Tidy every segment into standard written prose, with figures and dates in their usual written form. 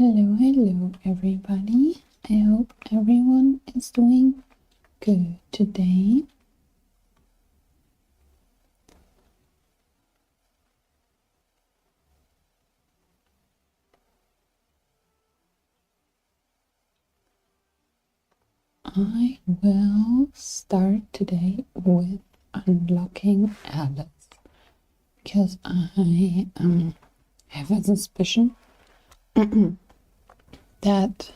Hello everybody. I hope everyone is doing good today. I will start today with unlocking Alice because I have a suspicion that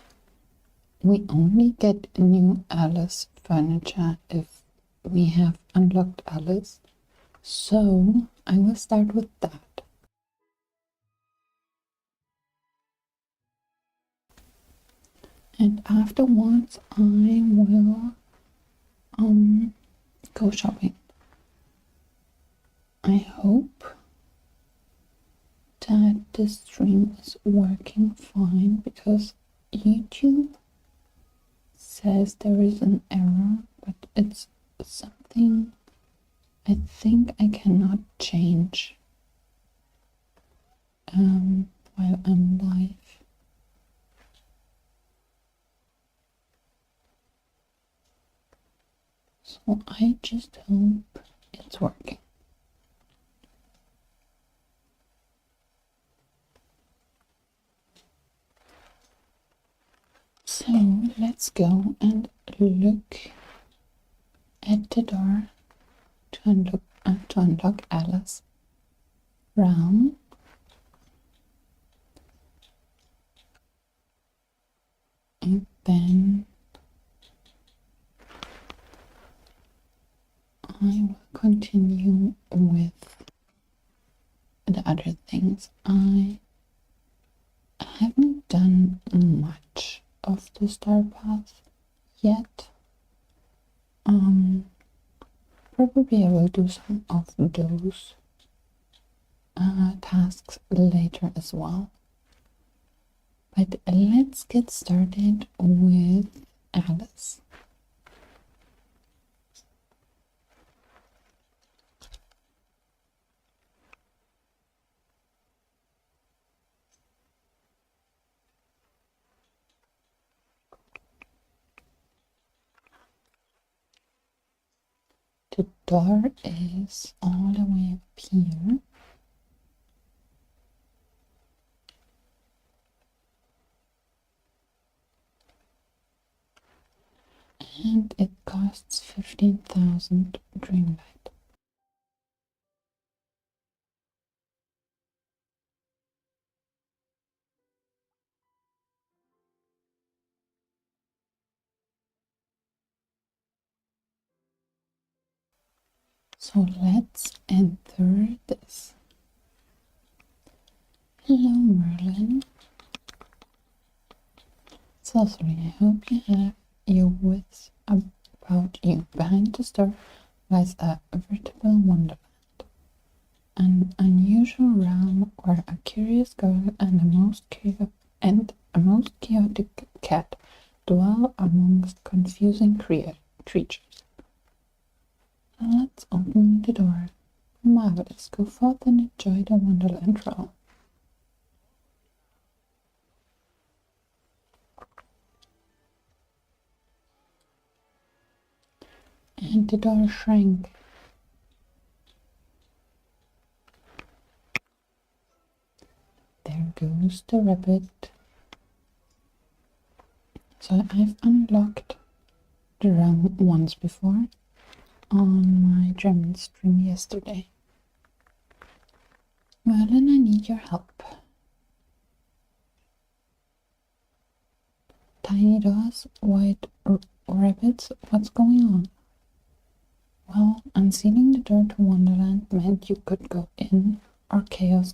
we only get new Alice furniture if we have unlocked Alice. So I will start with that. And afterwards I will go shopping. I hope that this stream is working fine because YouTube says there is an error, but it's something I think I cannot change while I'm live. So I just hope it's working. So let's go and look at the door to unlock Alice realm. And then I will continue with the other things. I haven't done much of the star path yet. Probably I will do some of those tasks later as well. But let's get started with Alice. The door is all the way up here. And it costs 15,000 Dreamlight. So let's enter this. Hello Merlin. So sorry, I hope you have your wits about you. Behind the store lies a veritable wonderland. An unusual realm where a curious girl and a most chaotic cat dwell amongst confusing creatures. Let's open the door. Marvelous. Go forth and enjoy the Wonderland realm. And the door shrank. There goes the rabbit. So I've unlocked the realm once before on my German stream yesterday. Merlin, I need your help. Tiny doors, white rabbits, what's going on? Well, unsealing the door to Wonderland meant you could go in or chaos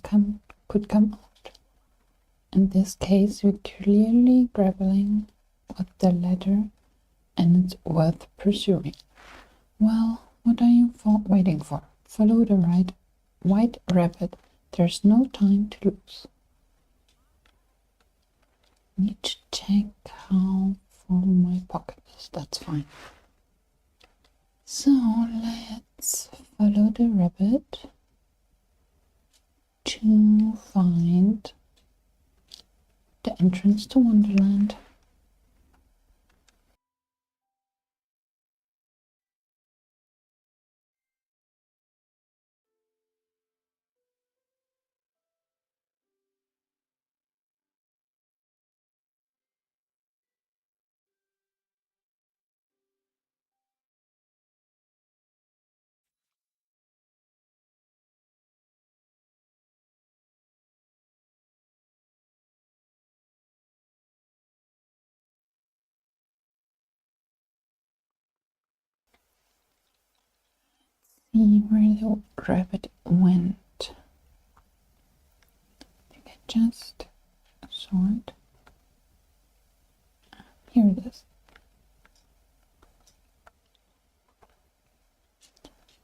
could come out. In this case, we're clearly grappling with the latter, and it's worth pursuing. Well, what are you waiting for? Follow the white rabbit. There's no time to lose. Need to check how full my pocket is. That's fine. So let's follow the rabbit to find the entrance to Wonderland. See where the rabbit went. I think I just saw it. Here it is.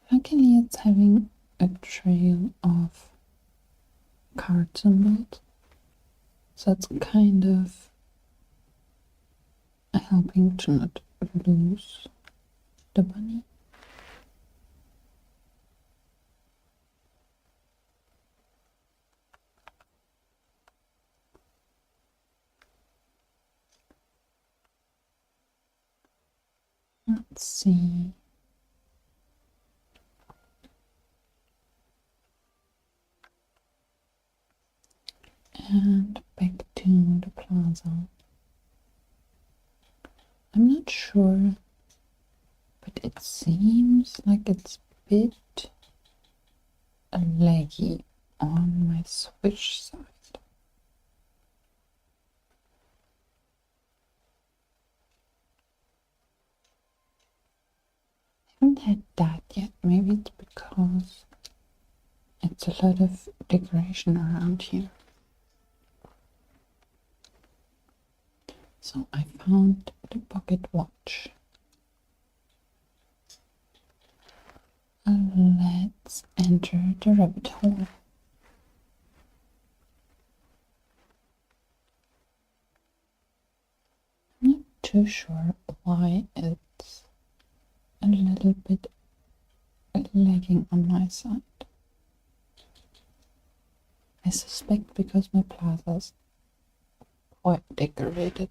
Luckily it's having a trail of card symbols, so it's kind of helping to not lose the bunny. Let's see. And back to the plaza. I'm not sure, but it seems like it's a bit laggy on my Switch side. I haven't had that yet. Maybe it's because it's a lot of decoration around here. So I found the pocket watch. Let's enter the rabbit hole. I'm not too sure why it's a little bit lagging on my side. I suspect because my plaza's quite decorated.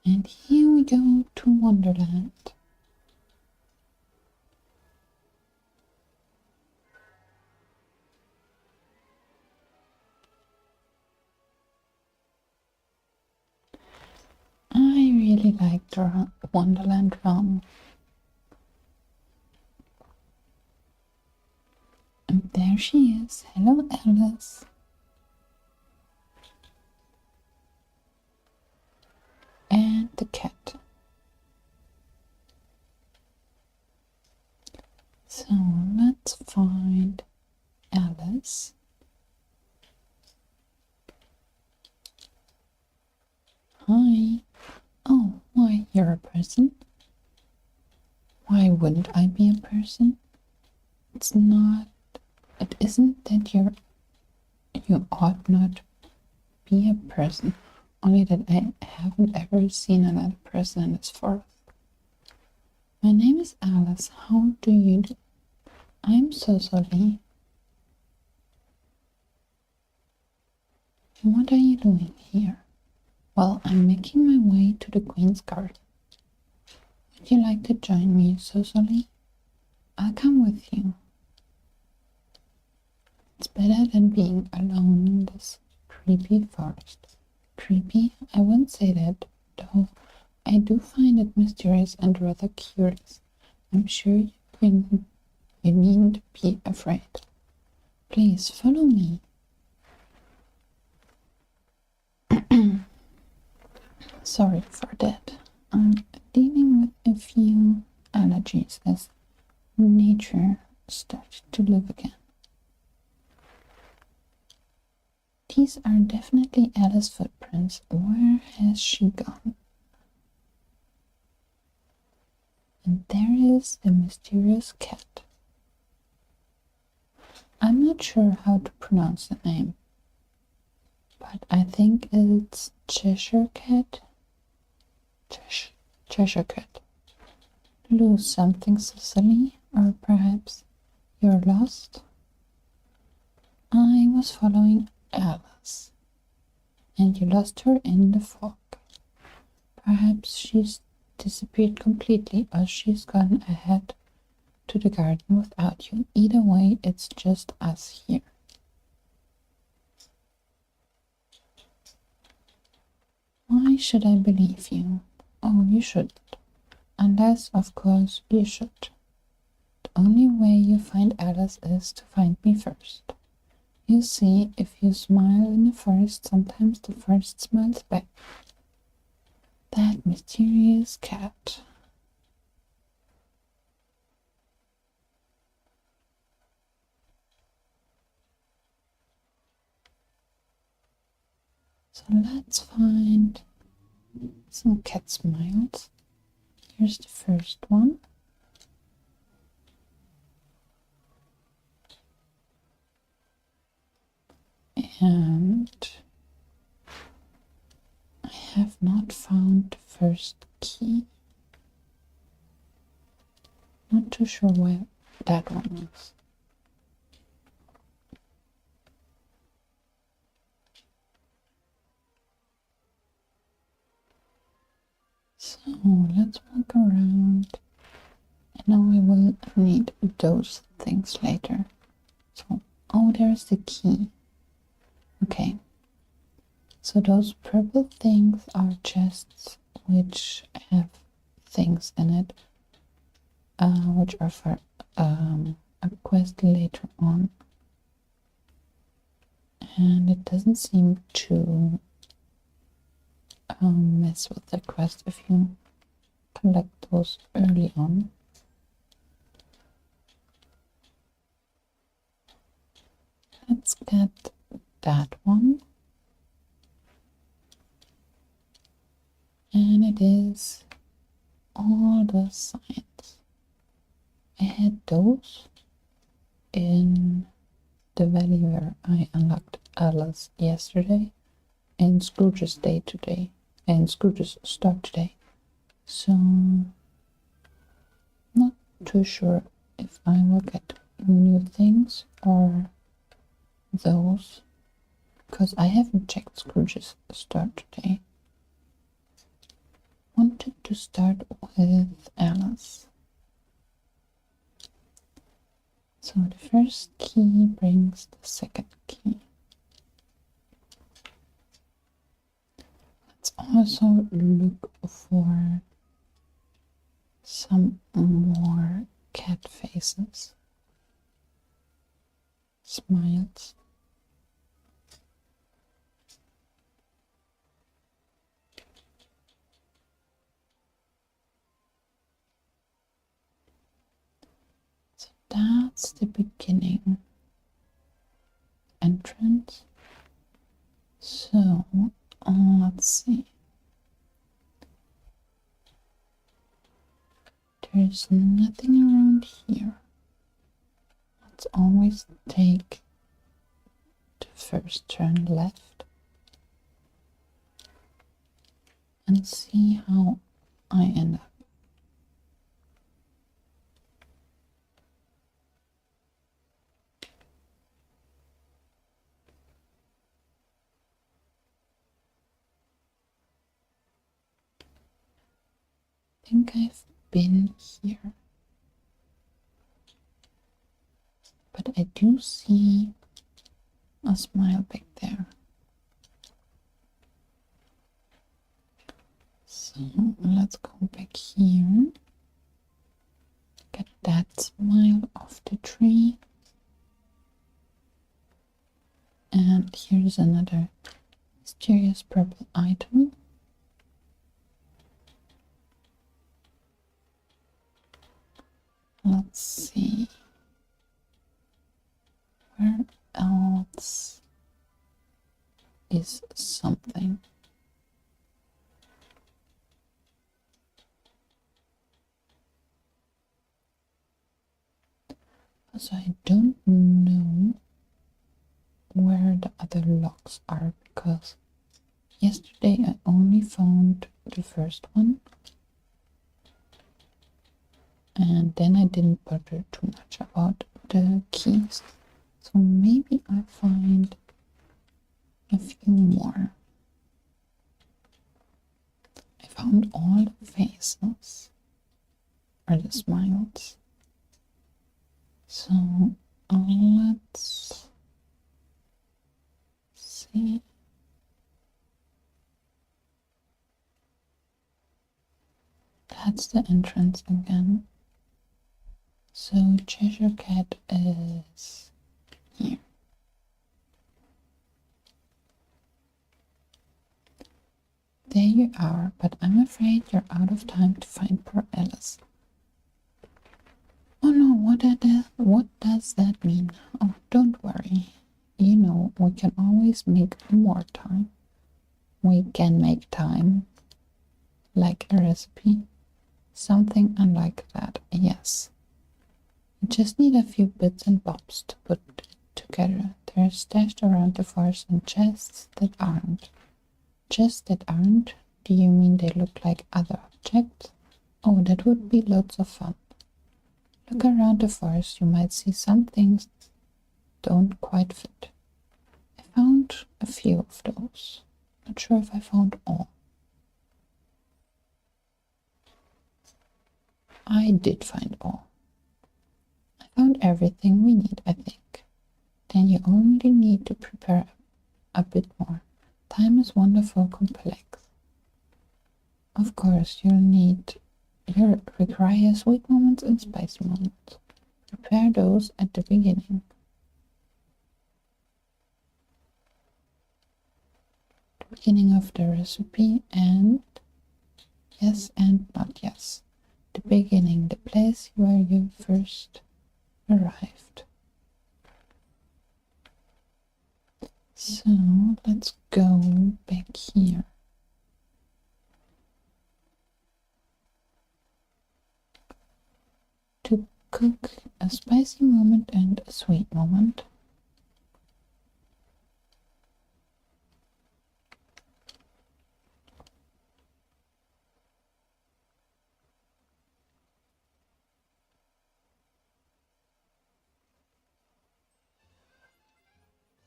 And here we go to Wonderland. I really like the Wonderland realm. And there she is. Hello, Alice. And the cat. So let's find Alice. Hi. Oh, why, you're a person? Why wouldn't I be a person? It isn't that you ought not be a person, only that I haven't ever seen another person in this forest. My name is Alice. How do you do? I'm Soso. What are you doing here? Well, I'm making my way to the Queen's Garden. Would you like to join me, Soso? I'll come with you. It's better than being alone in this creepy forest. Creepy? I wouldn't say that, though. I do find it mysterious and rather curious. I'm sure you needn't be afraid. Please follow me. Sorry for that. I'm dealing with a few allergies as nature started to live again. These are definitely Alice's footprints. Where has she gone? And there is the mysterious cat. I'm not sure how to pronounce the name, but I think it's Cheshire Cat. Cheshire Cat. Lose something, Cecily, or perhaps you're lost? I was following Alice. and you lost her in the fog. Perhaps she's disappeared completely, or she's gone ahead to the garden without you. Either way, it's just us here. Why should I believe you? Oh, you shouldn't. Unless, of course, you should. The only way you find Alice is to find me first. You see, if you smile in the forest, sometimes the forest smiles back. That mysterious cat. So let's find some cat smiles. Here's the first one. And I have not found the first key. Not too sure where that one is. So let's walk around. And now I will need those things later. So, oh, there's the key. Okay. So those purple things are chests which have things in it, which are for a quest later on. And it doesn't seem to mess with the quest if you collect those early on. Let's get that one. And it is all the signs. I had those in the valley where I unlocked Alice yesterday, and Scrooge's day today, and Scrooge's start today. So, not too sure if I will get new things or those, because I haven't checked Scrooge's start today. Wanted to start with Alice. So the first key brings the second key. Let's also look for some more cat faces. Smiles. That's the beginning entrance. So let's see. There's nothing around here. Let's always take the first turn left and see how I end up. I think I've been here, but I do see a smile back there. So let's go back here, get that smile off the tree, and here's another mysterious purple item. Let's see, where else is something? So I don't know where the other locks are, because yesterday I only found the first one. And then I didn't bother too much about the keys. So maybe I find a few more. find all the faces or the smiles. So let's see. That's the entrance again. So Cheshire Cat is here. There you are, but I'm afraid you're out of time to find poor Alice. Oh no, what does that mean? Oh, don't worry. You know, we can always make more time. We can make time. Like a recipe. Something unlike that, yes. You just need a few bits and bobs to put it together. They're stashed around the forest in chests that aren't. Chests that aren't? Do you mean they look like other objects? Oh, that would be lots of fun. Look around the forest, you might see some things don't quite fit. I found a few of those. Not sure if I found all. I did find all. I found everything we need, I think. Then you only need to prepare a bit more. Time is wonderful complex. Of course, you'll require sweet moments and spicy moments. Prepare those at the beginning. The beginning of the recipe and yes and not yes. The beginning, the place where you first arrived. So let's go back here. To cook a spicy moment and a sweet moment.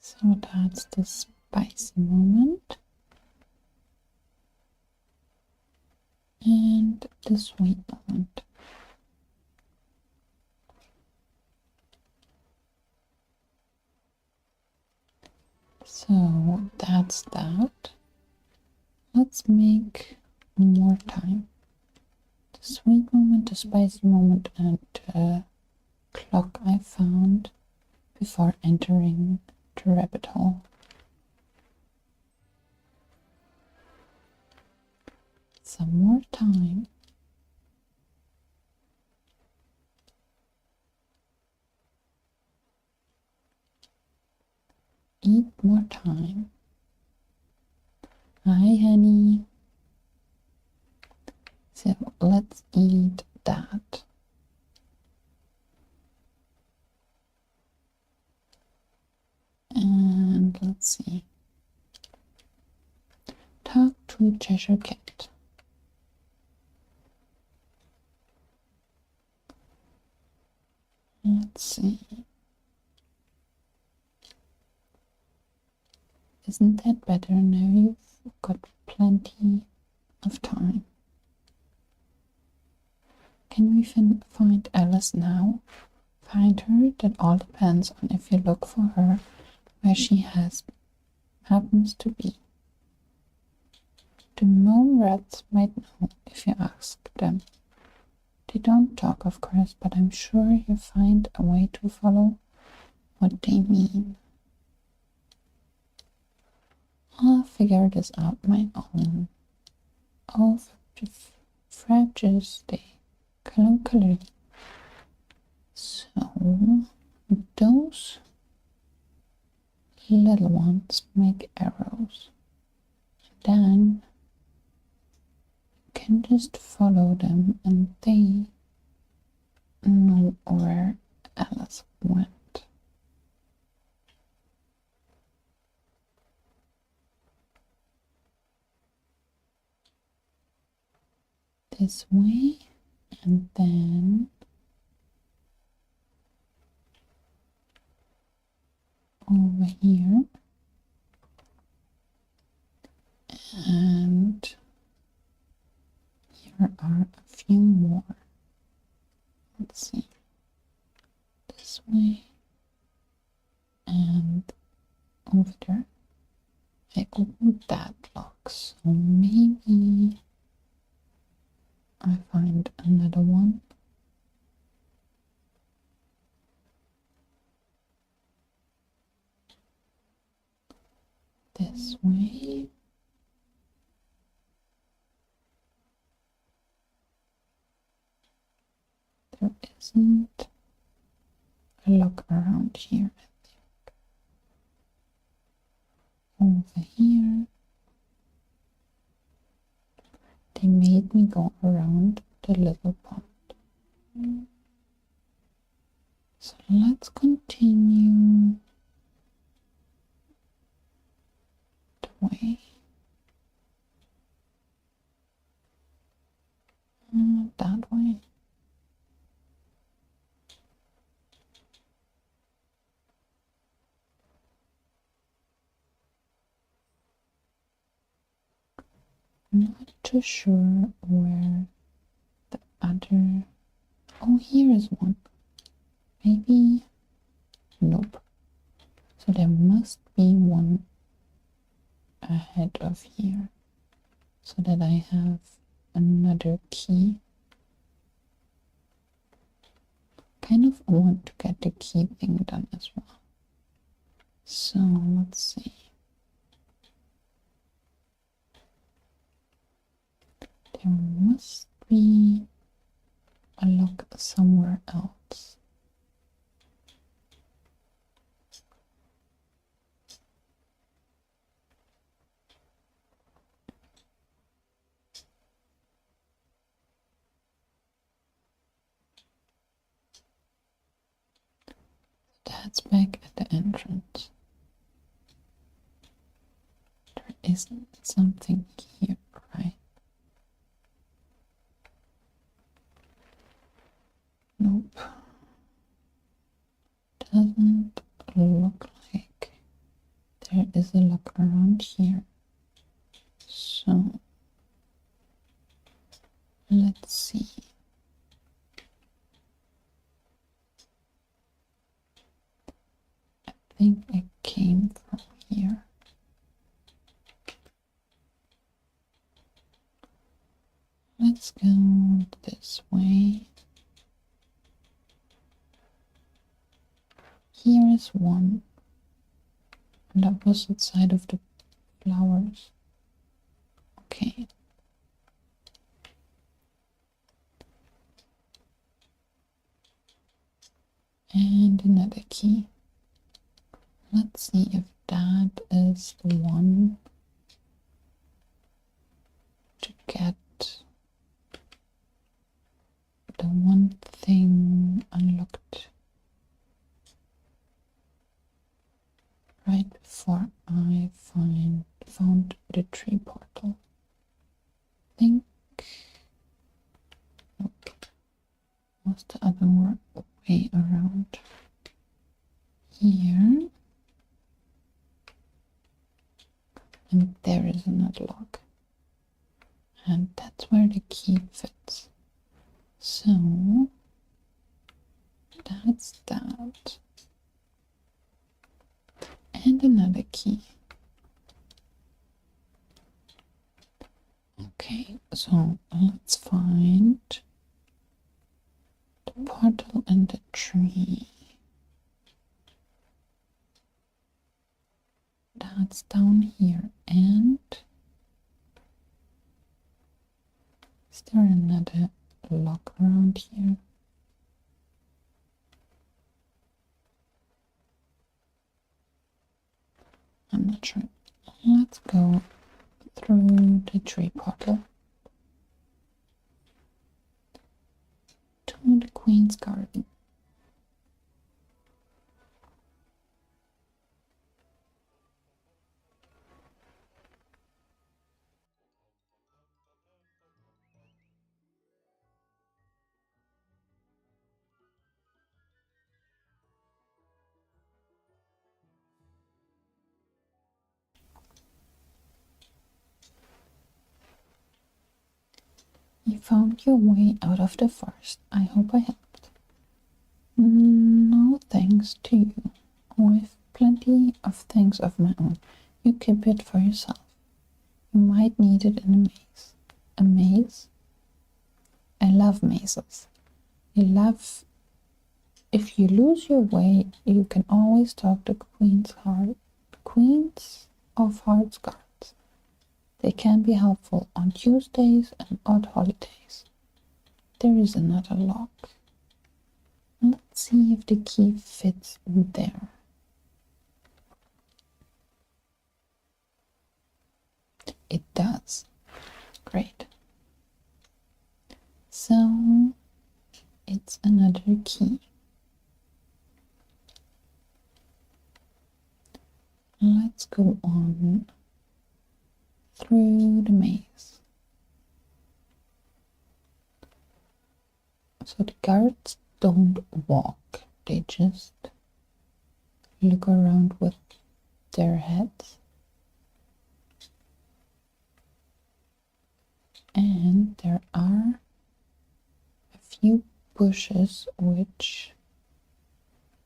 So that's the spicy moment and the sweet moment. So that's that. Let's make more time. The sweet moment, the spicy moment, and the clock I found before entering the rabbit hole. Some more time. Eat more time. Hi, honey. So let's eat that. And let's see. Talk to Cheshire Cat. Let's see. Isn't that better? Now you've got plenty of time. Can we find Alice now? Find her? That all depends on if you look for her where she happens to be. The mole rats might know if you ask them. They don't talk, of course, but I'm sure you'll find a way to follow what they mean. I'll figure this out my own. Oh, fragile day. Color. So, those little ones make arrows. Then you can just follow them and they know where Alice went. This way and then over here and Okay, oh, that locks. So maybe I find another one. This way. There isn't a lock around here, I think. Over here. They made me go around the little pond. So let's continue the way. That way. Not too sure where the other... Oh, here is one. Maybe... Nope. So there must be one ahead of here. So that I have another key. Kind of want to get the key thing done as well. So let's see. There must be a lock somewhere else. That's back at the entrance. There isn't something here, right? Nope. Doesn't look like there is a lock around here. So let's see. I think it came from here. Let's go this way. Here is one on the opposite side of the flowers. Okay. And another key. Let's see if that is the one to get the one thing unlocked right before I found the tree portal. I think nope. Was the other way around here? And there is another lock. And that's where the key fits. So that's that. And another key. Okay, so let's find the portal and the tree. That's down here. And is there another lock around here? I'm not sure. Let's go through the tree portal to the Queen's Garden. You found your way out of the forest. I hope I helped. No thanks to you. I have plenty of things of my own. You keep it for yourself. You might need it in a maze. A maze? I love mazes. If you lose your way, you can always talk to Queens of Hearts guards. They can be helpful on Tuesdays and odd holidays. There is another lock. Let's see if the key fits there. It does. Great. So it's another key. Let's go on through the maze. So the guards don't walk, they just look around with their heads. And there are a few bushes which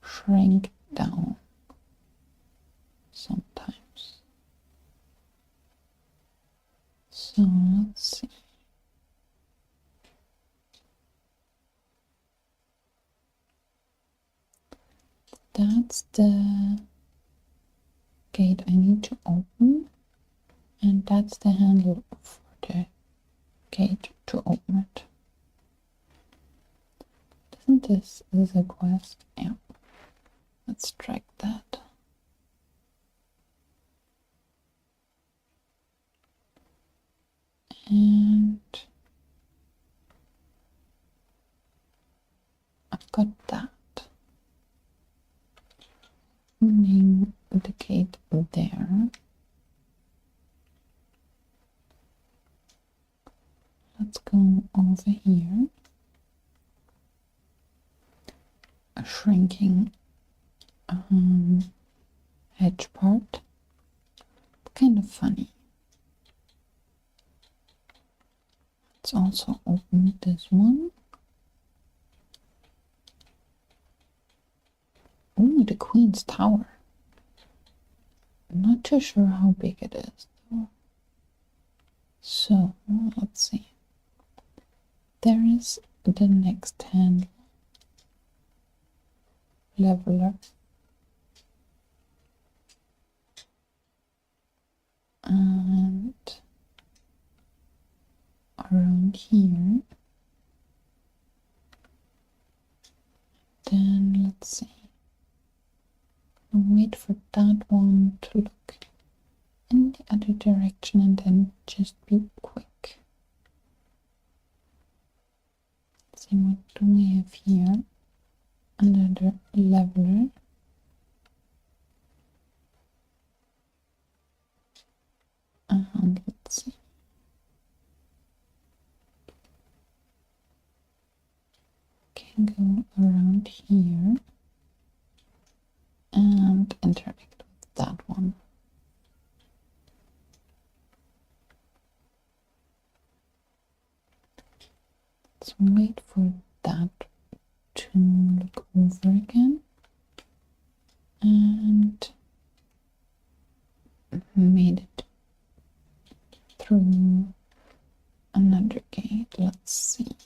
shrink down sometimes. So let's see. That's the gate I need to open, and that's the handle for the gate to open it. Isn't this a quest? Yeah. Let's track that. And I've got that. Opening the gate there. Let's go over here. A shrinking edge part. Kind of funny. Let's also open this one. Ooh, the Queen's Tower. I'm not too sure how big it is though. So let's see. There is the next handle. Leveler. And around here. Then let's see. I'll wait for that one to look in the other direction and then just be quick. Let's see, what do we have here? Another leveler. And let's see. Can go around here and interact with that one. Let's wait for that to look over again and made it through another gate. Let's see.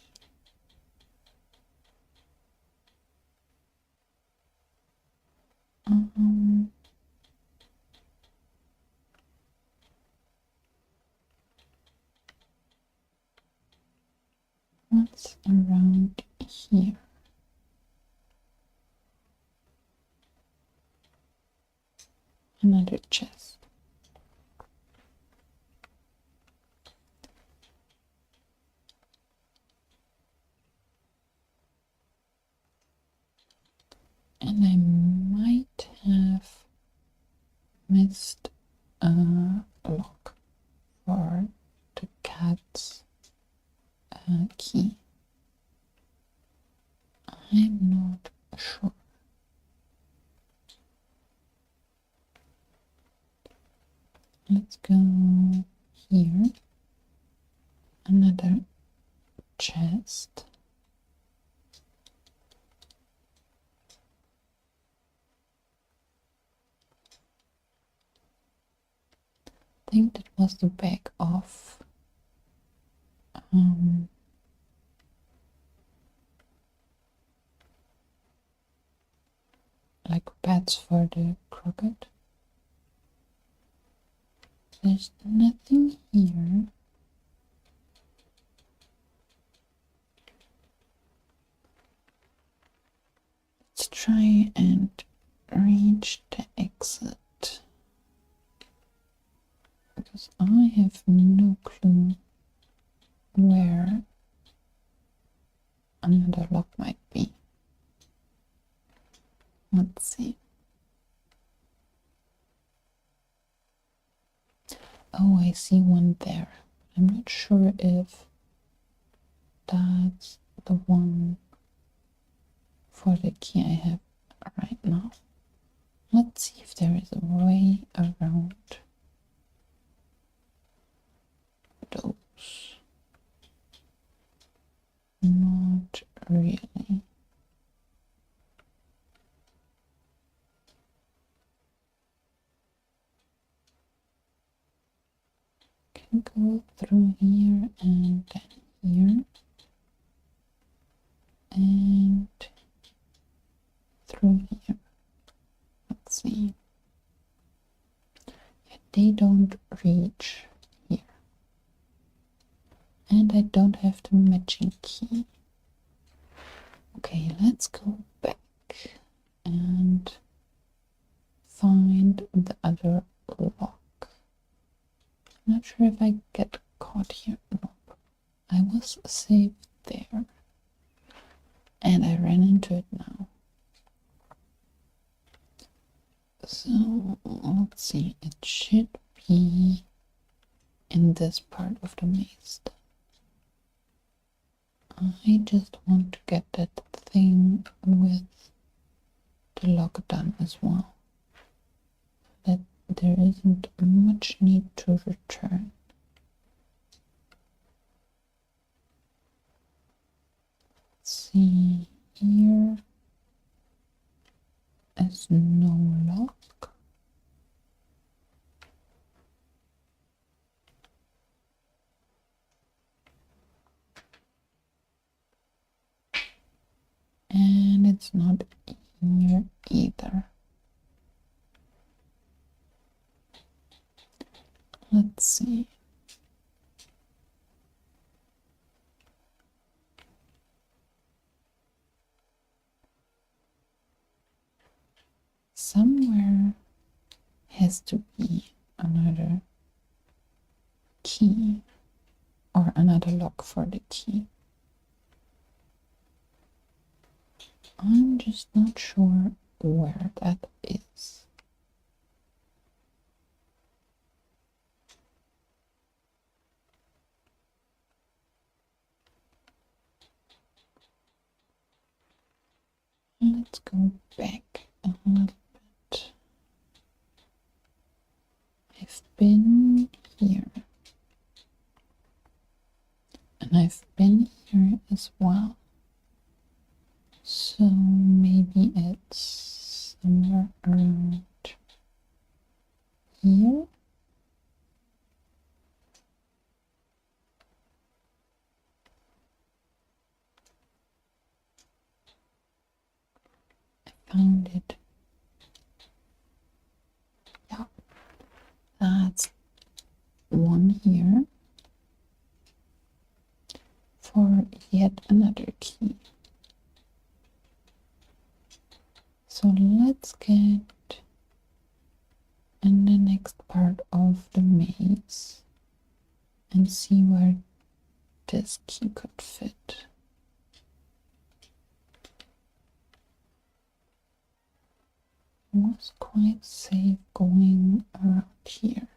What's around here? Another chest. And I might have missed a lock for the cat's key. I'm not sure. Let's go here. Another chest. think that was the back of like pads for the croquet. There's nothing here. Let's try and reach the exit, because I have no clue where another lock might be. Let's see. Oh, I see one there. I'm not sure if that's the one for the key I have right now. Let's see if there is a way around those. Not really. Can go through here and then here and through here. Let's see. Yeah, they don't reach here. And I don't have the matching key. Okay, let's go back and find the other lock. Not sure if I get caught here. Nope. I was safe there. And I ran into it now. So let's see. It should be in this part of the maze. I just want to get that thing with the lock done as well. That there isn't much need to return. Let's see, here is no lock. And it's not here either. Let's see. Somewhere has to be another key or another lock for the key. I'm just not sure where that is. Let's go back a little bit. I've been here. And I've been here as well. So maybe it's somewhere around here. I found it. Yeah, that's one here for yet another key. So let's get in the next part of the maze and see where this key could fit. It was quite safe going around here.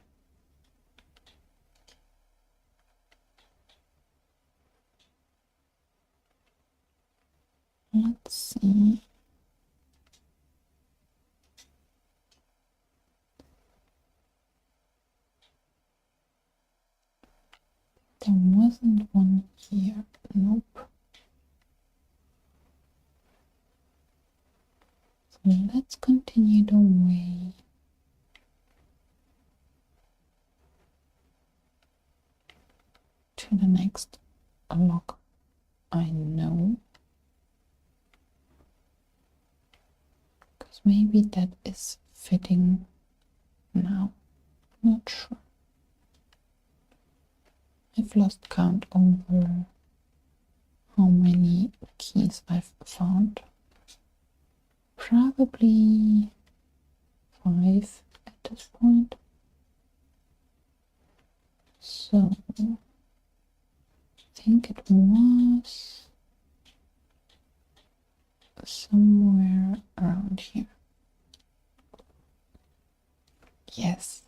Let's see. There wasn't one here. Nope. So let's continue the way. to the next lock I know. Because maybe that is fitting now. Not sure. I've lost count over how many keys I've found. Probably 5 at this point. So I think it was somewhere around here. Yes.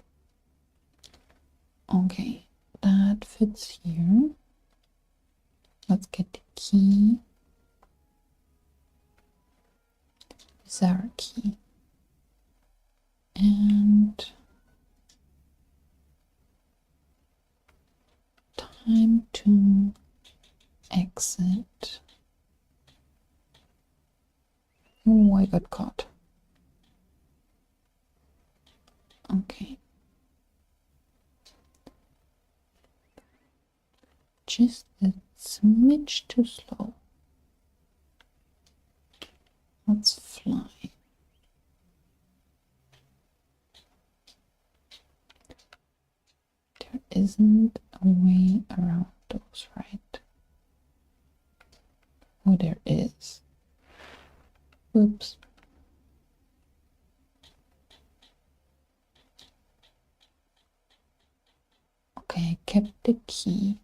Okay, that fits here. Let's get the key. This is our key. And time to exit. Oh, I got caught. Okay. Just a smidge too slow. Let's fly. There isn't a way around those, right? Oh, there is. Oops. Okay, I kept the key.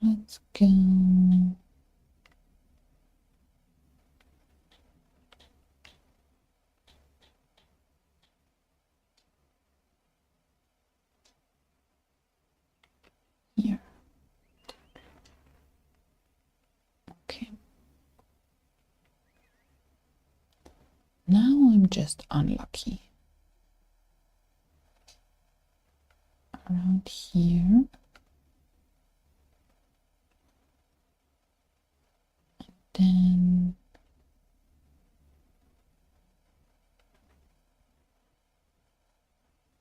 Let's go. Here. Okay. Now I'm just unlucky. Around here. Then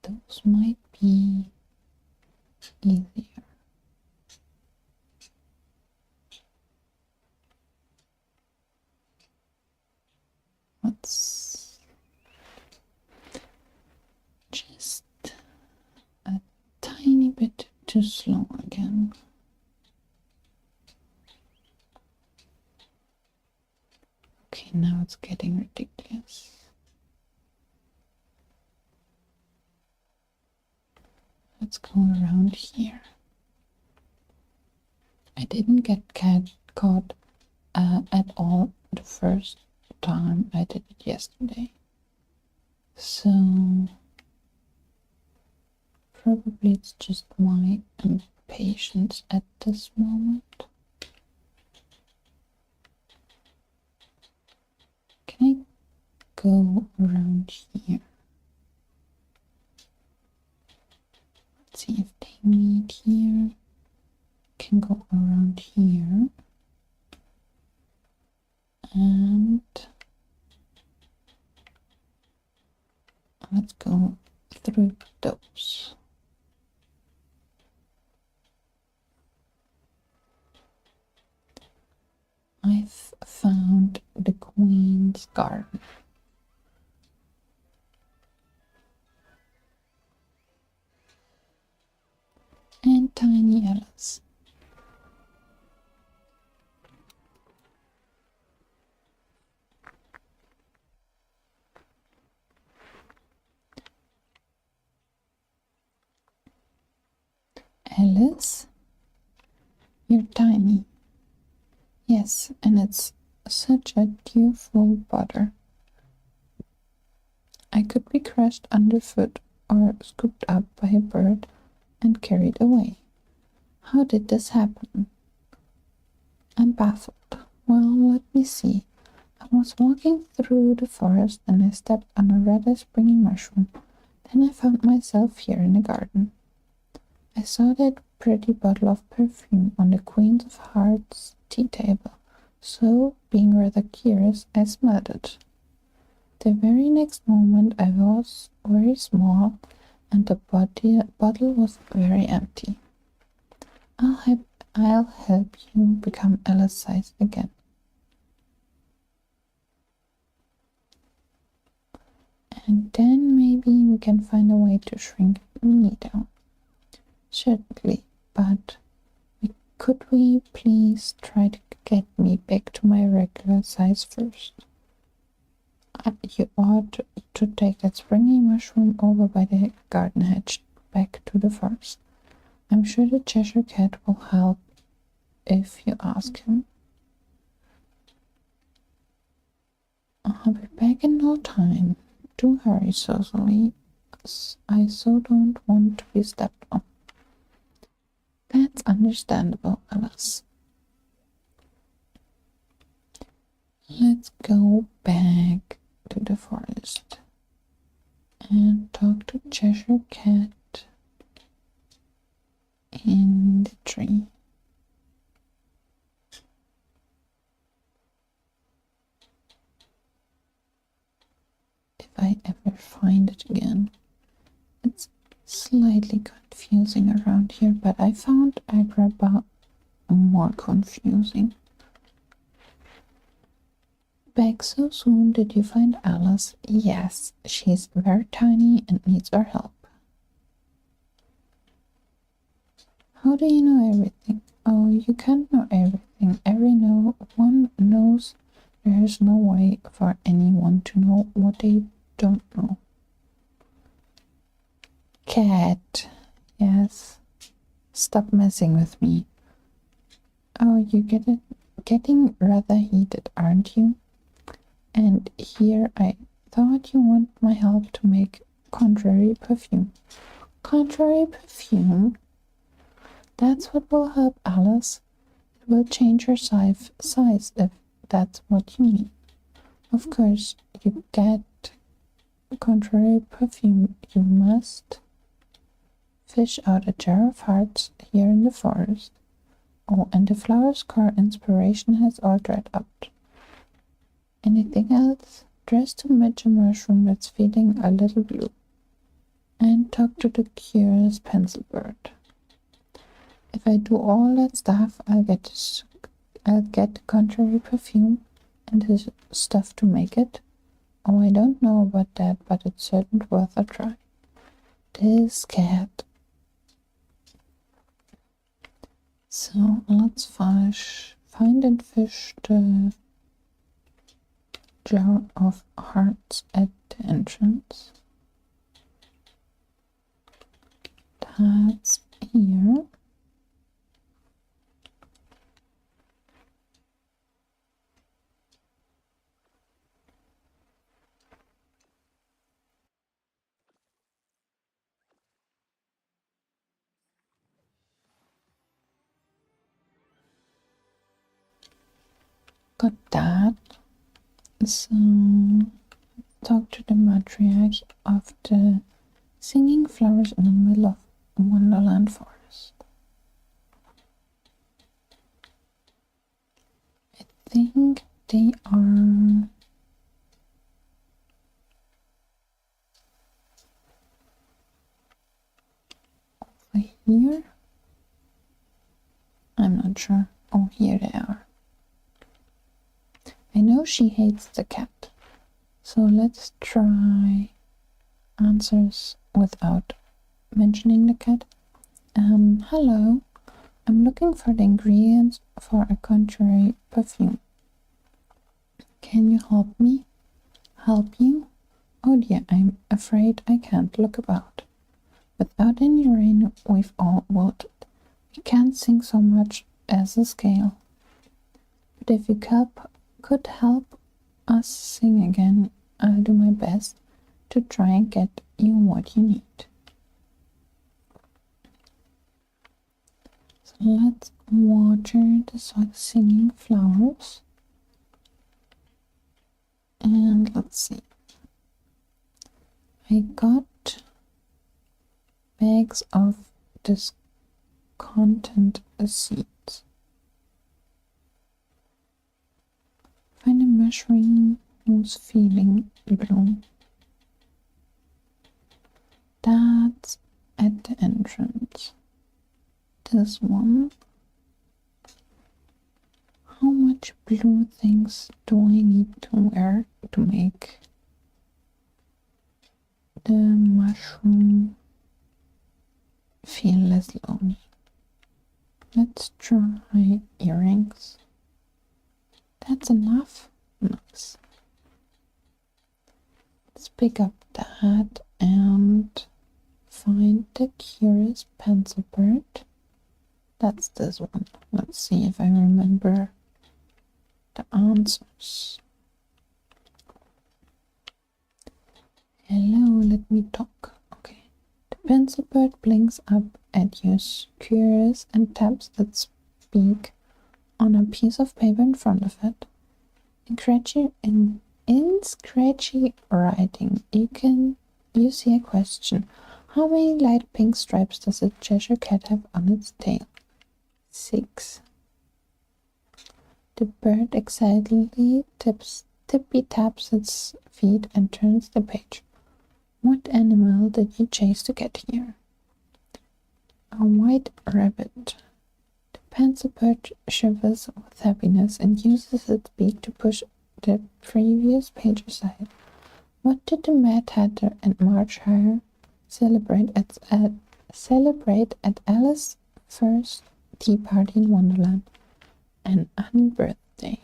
those might be easier. Let's just a tiny bit too slow again. Okay, now it's getting ridiculous. Let's go around here. I didn't get caught at all the first time I did it yesterday. So probably it's just my impatience at this moment. Can I go around here? Let's see if they meet here. Can go around here. And let's go through those. I've found the Queen's Garden. And Tiny Alice. Alice, you're tiny. Yes, and it's such a beautiful butter. I could be crushed underfoot or scooped up by a bird and carried away. How did this happen? I'm baffled. Well, let me see. I was walking through the forest and I stepped on a rather springy mushroom. Then I found myself here in the garden. I saw that pretty bottle of perfume on the Queen of Hearts tea table, so, being rather curious, I smelled it. The very next moment I was very small and the bottle was very empty. I'll help you become Alice size again. And then maybe we can find a way to shrink me down. Certainly, but could we please try to get me back to my regular size first? You ought to take that springy mushroom over by the garden hedge back to the forest. I'm sure the Cheshire Cat will help if you ask him. I'll be back in no time. Do hurry, Soso. I so don't want to be stepped on. That's understandable, Alice. Let's go back to the forest and talk to Cheshire Cat in the tree. If I ever find it again. It's slightly confusing around here, but I found Agrabah more confusing. Back so soon? Did you find Alice? Yes, she's very tiny and needs our help. How do you know everything? Oh, you can't know everything. One knows there's no way for anyone to know what they don't know. Cat. Yes. Stop messing with me. Oh, you getting rather heated, aren't you? And here I thought you want my help to make contrary perfume. Contrary perfume? That's what will help Alice. It will change her size if that's what you mean. Of course, you get contrary perfume. You must fish out a jar of hearts here in the forest. Oh, and the flower's core inspiration has all dried up. Anything else? Dress to match a mushroom that's feeling a little blue. And talk to the curious pencil bird. If I do all that stuff, I'll get the contrary perfume and the stuff to make it. Oh, I don't know about that, but it's certainly worth a try. This cat. So let's find and fish the jar of hearts at the entrance. That's here. Got that. So talk to the matriarch of the singing flowers in the middle of Wonderland Forest. I think they are over here. I'm not sure. Oh, here they are. I know she hates the cat, so let's try answers without mentioning the cat. Hello, I'm looking for the ingredients for a contrary perfume. Can you help me? Help you? Oh dear, I'm afraid I can't look about. Without any rain, we've all wilted. We can't sing so much as a scale. But if you could help us sing again, I'll do my best to try and get you what you need. So let's water the singing flowers. And let's see. I got bags of discontent seeds. Find a mushroom who's feeling blue. That's at the entrance. This one. How much blue things do I need to wear to make the mushroom feel less lonely? Let's try earrings. That's enough? Nice. Let's pick up the hat and find the curious pencil bird. That's this one. Let's see if I remember the answers. Hello, let me talk. Okay. The pencil bird blinks up at you, curious, and taps its beak on a piece of paper in front of it. In scratchy writing, you see a question. How many light pink stripes does a Cheshire cat have on its tail? 6. The bird excitedly tippy-taps its feet and turns the page. What animal did you chase to get here? A white rabbit. The pencil bird shivers with happiness and uses its beak to push the previous page aside. What did the Mad Hatter and March Hare celebrate at Alice's first tea party in Wonderland? An unbirthday.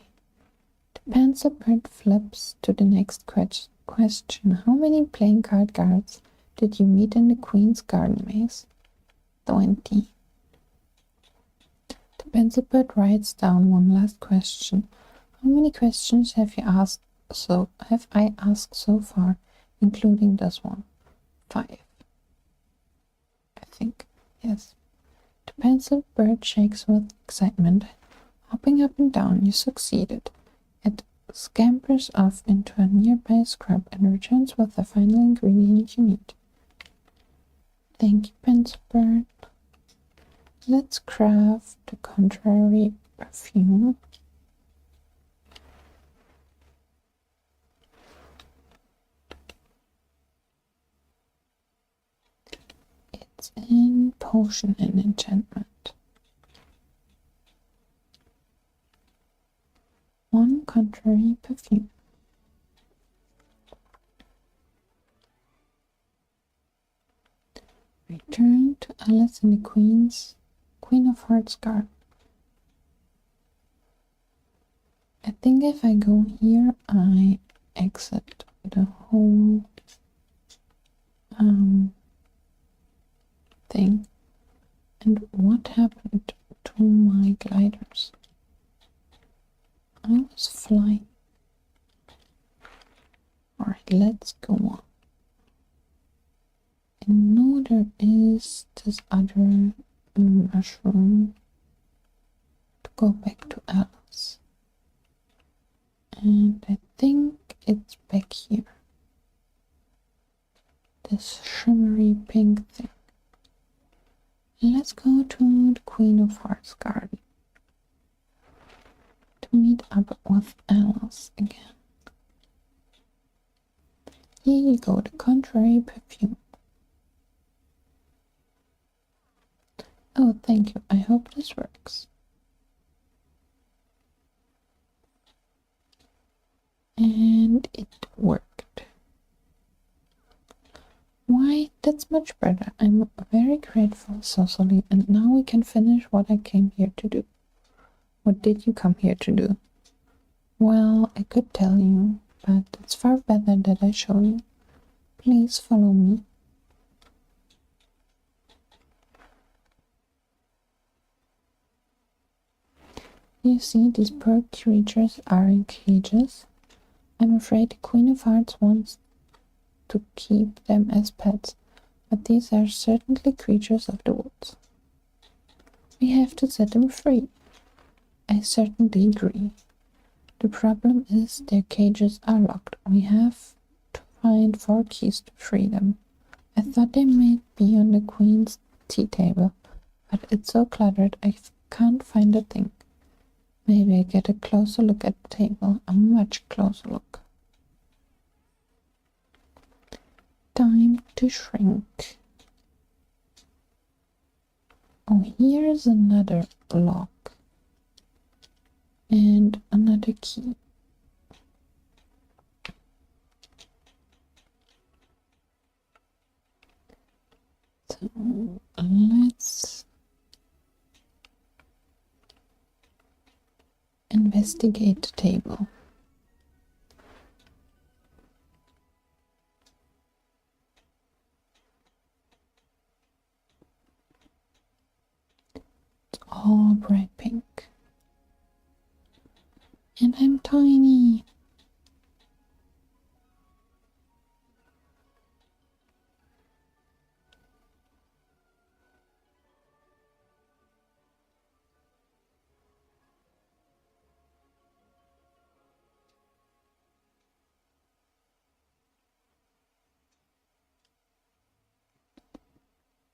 The pencil bird flips to the next question. How many playing card guards did you meet in the Queen's Garden Maze? 20. The pencil bird writes down one last question. How many questions have I asked so far, including this one? 5. I think, yes. The pencil bird shakes with excitement. Hopping up and down, you succeeded. It scampers off into a nearby scrub and returns with the final ingredient you need. Thank you, pencil bird. Let's craft the contrary perfume. It's in potion and enchantment. 1 contrary perfume. Return to Alice in the Queen of Hearts garden. I think if I go here, I exit the whole thing. And what happened to my gliders? I was flying. Alright, let's go on. And no, there is this other mushroom to go back to Alice. And I think it's back here. This shimmery pink thing. Let's go to the Queen of Hearts garden to meet up with Alice again. Here you go, the contrary perfume. Oh, thank you. I hope this works. And it worked. Why, that's much better. I'm very grateful, Soso, and now we can finish what I came here to do. What did you come here to do? Well, I could tell you, but it's far better that I show you. Please follow me. You see, these poor creatures are in cages. I'm afraid the Queen of Hearts wants to keep them as pets, but these are certainly creatures of the woods. We have to set them free. I certainly agree. The problem is their cages are locked. We have to find 4 keys to free them. I thought they might be on the Queen's tea table, but it's so cluttered I can't find a thing. Maybe I get a closer look at the table, a much closer look. Time to shrink. Oh, here's another lock and another key. So let's investigate the table. It's all bright pink. And I'm tiny.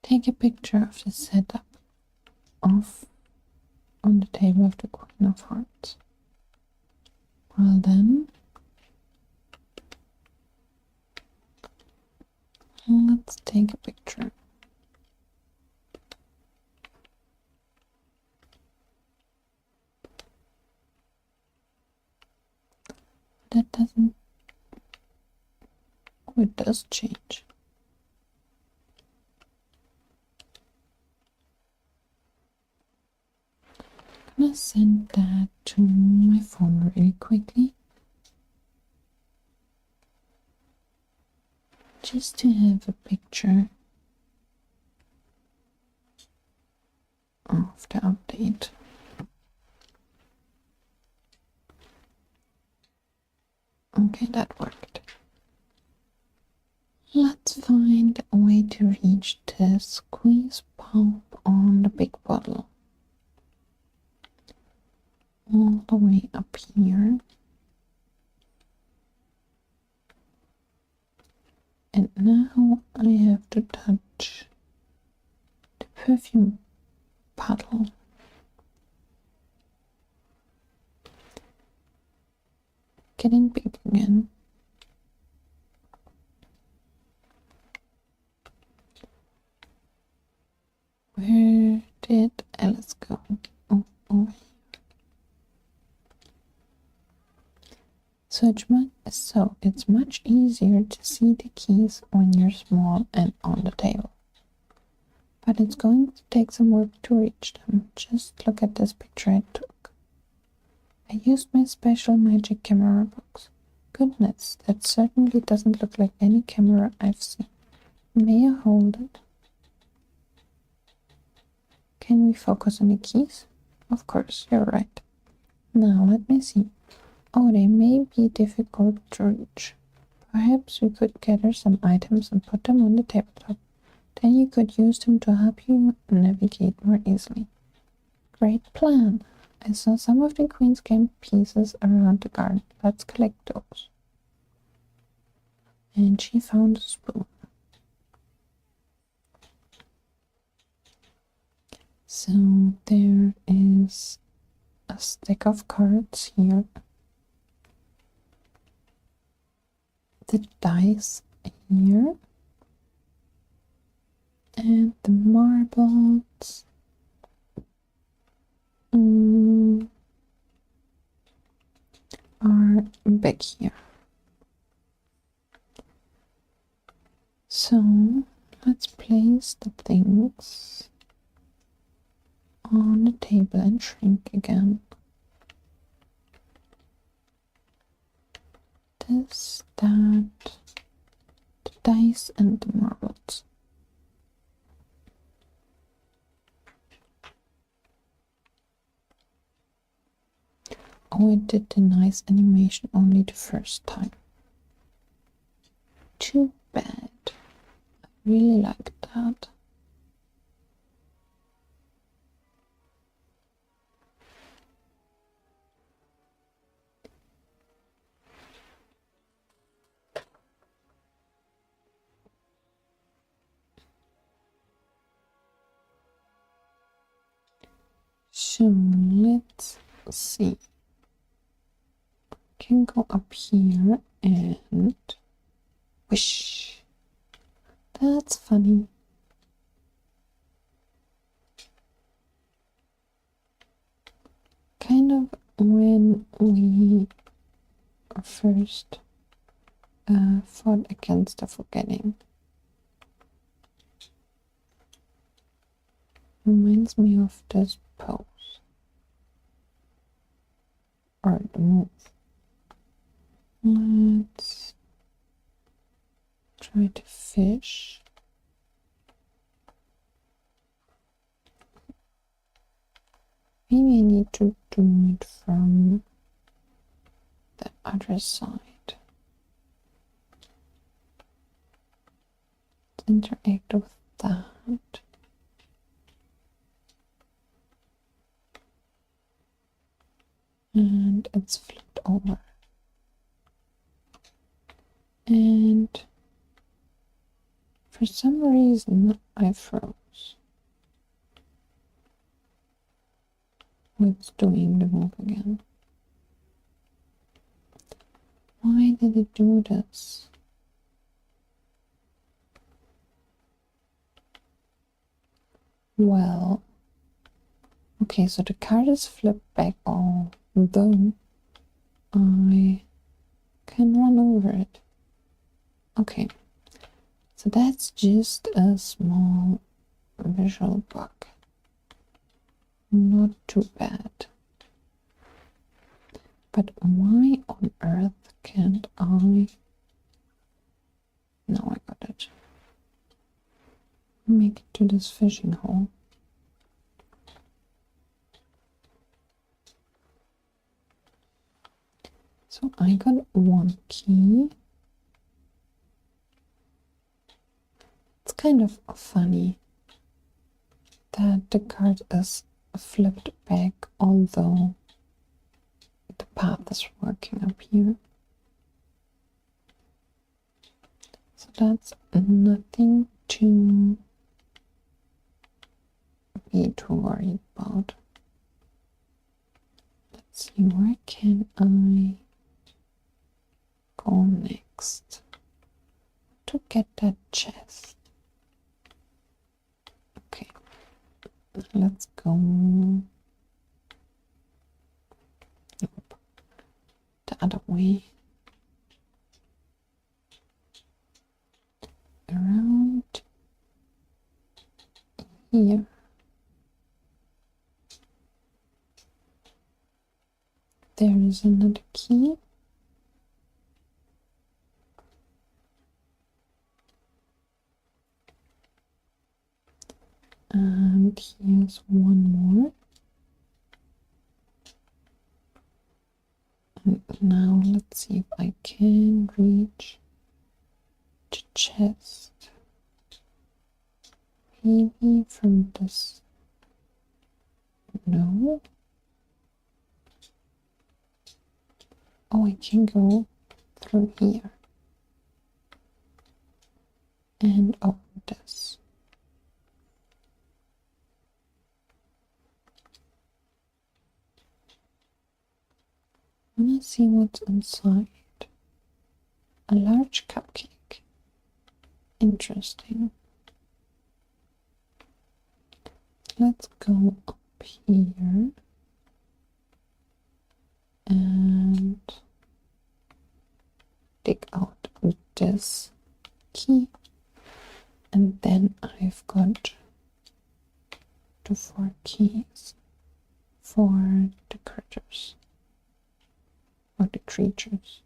Take a picture of the setup of on the table of the Queen of Hearts. Well then, let's take a picture. That doesn't... Oh, it does change. I'm gonna send that to my phone really quickly, just to have a picture of the update. Okay, that worked. Let's find a way to reach the squeeze pump on the big bottle. All the way up here. And now I have to touch the perfume puddle. Getting big again. Where did Alice go? Oh, over here. So it's much easier to see the keys when you're small and on the table. But it's going to take some work to reach them. Just look at this picture I took. I used my special magic camera box. Goodness, that certainly doesn't look like any camera I've seen. May I hold it? Can we focus on the keys? Of course, you're right. Now let me see. Oh, they may be difficult to reach. Perhaps we could gather some items and put them on the tabletop. Then you could use them to help you navigate more easily. Great plan. I saw some of the Queen's game pieces around the garden. Let's collect those. And she found a spoon. So there is a stack of cards here. The dice here. And the marbles. Are back here. So let's place the things on the table and shrink again. This, that, the dice and the marbles. Oh, it did the nice animation only the first time. Too bad. I really liked that. So let's see. Can go up here and wish. That's funny. we first fought against the forgetting. Reminds me of this pose or the move. Let's try to fish. Maybe I need to do it from the other side. Let's interact with that. And it's flipped over. And for some reason I froze. It's doing the move again. Why did it do this? Well, okay, so the card is flipped back, although I can run over it. Okay, so that's just a small visual bug. Not too bad. But why on earth can't I? Now I got it. Make it to this fishing hole. So I got one key. It's kind of funny that the card is flipped back, although the path is working up here. So that's nothing to be too worried about. Let's see, where can I go next to get that chest? Okay, let's go. Nope. The other way. Around here. There is another key. And here's one more. And now let's see if I can reach the chest. Maybe from this. No. Oh, I can go through here and open this. I want to see what's inside. A large cupcake. Interesting. Let's go up here and take out this key, and then I've got the 4 keys for the critters or the creatures.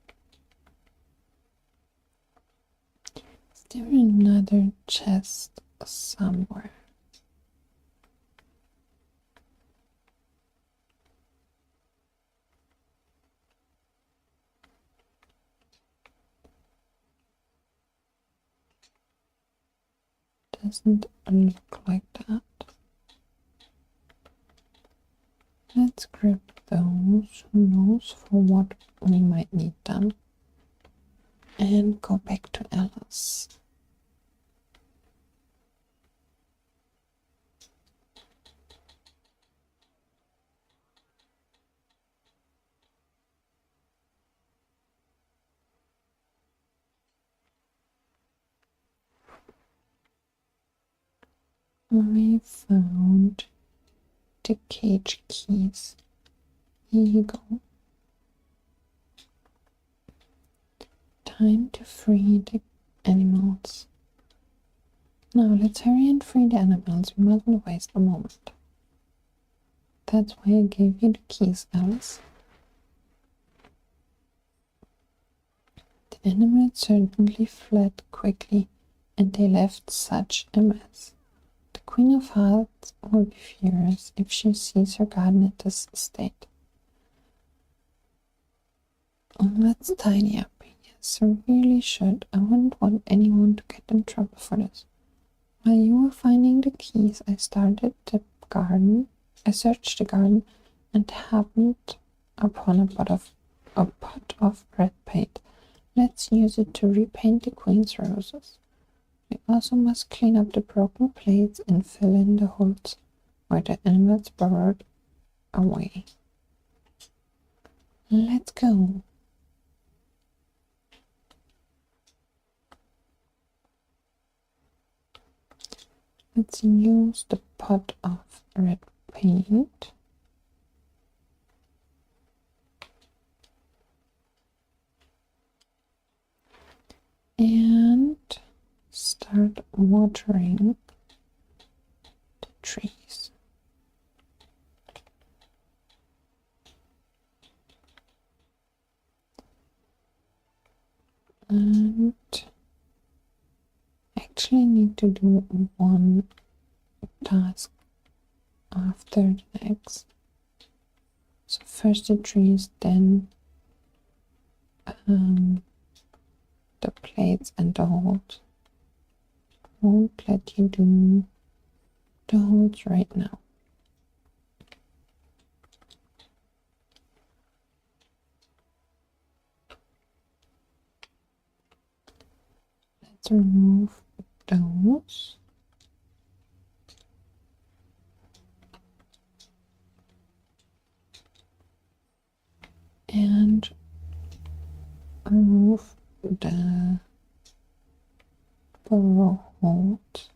Is there another chest somewhere? Doesn't look like that. Let's grab those, who knows for what we might need them, and go back to Alice. I found the cage keys. Here you go. Time to free the animals. Now let's hurry and free the animals. We mustn't waste a moment. That's why I gave you the keys, Alice. The animals certainly fled quickly, and they left such a mess. The Queen of Hearts will be furious if she sees her garden in this state. Oh, let's tidy up. Yes, I really should. I wouldn't want anyone to get in trouble for this. While you were finding the keys, I started the garden. I searched the garden and happened upon a pot of red paint. Let's use it to repaint the Queen's roses. We also must clean up the broken plates and fill in the holes where the animals burrowed away. Let's go. Let's use the pot of red paint. And start watering the trees. And actually need to do one task after the next. So first the trees, then the plates and the holes. Won't let you do the holes right now. Let's remove those. And remove the burrow holes.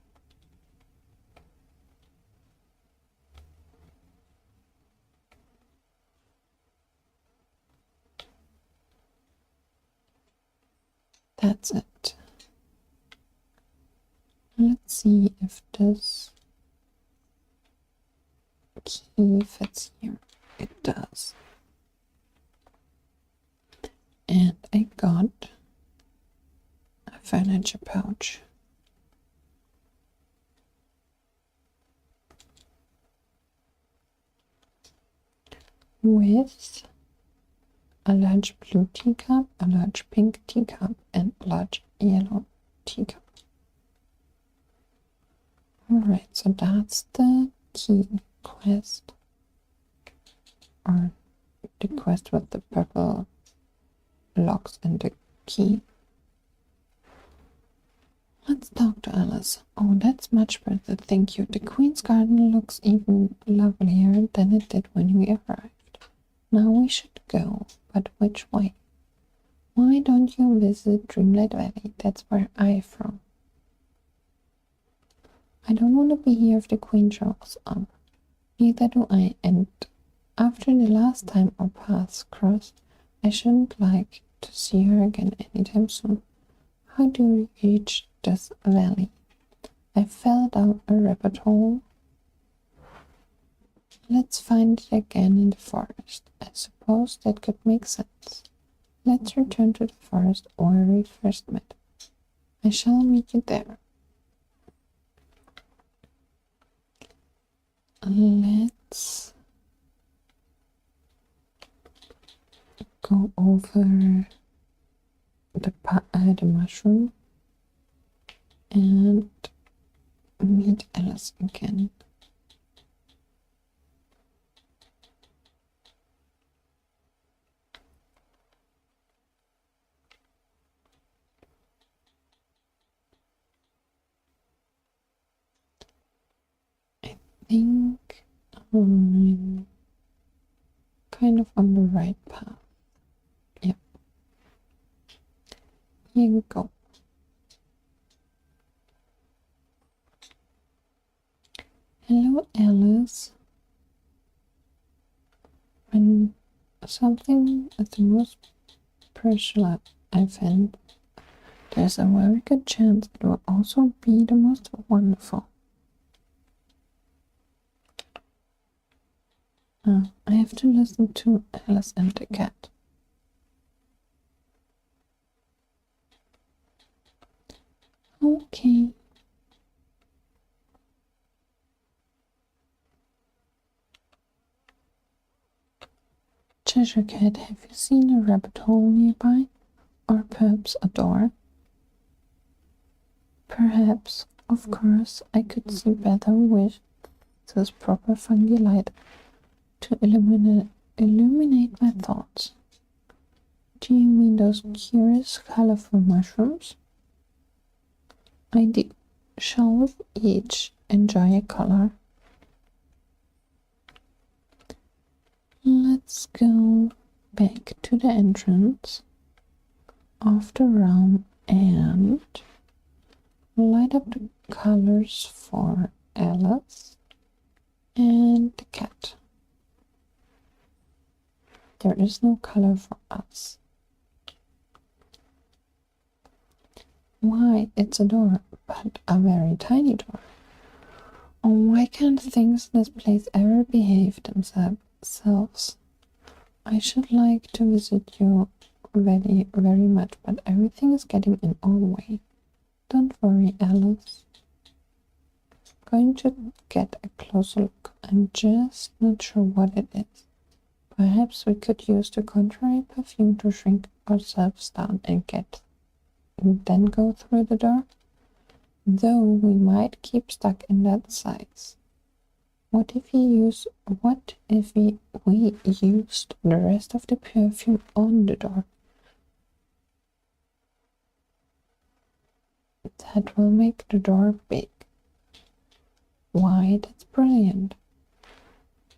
That's it. Let's see if this key fits here. It does. And I got a furniture pouch. With a large blue teacup, a large pink teacup, and a large yellow teacup. Alright, so that's the key quest. Or the quest with the purple locks and the key. Let's talk to Alice. Oh, that's much better, thank you. The Queen's garden looks even lovelier than it did when we arrived. Now we should go, but which way? Why don't you visit Dreamlight Valley? That's where I'm from. I don't want to be here if the Queen shows up. Neither do I, and after the last time our paths crossed, I shouldn't like to see her again anytime soon. How do we reach this valley? I fell down a rabbit hole. Let's find it again in the forest. I suppose that could make sense. Let's return to the forest where we first met. I shall meet you there. Let's go over the mushroom and meet Alice again. I think I'm kind of on the right path. Yep. Here we go. Hello, Alice. When something is the most precious I find there's a very good chance it will also be the most wonderful. I have to listen to Alice and the cat. Okay. Cheshire Cat, have you seen a rabbit hole nearby? Or perhaps a door? Perhaps, of course, I could see better with this proper fungi light to illuminate my thoughts. Do you mean those curious, colorful mushrooms? I do. Shall we each enjoy a color? Let's go back to the entrance of the room and light up the colors for Alice and the cat. There is no color for us. Why, it's a door, but a very tiny door. Oh, why can't things in this place ever behave themselves? I should like to visit you very, very much, but everything is getting in our way. Don't worry, Alice. Going to get a closer look. I'm just not sure what it is. Perhaps we could use the contrary perfume to shrink ourselves down and then go through the door. Though we might keep stuck in that size. What if we used the rest of the perfume on the door? That will make the door big. Why, that's brilliant.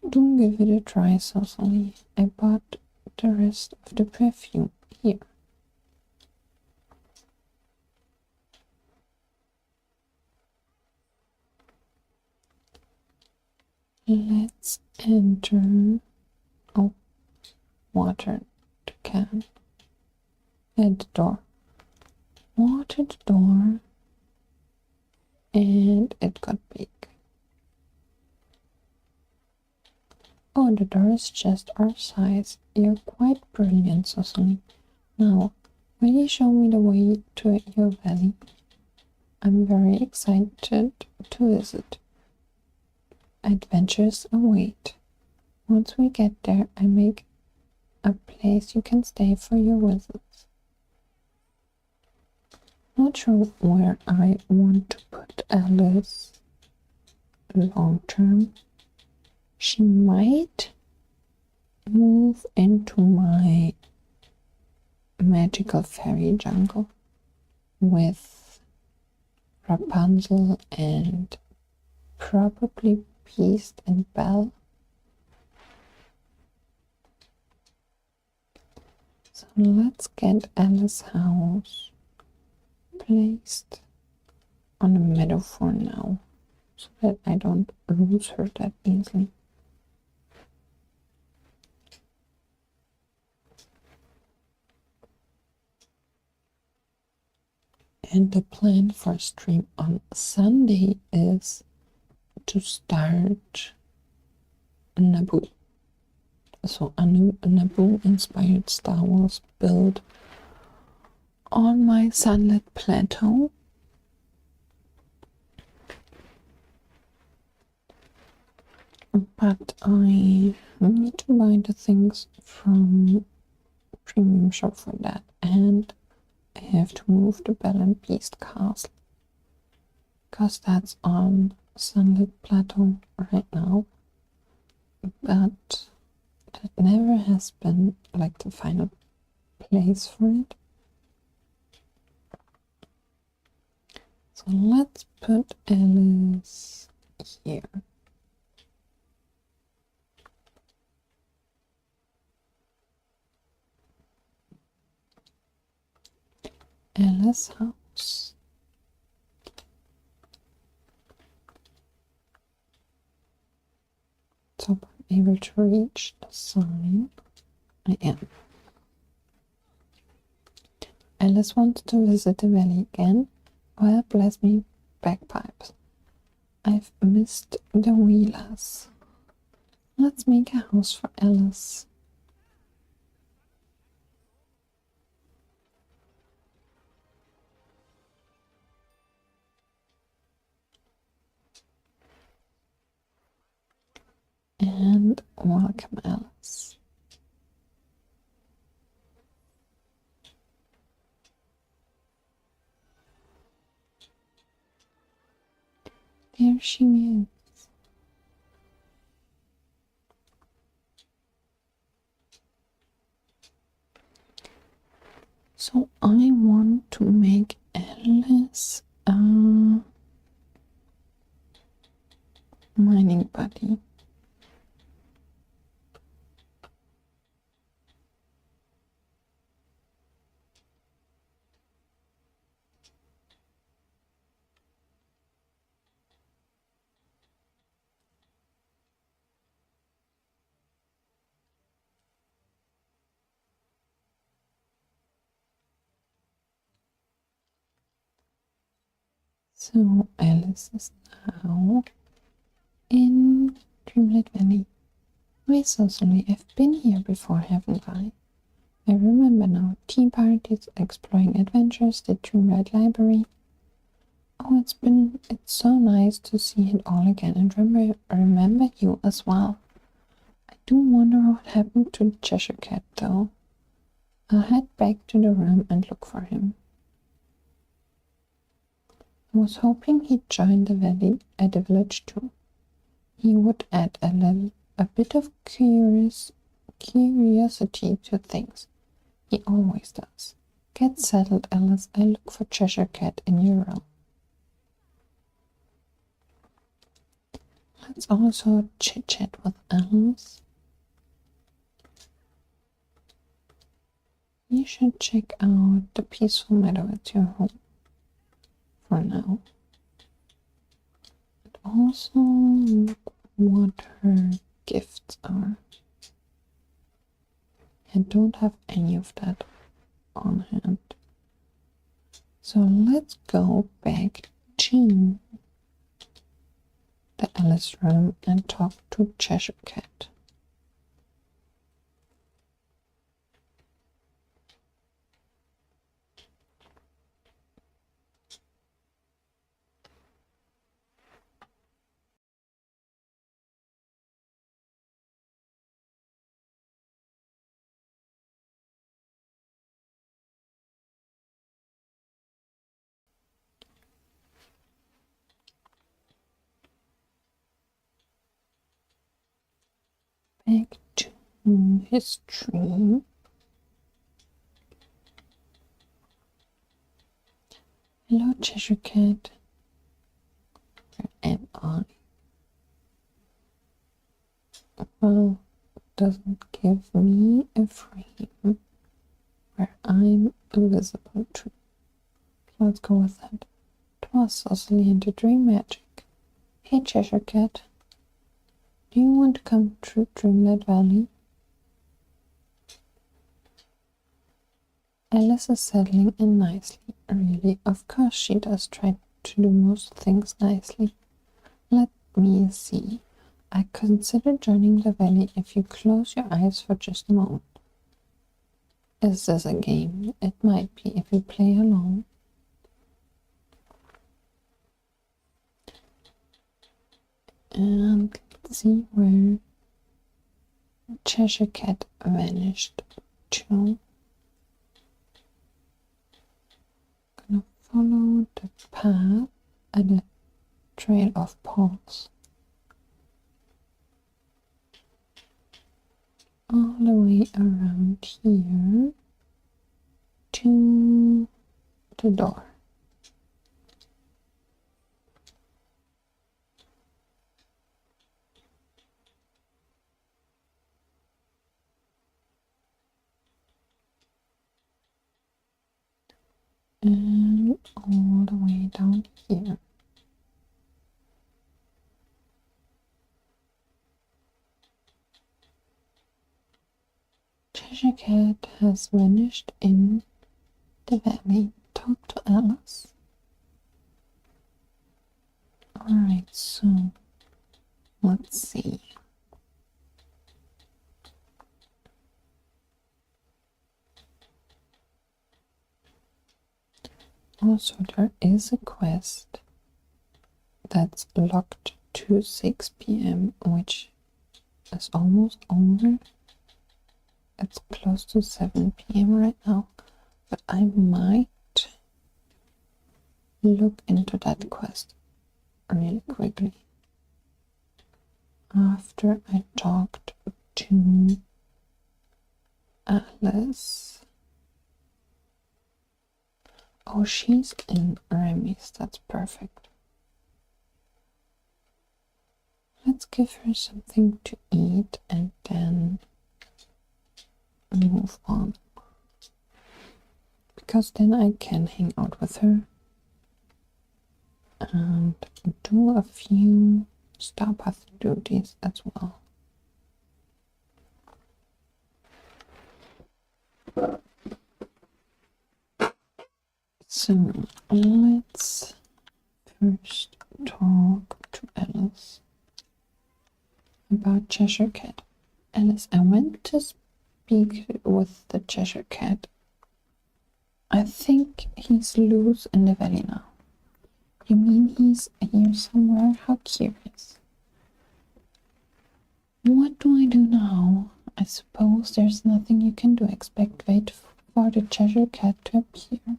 Do give it a try, Soso. I bought the rest of the perfume here. Let's enter. Oh, water the can at the door. Water the door, and it got big. Oh, the door is just our size. You're quite brilliant, Soso. Now, will you show me the way to your valley? I'm very excited to visit. Adventures await. Once we get there, I make a place you can stay for your visits. Not sure where I want to put Alice long term. She might move into my magical fairy jungle with Rapunzel and probably Beast and Belle. So let's get Alice's house placed on a meadow for now, so that I don't lose her that easily. And the plan for stream on Sunday is to start Naboo. So a new Naboo inspired Star Wars build on my sunlit plateau. But I need to buy the things from Premium Shop for that, and I have to move the Belle and Beast castle because that's on sunlit plateau right now, but that never has been like the final place for it. So let's put Alice here. Alice's house. So I'm able to reach the sign. I am. Alice wants to visit the valley again. Well, bless me, bagpipes. I've missed the wheelers. Let's make a house for Alice. And welcome Alice. There she is. So I want to make Alice a mining buddy. So Alice is now in Dreamlight Valley. Why so silly? I've been here before, haven't I? I remember now. Tea parties, exploring adventures, the Dreamlight Library. Oh, it's so nice to see it all again and remember you as well. I do wonder what happened to the Cheshire Cat though. I'll head back to the room and look for him. I was hoping he'd join the village too. He would add a bit of curiosity to things. He always does. Get settled, Alice. I look for Cheshire Cat in your room. Let's also chit-chat with Alice. You should check out the peaceful meadow at your home for now. And also look what her gifts are. I don't have any of that on hand. So let's go back to the Alice room and talk to Cheshire Cat. Back to history. Hello, Cheshire Cat. Where am I? Well, it doesn't give me a frame where I'm invisible to. Let's go with that. Twas Soso into dream magic. Hey, Cheshire Cat. Do you want to come to Dreamlight Valley? Alice is settling in nicely. Really, of course she does try to do most things nicely. Let me see. I consider joining the valley if you close your eyes for just a moment. Is this a game? It might be if you play along. And let's see where Cheshire Cat vanished to. Gonna follow the path and the trail of paws all the way around here to the door. And all the way down here. Cheshire Cat has vanished in the valley. Talk to Alice. Alright, so let's see. Also, there is a quest that's locked to 6 p.m., which is almost over. It's close to 7 p.m. right now, but I might look into that quest really quickly after I talked to Alice. Oh, she's in Remy's. That's perfect. Let's give her something to eat and then move on. Because then I can hang out with her and do a few Star Path duties as well. So let's first talk to Alice about Cheshire Cat. Alice, I went to speak with the Cheshire Cat. I think he's loose in the valley now. You mean he's here somewhere? How curious. What do I do now? I suppose there's nothing you can do except wait for the Cheshire Cat to appear.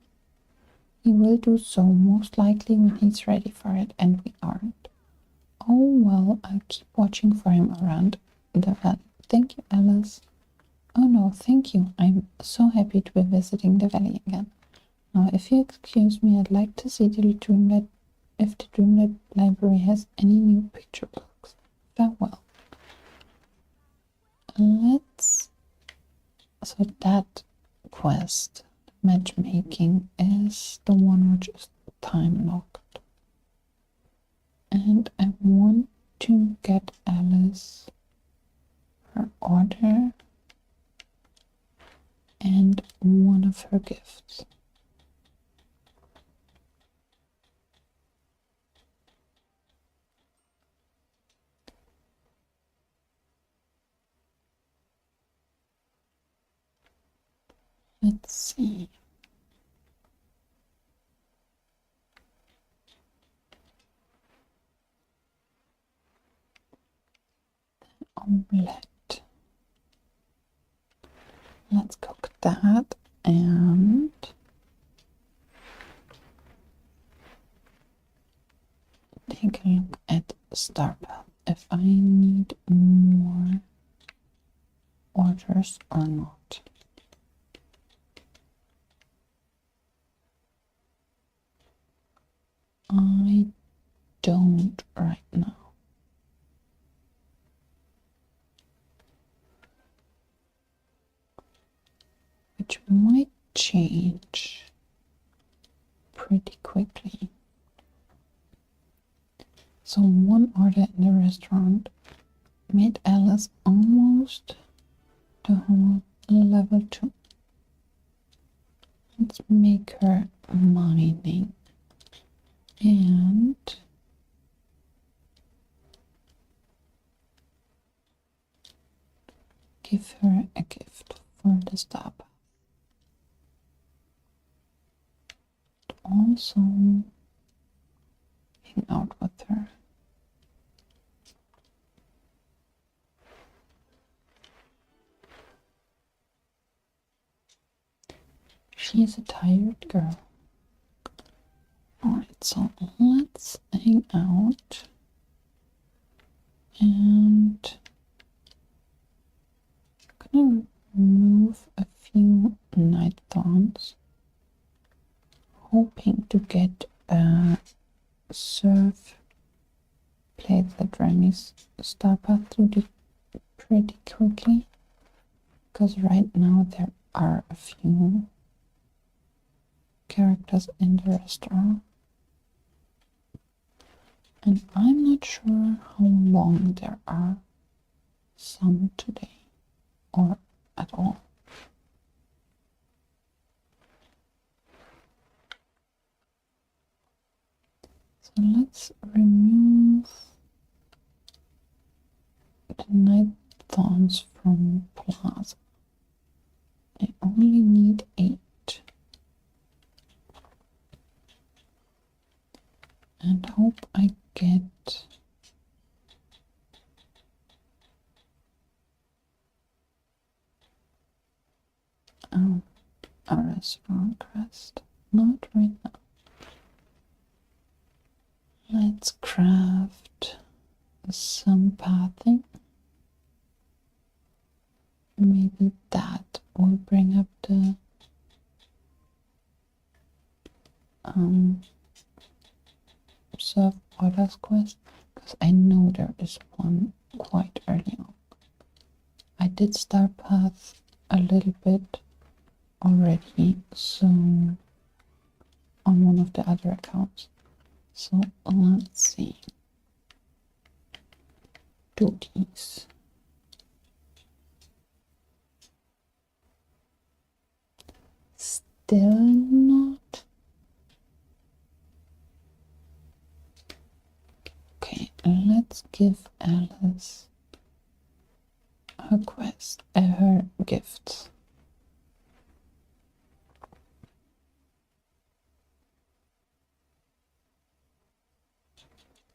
He will do so most likely when he's ready for it, and we aren't. Oh well, I'll keep watching for him around the valley. Thank you, Alice. Oh no, thank you. I'm so happy to be visiting the valley again. Now, if you excuse me, I'd like to see if the Dreamlight Library has any new picture books. Farewell. So that quest, matchmaking, is the one which is time locked. And I want to get Alice her order and one of her gifts. Let's see. Omelette. Let's cook that and take a look at Star Path if I need more orders or not. I don't right now. Which might change pretty quickly. So one order in the restaurant made Alice almost the whole level 2. Let's make her mining and give her a gift for the Star Path. Also hang out with her. She is a tired girl. Alright, so let's hang out and I'm gonna remove a few night thorns, hoping to get a surf plate that Remy's Star Path through pretty quickly, because right now there are a few characters in the restaurant and I'm not sure how long there are some today or at all. let's remove the night thorns from Plaza. I only need 8. And hope I get a restaurant quest. Not right now. Let's craft some pathing. Maybe that will bring up the serve orders quest, because I know there is one quite early on. I did start path a little bit already, so on one of the other accounts. So let's see. Do these. Still not. Okay, let's give Alice her quest, her gifts.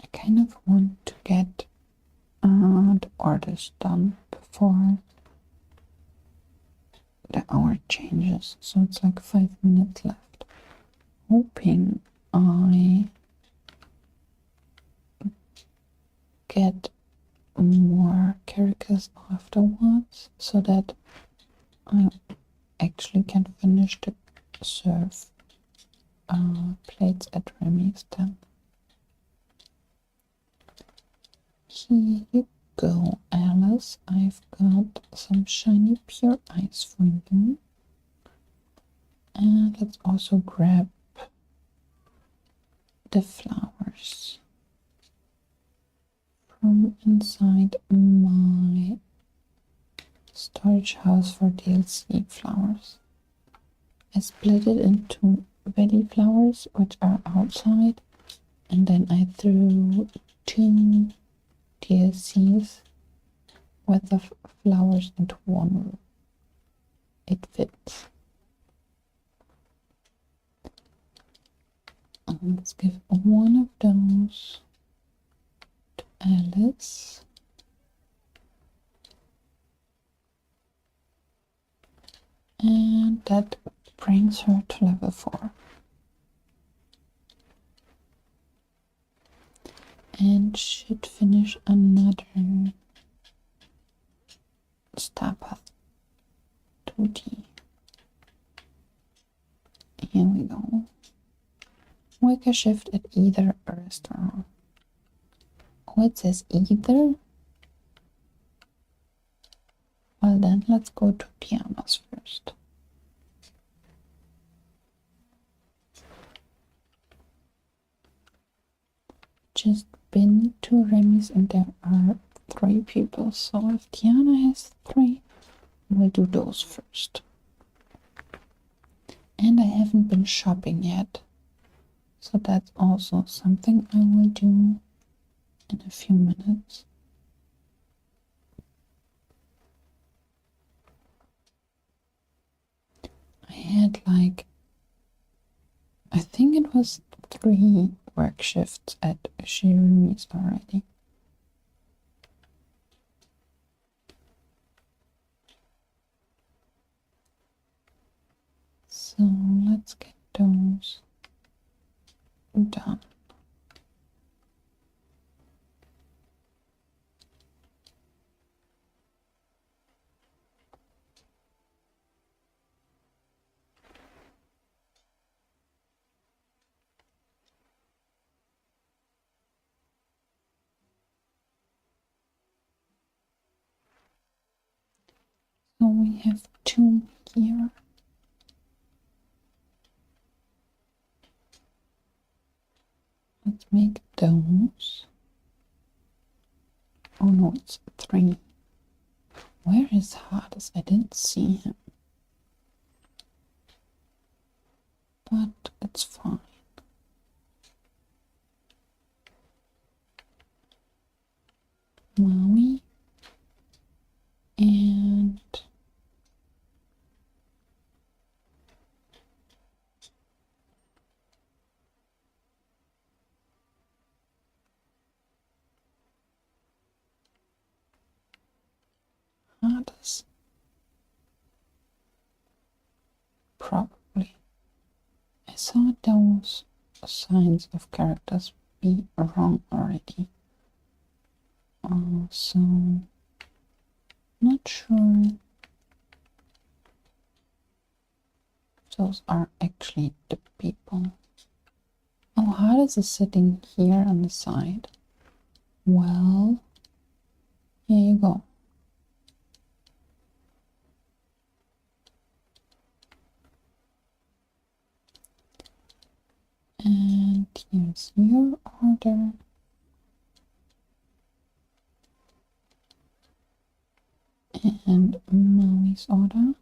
I kind of want to get the orders done before the hour changes, so it's like 5 minutes left. Hoping I get more characters afterwards so that I actually can finish the serve plates at Remy's then. Here you go, Alice. I've got some shiny pure ice for you. And let's also grab the flowers from inside my storage house for DLC flowers. I split it into valley flowers, which are outside, and then I threw 2 DLCs with the flowers into one room. It fits. Let's give one of those to Alice. And that brings her to level 4. And should finish another star path 2D. Here we go. Work a shift at either restaurant. Oh, it says either? Well then, let's go to Pianos first. Just been to Remy's and there are 3 people, so if Tiana has 3, we'll do those first. And I haven't been shopping yet, so that's also something I will do in a few minutes. I had like, I think it was 3 work shifts at Remy's already. So let's get those done. So we have 2 here. Let's make those. Oh no, it's 3. Where is Hades? I didn't see him. But it's fine. Maui. And Hades. Probably. I saw those signs of characters be wrong already. So not sure if those are actually the people. Oh, Hades is sitting here on the side. Well, here you go. And here's your order. And Maui's order.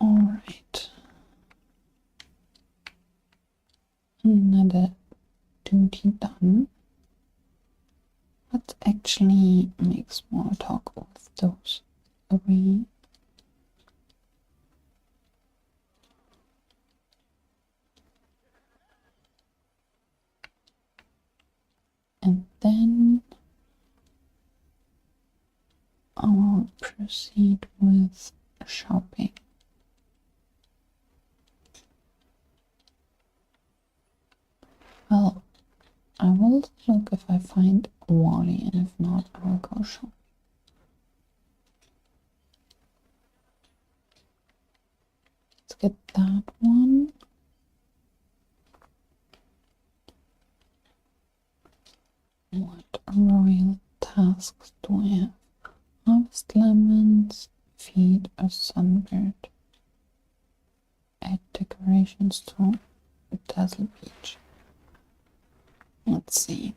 Alright. Another duty done. Let's actually make small talk with those three. And then I will proceed with shopping. Well, I will look if I find Wally, and if not, I will go shop. Let's get that one. What royal tasks do I have? Harvest lemons, feed a sunbird, add decorations to Dazzle Beach. Let's see.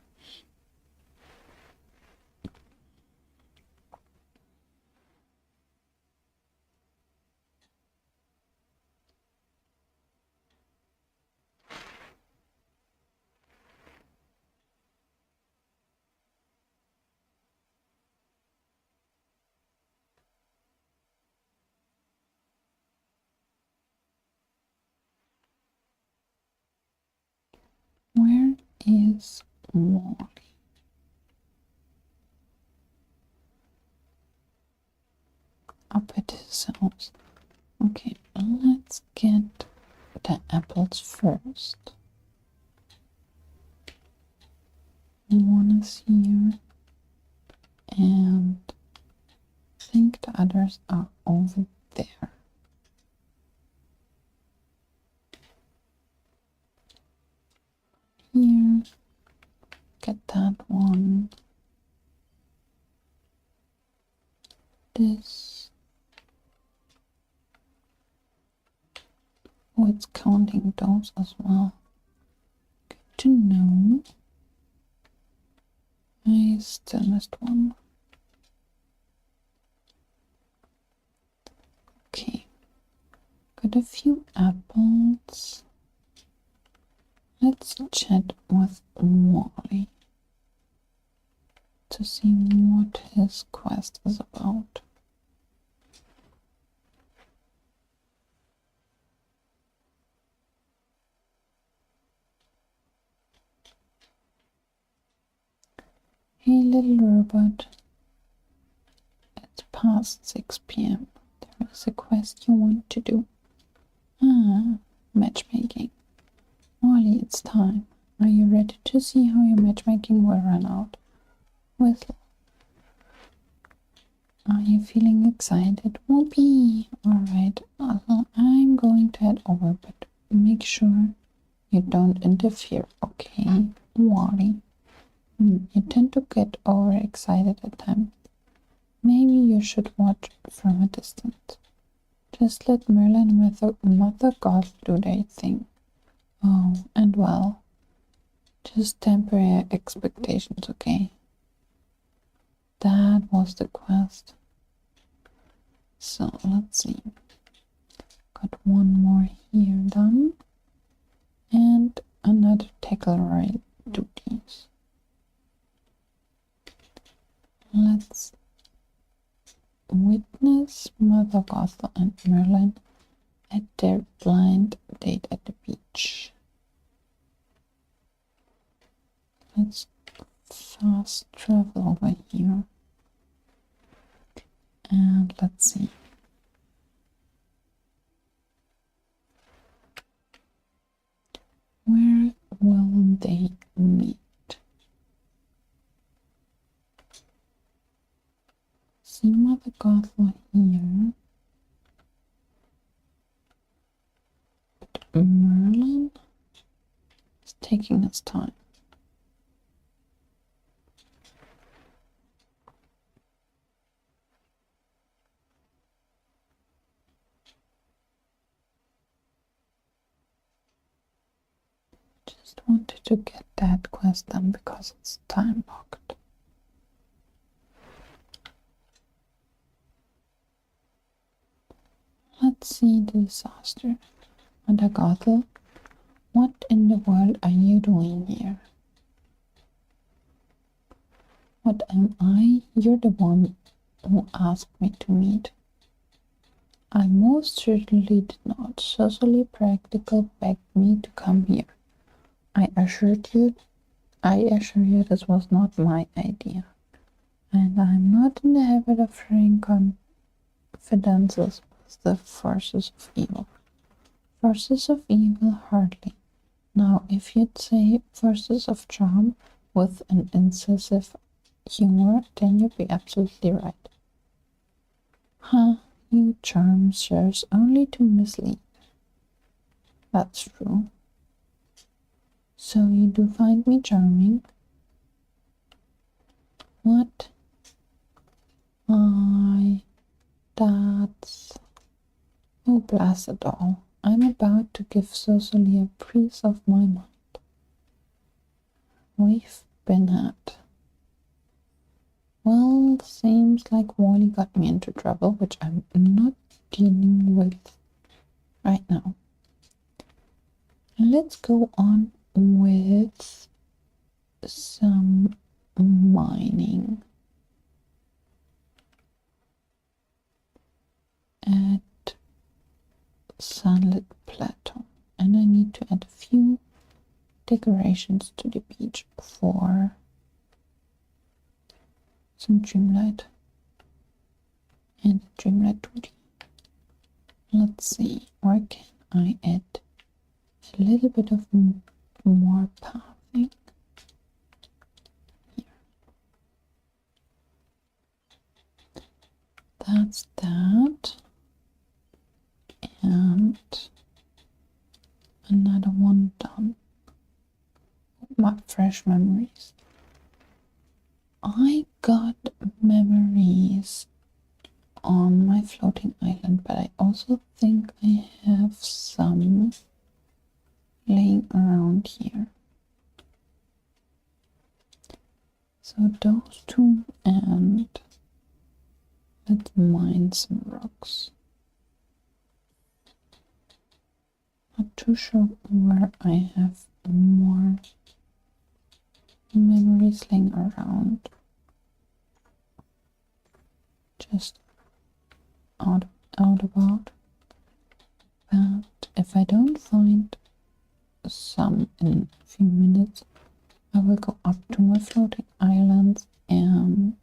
Where is Wally? Up at his house. Okay, let's get the apples first. One is here, and I think the others are over there. Here, get that one. This. Oh, it's counting those as well. Good to know. I still missed one. Okay. Got a few apples. Let's chat with Wally to see what his quest is about. Hey little robot, it's past 6 p.m. There is a quest you want to do. Ah, matchmaking. Wally, it's time. Are you ready to see how your matchmaking will run out? Whistle. Are you feeling excited? Whoopee! Alright, I'm going to head over, but make sure you don't interfere, okay? Wally. You tend to get overexcited at times. Maybe you should watch from a distance. Just let Merlin and Mother God do their thing. Oh, and well, just temper your expectations, okay? That was the quest. So, let's see. Got one more here done. And another particular duties. Let's witness Mother Gothel and Merlin at their blind date at the beach. Let's fast travel over here. And let's see. Where will they meet? See Mother Gothel here. But Merlin is taking his time. Just wanted to get that quest done because it's time locked. Let's see the disaster. Mother Gothel, what in the world are you doing here? What am I? You're the one who asked me to meet. I most certainly did not. Socially Practical begged me to come here. I assure you this was not my idea. And I'm not in the habit of sharing confidences with the forces of evil. Forces of evil, hardly. Now, if you'd say forces of charm with an incisive humor, then you'd be absolutely right. Huh, you charm serves only to mislead. That's true. So you do find me charming? What? That's... Oh, blast it all. I'm about to give Soso a piece of my mind. We've been at. Well, seems like Wally got me into trouble, which I'm not dealing with right now. And let's go on with some mining at Sunlit Plateau, and I need to add a few decorations to the beach for some Dreamlight and Dreamlight 2D. Let's see, where can I add a little bit of more pathing? Here. That's that. And another one done. My fresh memories. I got memories on my floating island, but I also think I have some laying around here. So those two, and let's mine some rocks. Not too sure where I have more memories laying around. Just out about. But if I don't find some in a few minutes, I will go up to my floating islands and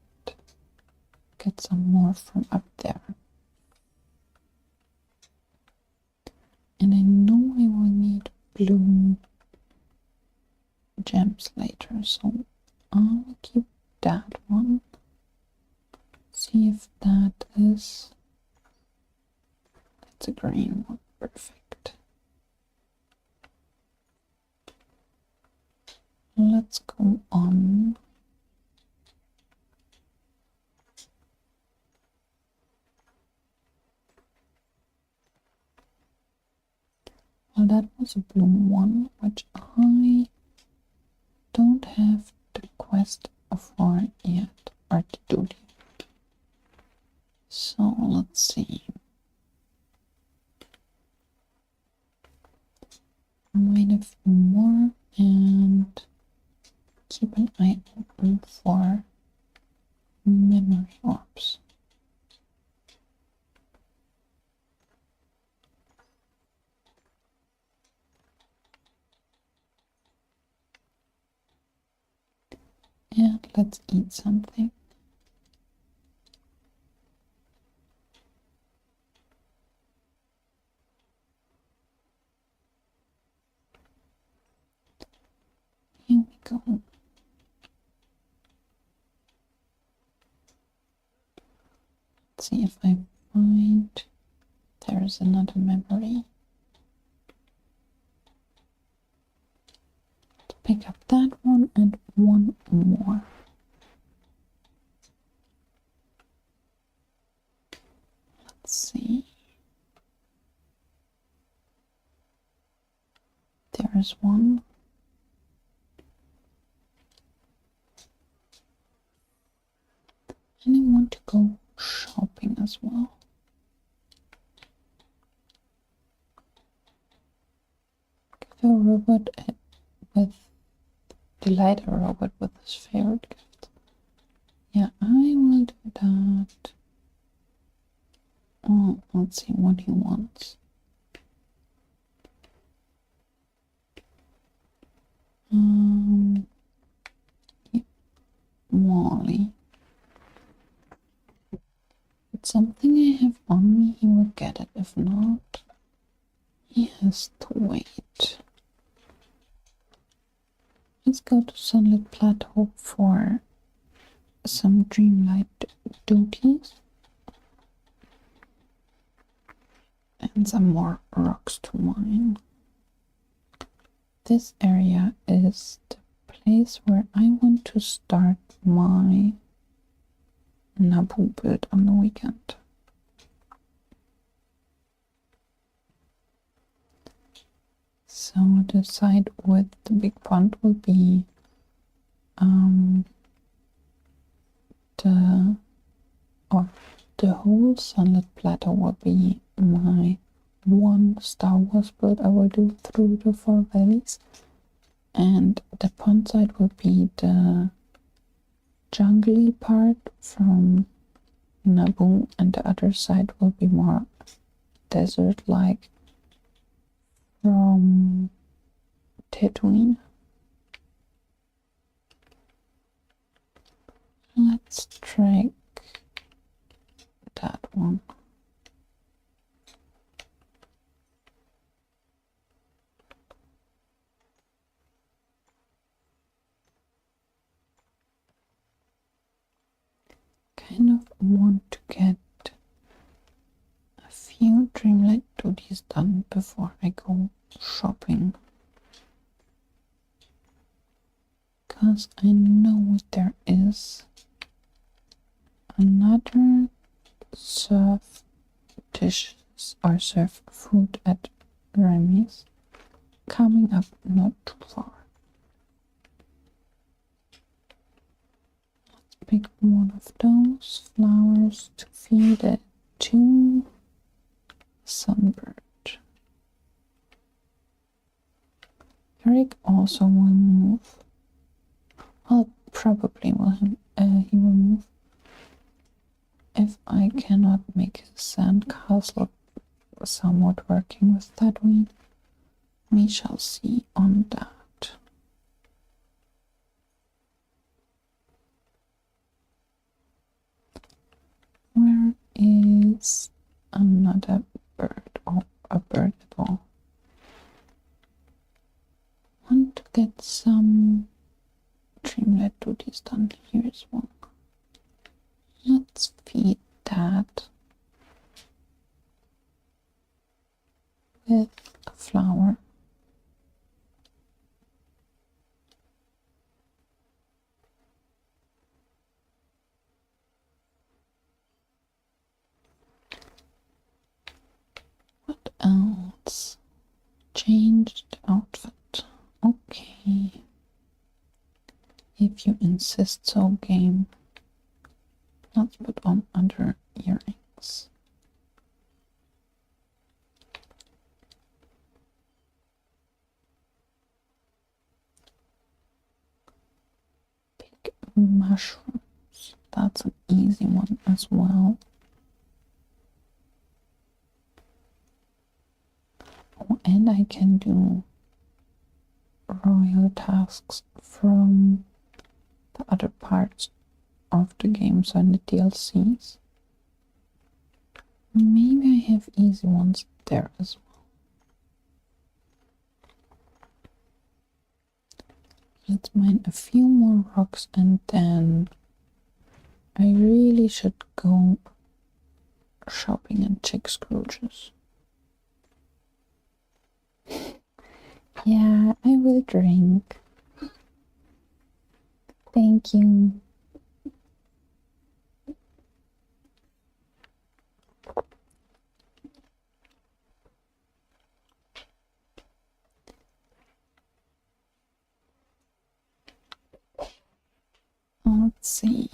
get some more from up there. And I know I will need blue gems later, so I'll keep that one. See if that is... That's a green one. Perfect. Let's go on. Well, that was a blue one, which I don't have the quest for yet, or the duty. So let's see. mine a few more and keep an eye open for memory orbs. And let's eat something. Here we go. Let's see if I find there's another memory. Let's pick up that one and one more. Let's see. There's one. And I want to go shopping as well. Give a robot with delight a robot with his favorite gift. Yeah, I will do that. Oh, let's see what he wants. Yeah, Wally. It's something I have on me, he will get it. If not, he has to wait. Let's go to Sunlit Plateau for some Dreamlight duties. And some more rocks to mine. This area is the place where I want to start my Naboo build on the weekend. So the side with the big pond will be the whole Sunlit Plateau will be my one Star Wars build I will do through the 4 valleys, and the pond side will be the jungly part from Naboo, and the other side will be more desert-like from Tatooine. Let's track that one. Kind of want to get a few Dreamlight duties done before I go shopping, because I know there is another serve dishes or serve food at Remy's coming up not too far. Let's pick one of those flowers to feed it to Sunbird. Eric also will move. Well, probably he will move if I cannot make his sandcastle somewhat working with Tatooine. We shall see on that. Where is another bird, or a bird at all? Want to get some Dreamlight duties done. Here is one. Let's feed that with a flower. What else? Changed outfit. Okay. If you insist so, game. Let's put on under earrings. mushrooms. That's an easy one as well. Oh, and I can do royal tasks from the other parts of the games and the DLCs. Maybe I have easy ones there as well. Let's mine a few more rocks and then I really should go shopping and check Scrooge's. Yeah, I will drink. Thank you. Let's see.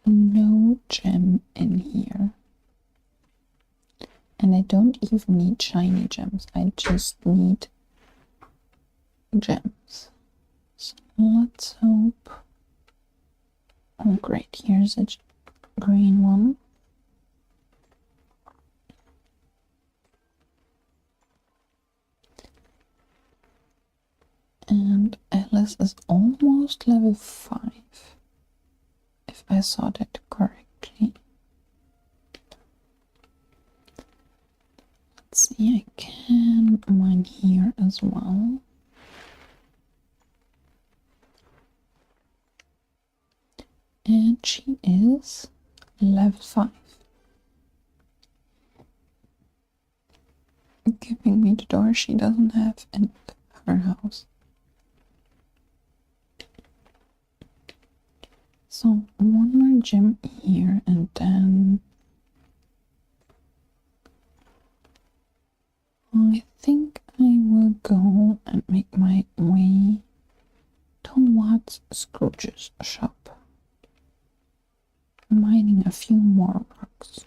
No gem in here. And I don't even need shiny gems. I just need gems. So let's hope. Oh great, here's a green one. And Alice is almost level 5, if I saw that correctly. Let's see, I can mine here as well. And she is level 5. Giving me the door she doesn't have in her house. So one more gem here and then I think I will go and make my way towards Scrooge's shop, mining a few more rocks.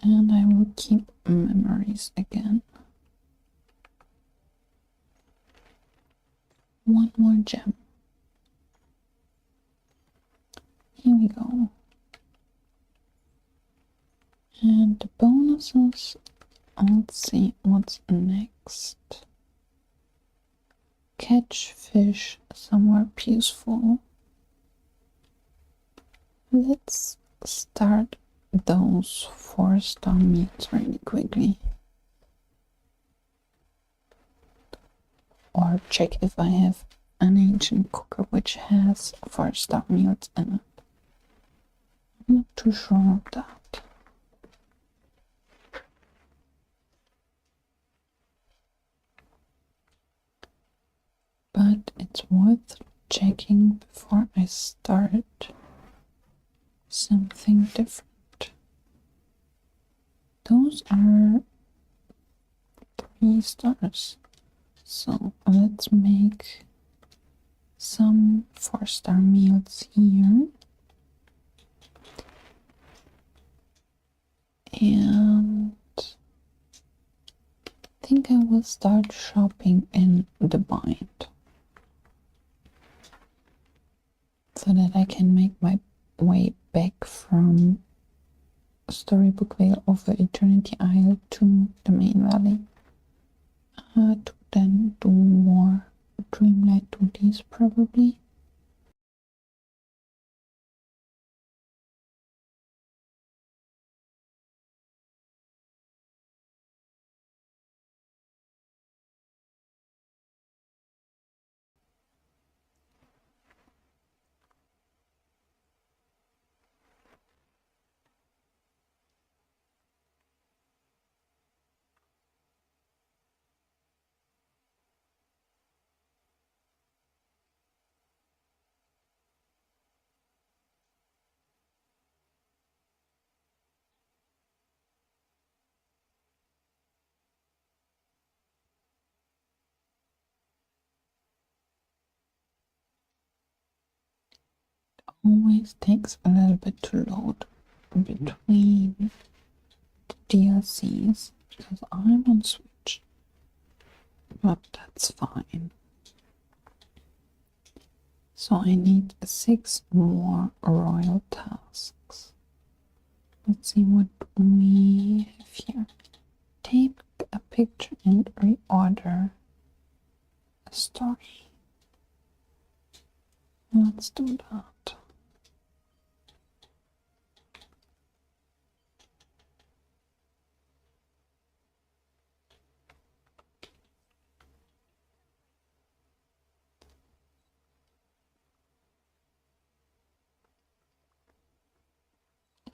And I will keep memories again. One more gem. Here we go. And the bonuses, let's see what's next. Catch fish somewhere peaceful. Let's start those 4-star meals really quickly. Or check if I have an ancient cooker which has 4-star meals in it. I'm not too sure of that. But it's worth checking before I start something different. Those are 3 stars. So let's make some 4-star meals here. And I think I will start shopping in the bind so that I can make my way back from Storybook Vale over Eternity Isle to the main valley. To then do more Dreamlight duties probably. Always takes a little bit to load between the DLCs because I'm on Switch, but that's fine. So I need 6 more royal tasks. Let's see what we have here. Take a picture and reorder a story. Let's do that.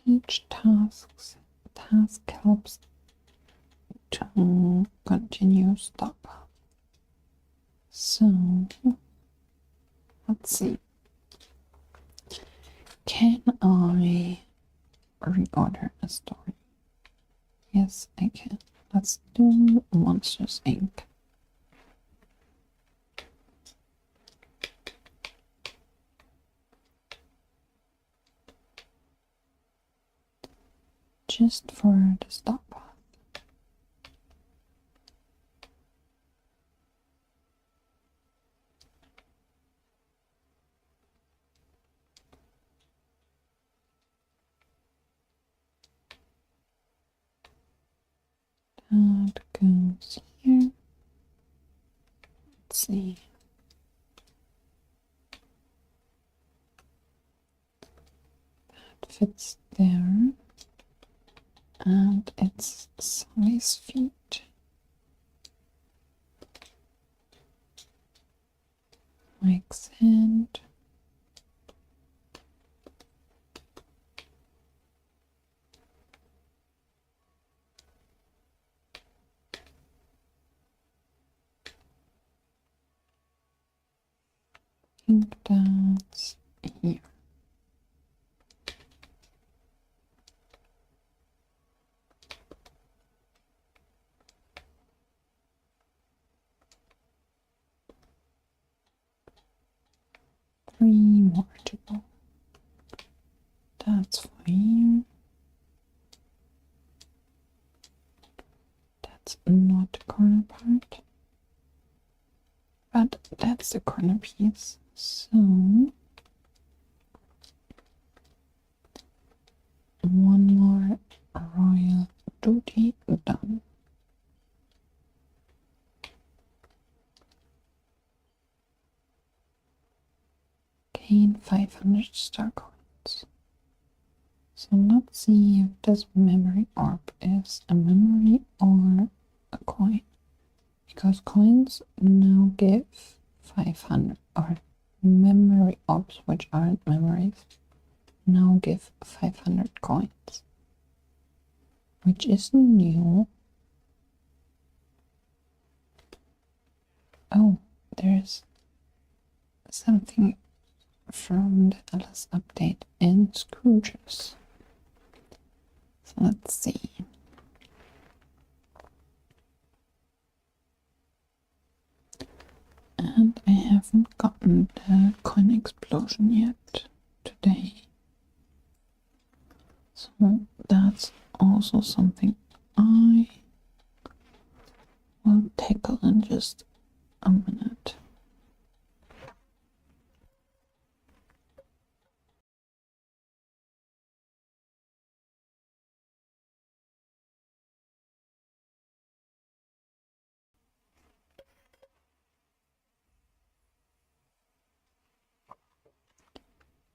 Each task helps to continue stop. So let's see. Can I reorder a story? Yes, I can. Let's do Monsters Inc. Just for the stop path. That goes here. Let's see. That fits there. And it's size feet. Makes hand. I think that's here. Three more to go. That's fine. That's not the corner part, but that's the corner piece. So one more royal duty done. Gain 500 star coins. So let's see if this memory orb is a memory or a coin. Because coins now give 500, or memory orbs, which aren't memories, now give 500 coins. Which is new. Oh, there's something from the Alice update in Scrooge's. So let's see. And I haven't gotten the coin explosion yet today. So that's also something I will tackle in just a minute.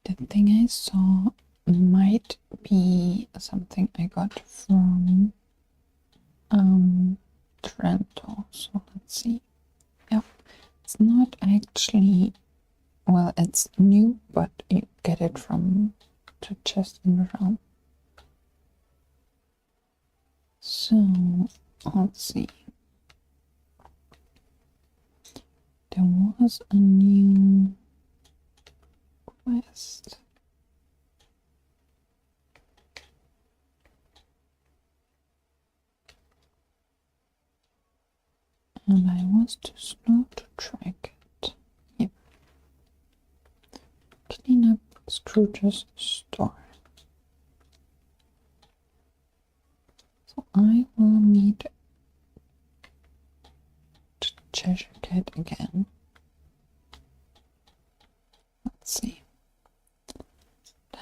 The thing I saw might be something I got from Trento. So let's see. Yeah, it's not actually, well, it's new, but you get it from the chest in the realm. So let's see. There was a new quest. And I was too slow to track it. Yep. Clean up Scrooge's store. I will meet the Cheshire Cat again. Let's see.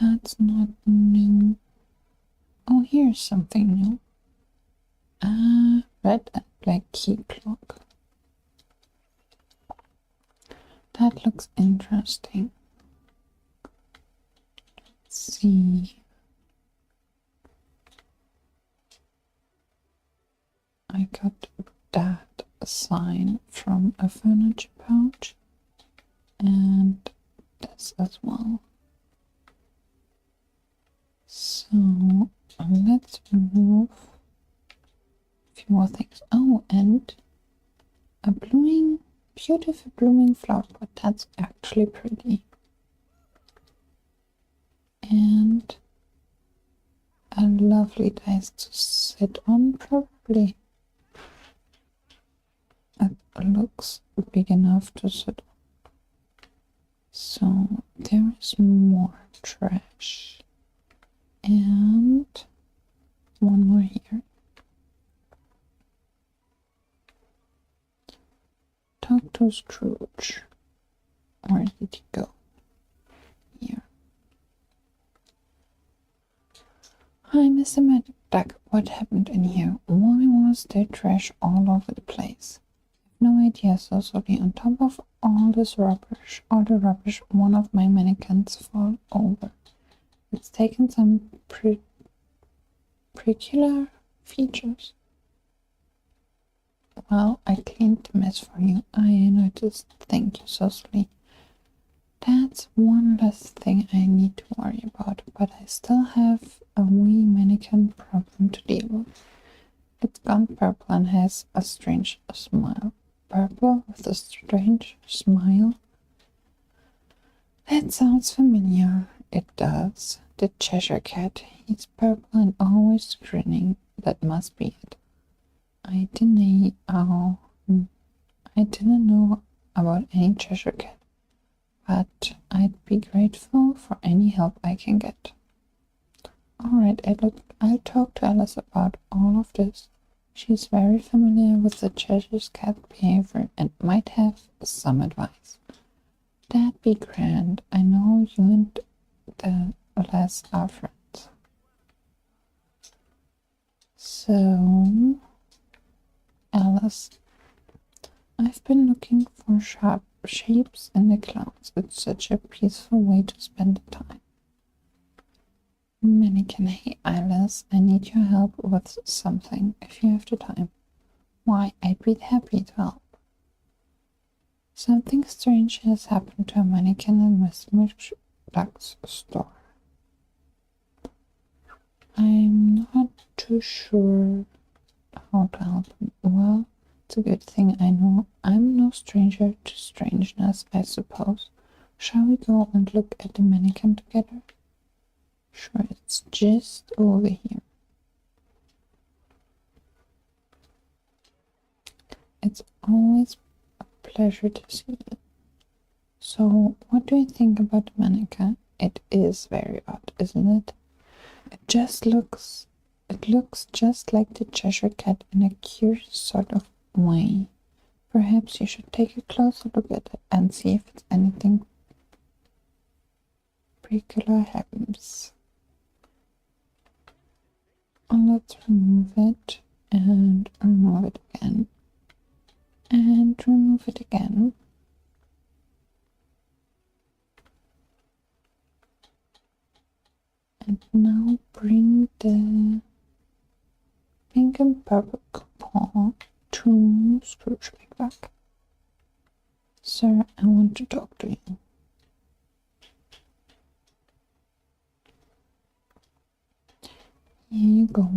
That's not new. Oh, here's something new. Red and black key clock. That looks interesting. Let's see. I got that sign from a furniture pouch and this as well. So let's remove a few more things. Oh, and a beautiful blooming flower pot. That's actually pretty. And a lovely dice to sit on, probably. It looks big enough to sit on. So there is more trash. And one more here. Talk to Scrooge. Where did he go? Here. Hi, Mr. Madduck. What happened in here? Why was there trash all over the place? No idea, so sorry. On top of all the rubbish, one of my mannequins fell over. It's taken some peculiar features. Well, I cleaned the mess for you. I noticed. Thank you, Cecily. That's one less thing I need to worry about, but I still have a wee mannequin problem to deal with. It's gone purple and has a strange smile. Purple with a strange smile? That sounds familiar. It does. The Cheshire Cat. He's purple and always grinning. That must be it. I didn't know about any Cheshire Cat, but I'd be grateful for any help I can get. Alright, I'll talk to Alice about all of this. She's very familiar with the Cheshire Cat behavior and might have some advice. That'd be grand. I know you and the lass are friends. So, Alice, I've been looking for sharp shapes in the clouds. It's such a peaceful way to spend the time. Mannequin, hey Alice, I need your help with something if you have the time. Why, I'd be happy to help. Something strange has happened to a mannequin in Miss Duck's store. I'm not too sure how to help him. Well, it's a good thing I know I'm no stranger to strangeness, I suppose. Shall we go and look at the mannequin together? Sure, it's just over here. It's always a pleasure to see you. So, what do you think about the mannequin? It is very odd, isn't it? It looks just like the Cheshire Cat in a curious sort of way. Perhaps you should take a closer look at it and see if it's anything peculiar happens. And let's remove it and remove it again and remove it again. And now bring the pink and purple coupon to Scrooge McDuck. Sir, I want to talk to you. Here you go.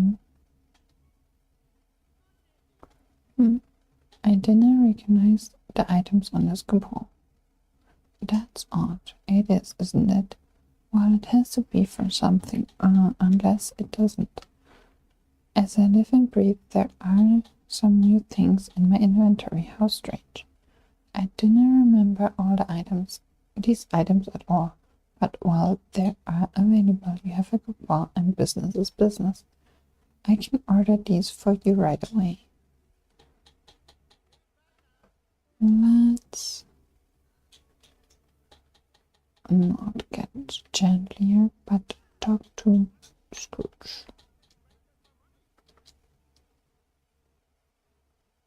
I didn't recognize the items on this coupon. That's odd. It is, isn't it? Well, it has to be for something, unless it doesn't. As I live and breathe, there are some new things in my inventory. How strange. I didn't remember all these items at all. But while they are available, you have a coupon and business is business. I can order these for you right away. Let's not get gentler, but talk to Scrooge.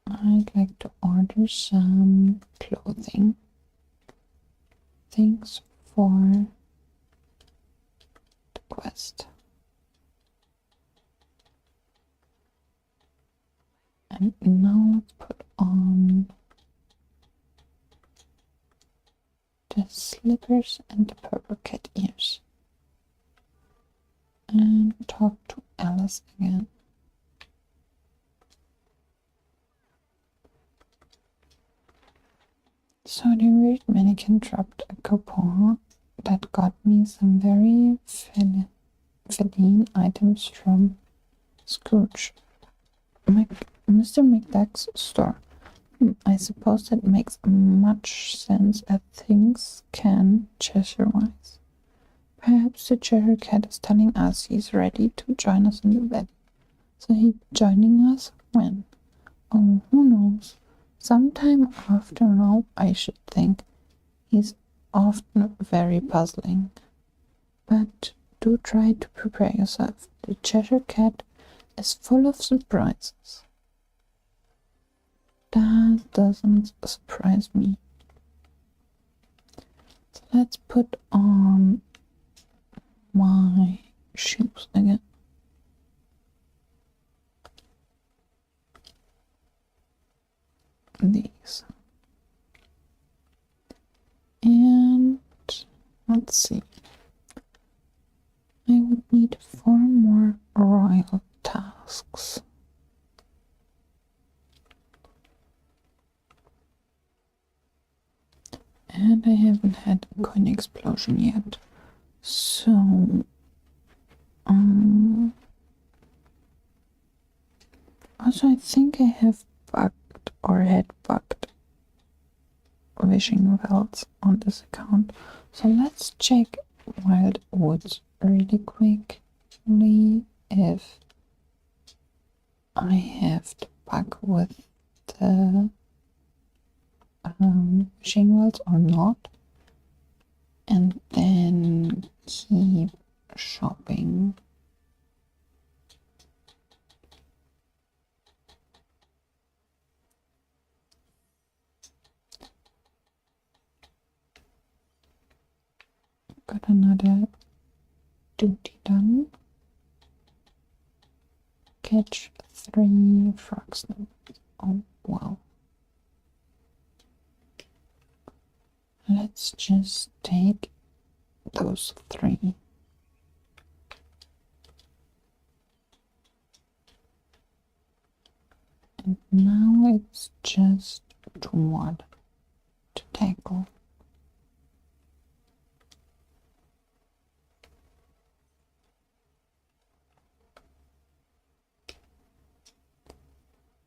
I'd like to order some clothing. Things for the quest. And now let's put on the slippers and the purple cat ears. And talk to Alice again. So the weird mannequin dropped a coupon that got me some very feline items from Scrooge. Mr. McDuck's store. I suppose that makes much sense as things can Cheshire-wise. Perhaps the Cheshire Cat is telling us he's ready to join us in the valley. So he's joining us when? Oh, who knows? Sometime after all, I should think. He's often very puzzling. But do try to prepare yourself. The Cheshire Cat is full of surprises. That doesn't surprise me. So let's put on my shoes again. These. And let's see. I would need 4 more royal tasks. And I haven't had a coin explosion yet. So also I think I have bugged or had bugged wishing wells on this account. So let's check Wild Woods really quickly if I have the bug with the wishing wells or not, and then keep shopping. Got another duty done. Catch 3 frogs. Oh wow. Let's just take those 3. And now it's just 1 to tackle.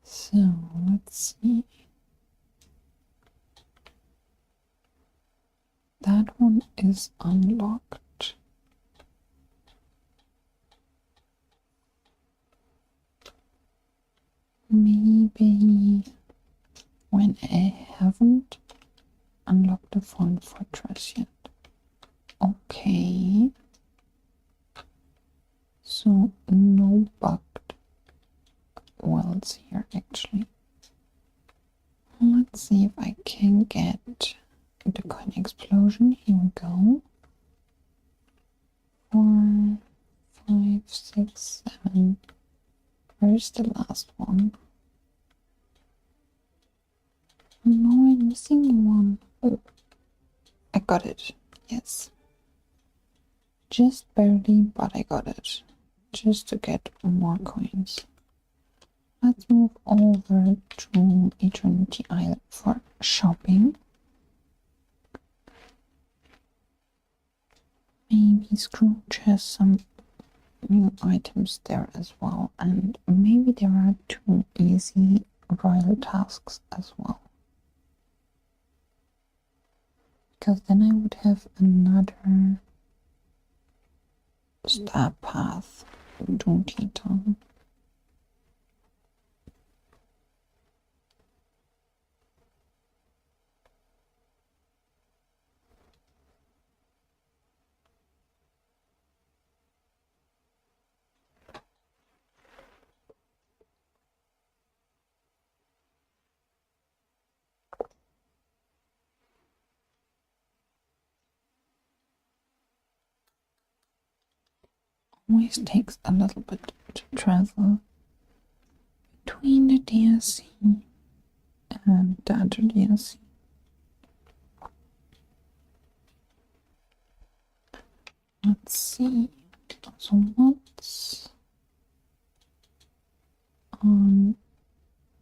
So let's see. That one is unlocked. Maybe when I haven't unlocked the Fallen Fortress yet. Okay. So no bugged wells here actually. Let's see if I can get the coin explosion. Here we go. 4, 5, 6, 7. Where's the last one? No, I'm missing one. Oh, I got it. Yes. Just barely, but I got it. Just to get more coins. Let's move over to Eternity Isle for shopping. Maybe Scrooge has some new items there as well, and maybe there are 2 easy royal tasks as well. Because then I would have another Star Path duty done. Always takes a little bit to travel between the DRC and the other DRC. Let's see. So what's on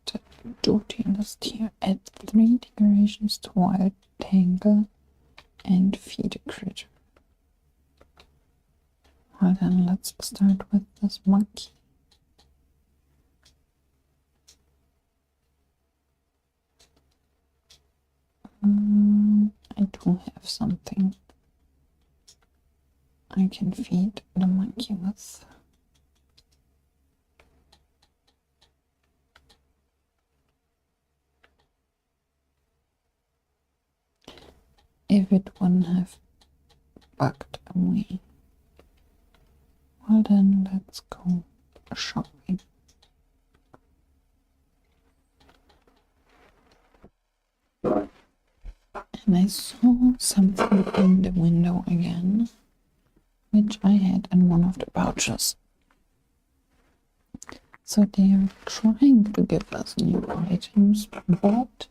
the duty list here? Add 3 decorations to wild tangle and feed a critter. Well then, let's start with this monkey. I do have something I can feed the monkey with. If it wouldn't have bugged away. Well then, let's go shopping. And I saw something in the window again, which I had in one of the pouches. So they are trying to give us new items, but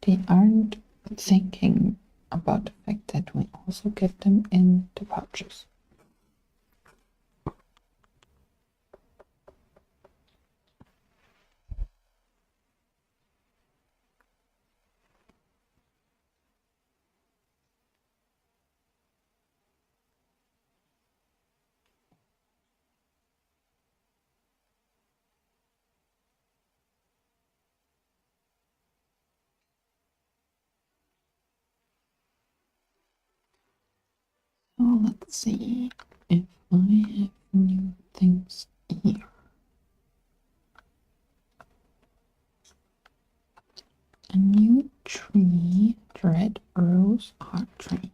they aren't thinking about the fact that we also get them in the pouches. So let's see if I have new things here. A new tree, red rose heart tree.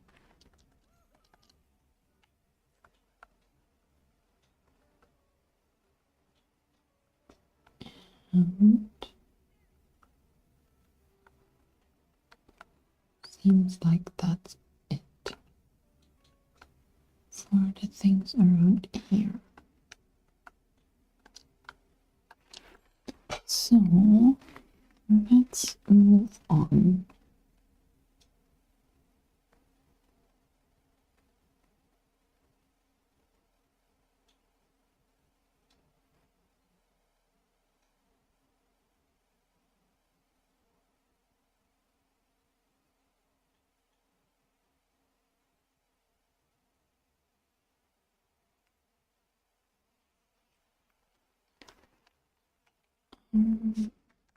And seems like that's it for the things around here. So let's move on.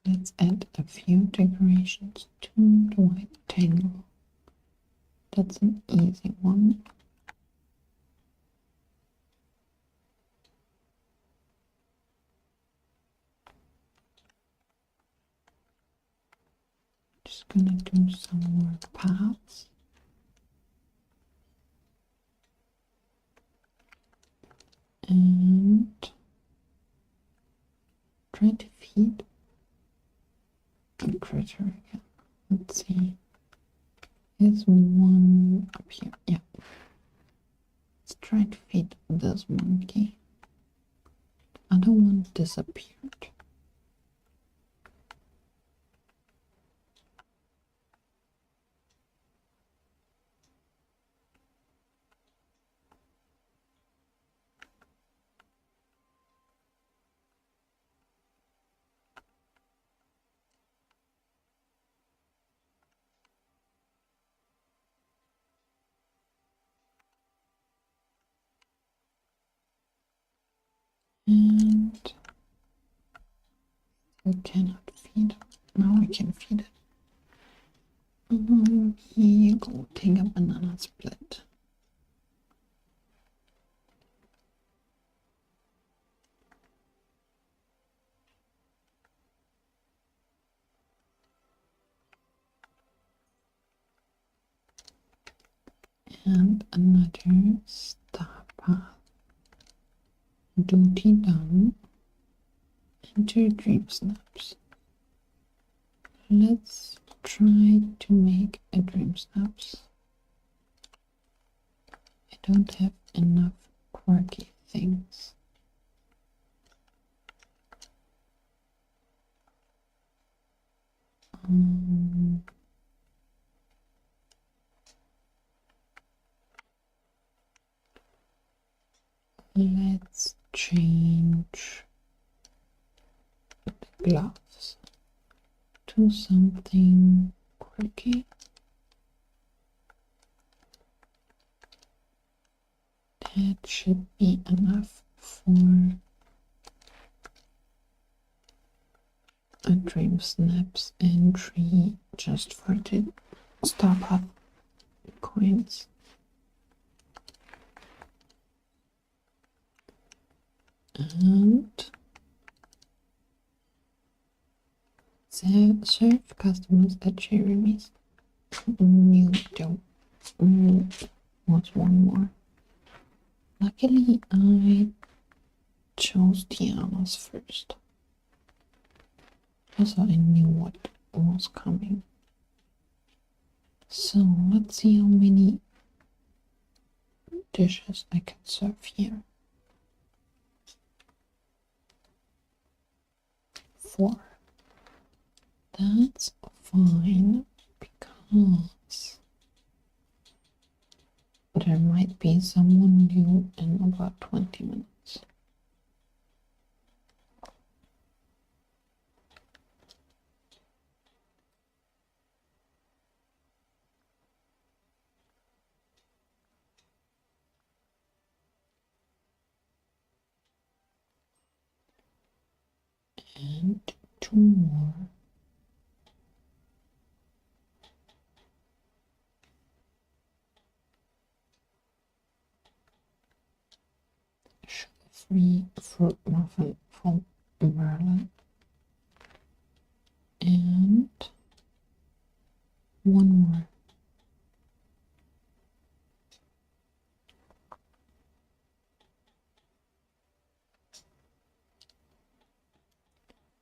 Let's add a few decorations to the white tangle. That's an easy one. Just gonna do some more paths. And try to feed a critter again. Let's see. Is one up here? Yeah. Let's try to feed this monkey. The other one disappeared. And we cannot feed. Now we can feed it. Here you go, take a banana split. And another star path. Duty done. Enter dream snaps. Let's try to make a dream snaps. I don't have enough quirky things. Let's change the gloves to something quirky. That should be enough for a Dream Snaps entry just for the Star Path coins. And serve customers at Jeremy's. New don't. What's one more? Luckily, I chose Tiana's first. Also, I knew what was coming. So, let's see how many dishes I can serve here. 4. That's fine because there might be someone new in about 20 minutes. And 2 more. Sugar-free fruit muffin from Merlin. And 1 more.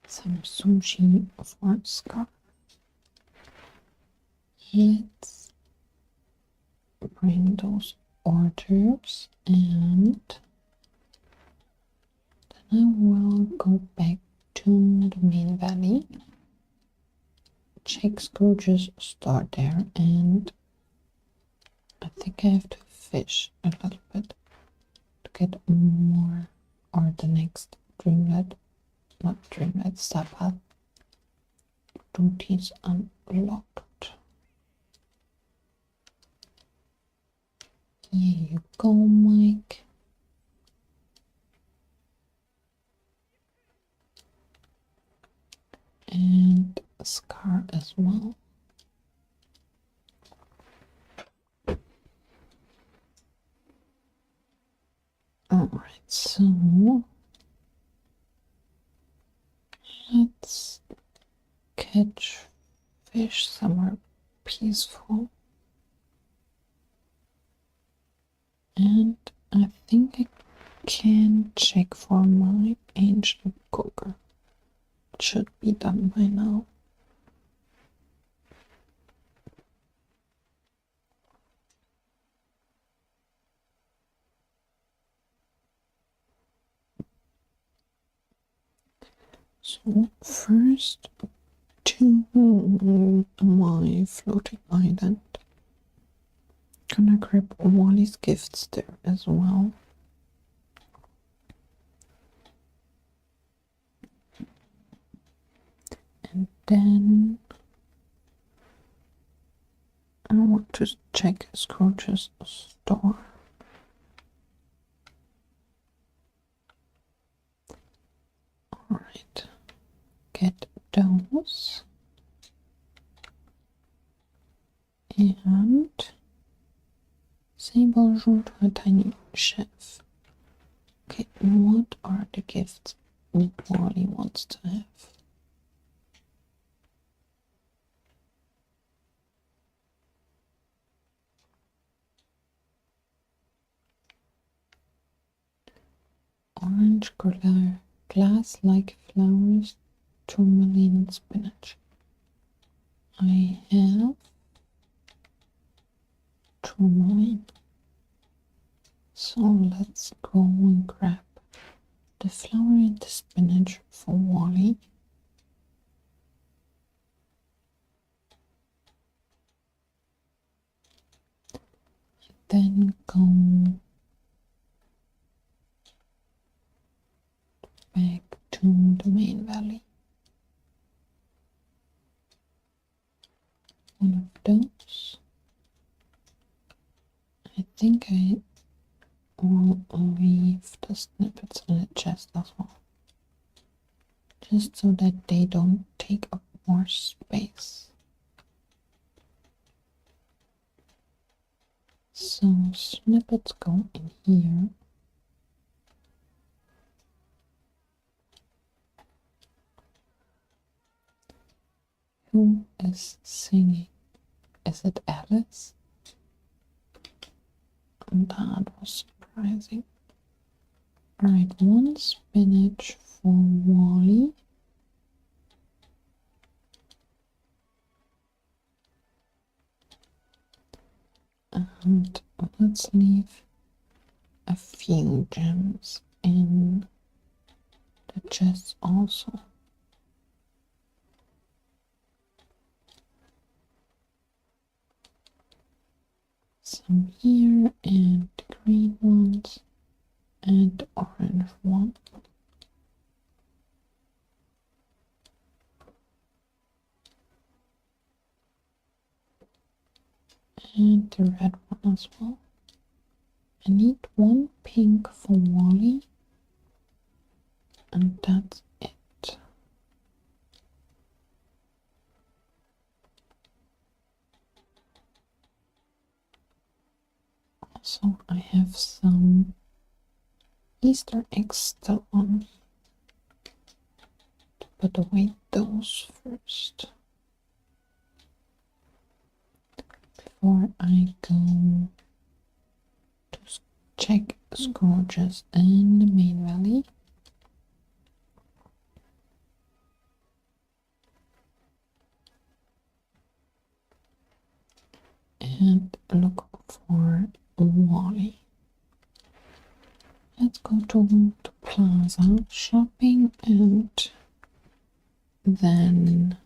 Some sushi for Scar. Let's bring those hors d'oeuvres and then I will go back to the main valley, check Scrooge's store there, and I think I have to fish a little bit to get more, or the next Dreamlight, not Dreamlight, Star Path duties unlocked. Here you go, Mike. And Scar as well. Alright, so let's catch fish somewhere peaceful. And I think I can check for my ancient cooker. It should be done by now. So first to my floating island. Gonna grab Wally's gifts there as well. And then I want to check Scrooge's store. Alright, get those. And say bonjour to a tiny chef. Okay, what are the gifts that Wally wants to have? Orange color, glass-like flowers, tourmaline and spinach. I have tourmaline. So let's go and grab the flour and the spinach for Wally. Then go back to the main valley. One of those. I think I will leave the snippets in the chest as well, just so that they don't take up more space. So snippets go in here. Who is singing? Is it Alice? That was surprising. Alright, one spinach for Wally. And let's leave a few gems in the chest also. Some here, and the green ones, and the orange one. And the red one as well. I need one pink for Wally, and that's it. Also, I have some Easter eggs still on me. Put away those first before I go to check Scourges in the main valley. And look for Wally. Let's go to the plaza shopping and then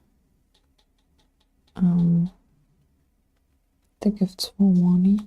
the gifts for Wally.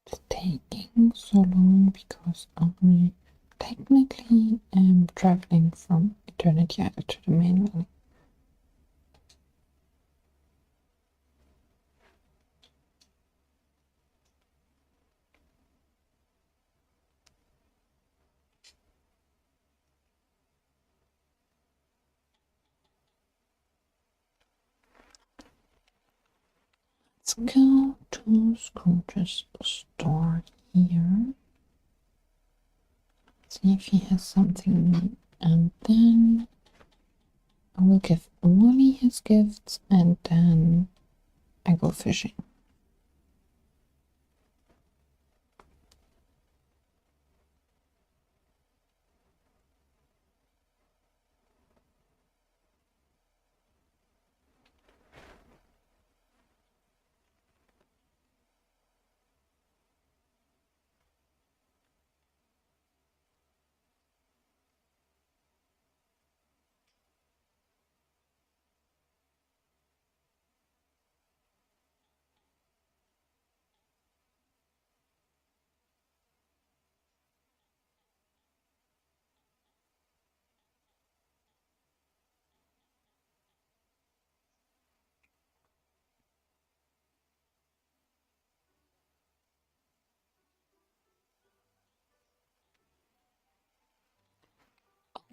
It's taking so long because I technically am traveling from Eternity Isle to the main valley. Let's go to Scrooge's store here. See if he has something new. And then I will give Wally his gifts and then I go fishing.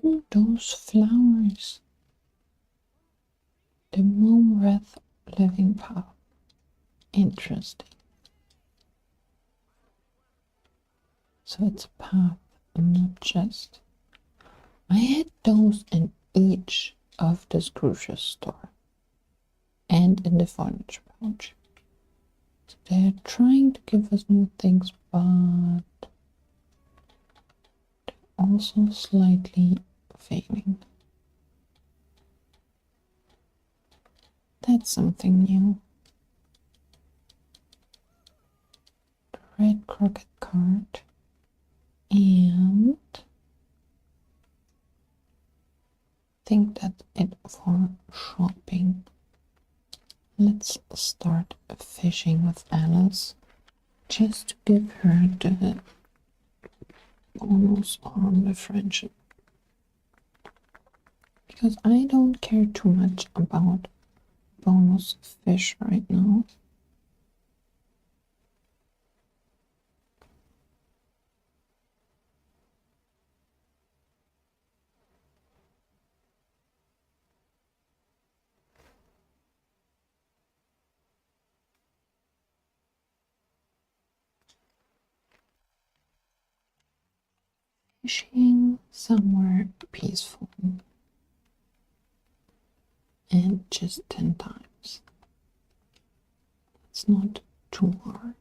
Those flowers. The moon wreath living path. Interesting. So it's a path, not just. I had those in each of the Scrooge's store and in the furniture pouch. So they're trying to give us new things, but also slightly failing. That's something new. The red crooked card and think that's it for shopping. Let's start fishing with Alice just to give her the bonus on the friendship, because I don't care too much about bonus fish right now. Fishing somewhere peaceful and just 10 times. It's not too hard.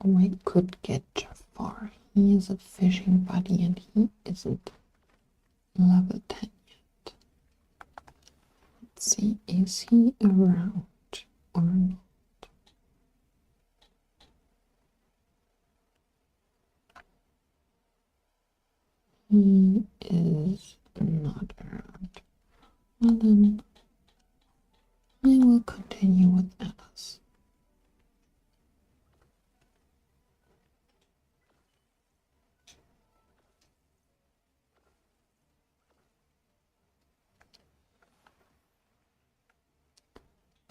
We could get Jafar. He is a fishing buddy and he isn't level 10 yet. Let's see, is he around or not? He is not around. Well then, I will continue with Alice.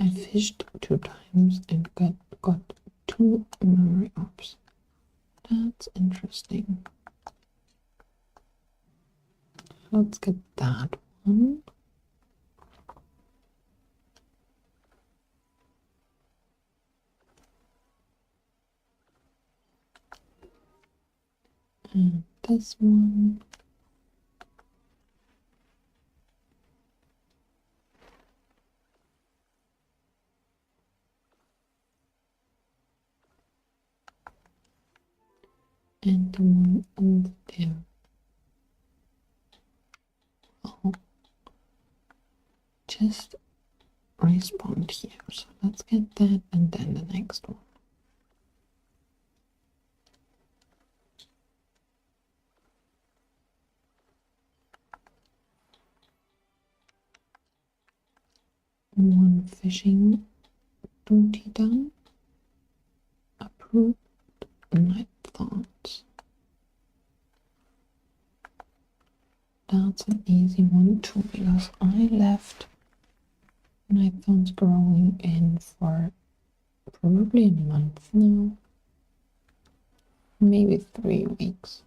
I fished 2 times and got 2 memory orbs. That's interesting. Let's get that one. And this one. And the one over there. Oh, just respawned here. So let's get that and then the next one. One fishing duty done. Approved. Night thoughts. That's an easy one too, because I left night thorns growing in for probably a month now, maybe 3 weeks.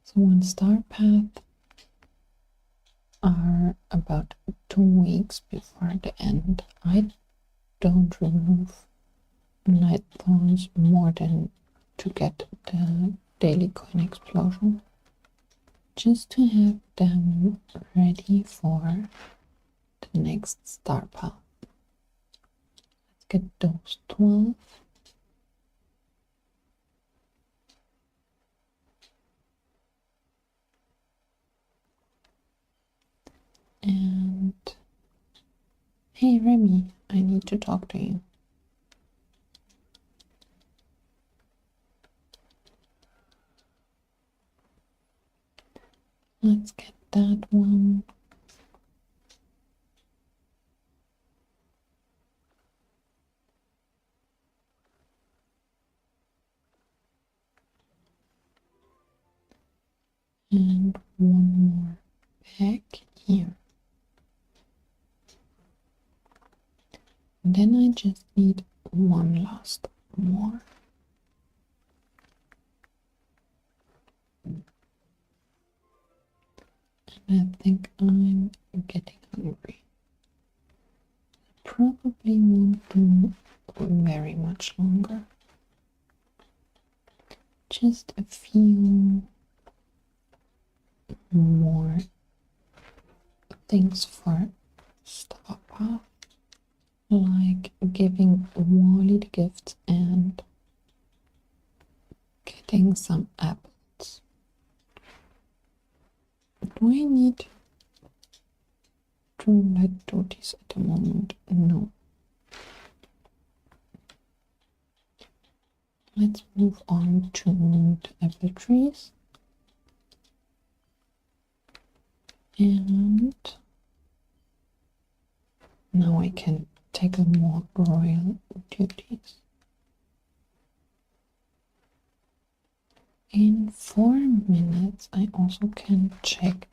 So 1 star path are about 2 weeks before the end. I don't remove night thorns more than to get the daily coin explosion, just to have them ready for the next star path. Let's get those 12. And hey Remy, I need to talk to you. Let's get that one. And one more back here. And then I just need one last more. And I think I'm getting hungry. Probably won't do very much longer. Just a few more things for Starpa, like giving Wally the gifts and getting some apples. Do I need Dreamlight duties at the moment? No. Let's move on to the apple trees. And now I can take on more royal duties. In 4 minutes, I also can check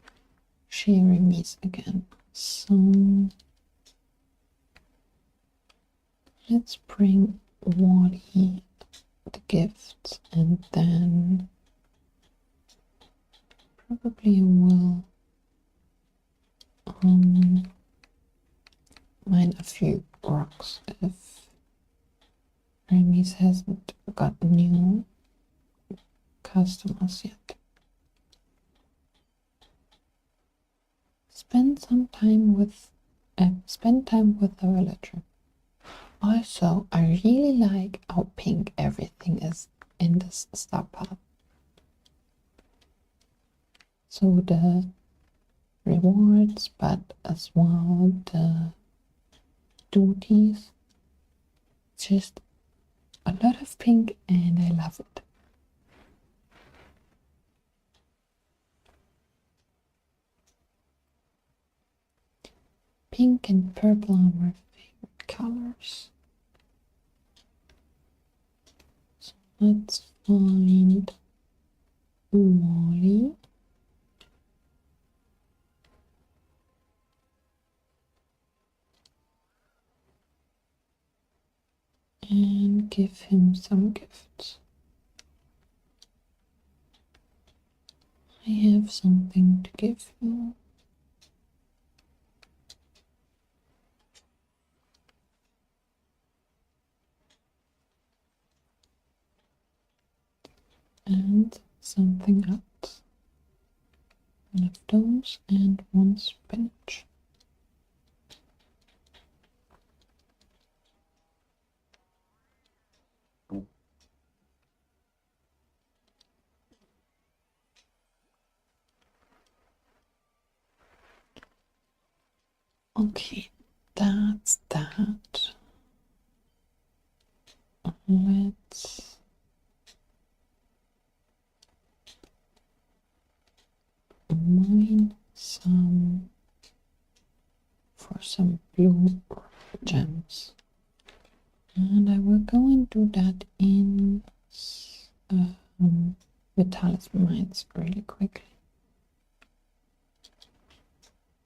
Jeremy's again. So let's bring Wally the gifts, and then probably will mine a few rocks if Jeremy's hasn't got new customers yet. Spend time with the villager. Also, I really like how pink everything is in this star path. So the rewards, but as well the duties. Just a lot of pink and I love it. Pink and purple are my favorite colors. So let's find Wally. And give him some gifts. I have something to give you. And something else. One of those and one spinach. Okay, that's that. Let's mine some for some blue gems, and I will go and do that in Vitalis mines really quickly.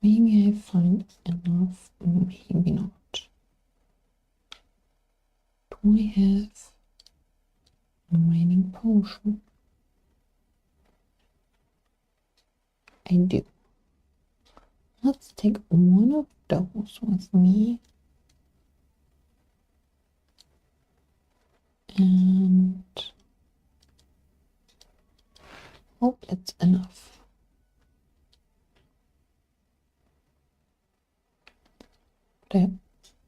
Maybe I find enough, maybe not. Do I have a mining potion? I do. Let's take one of those with me. And hope it's enough. But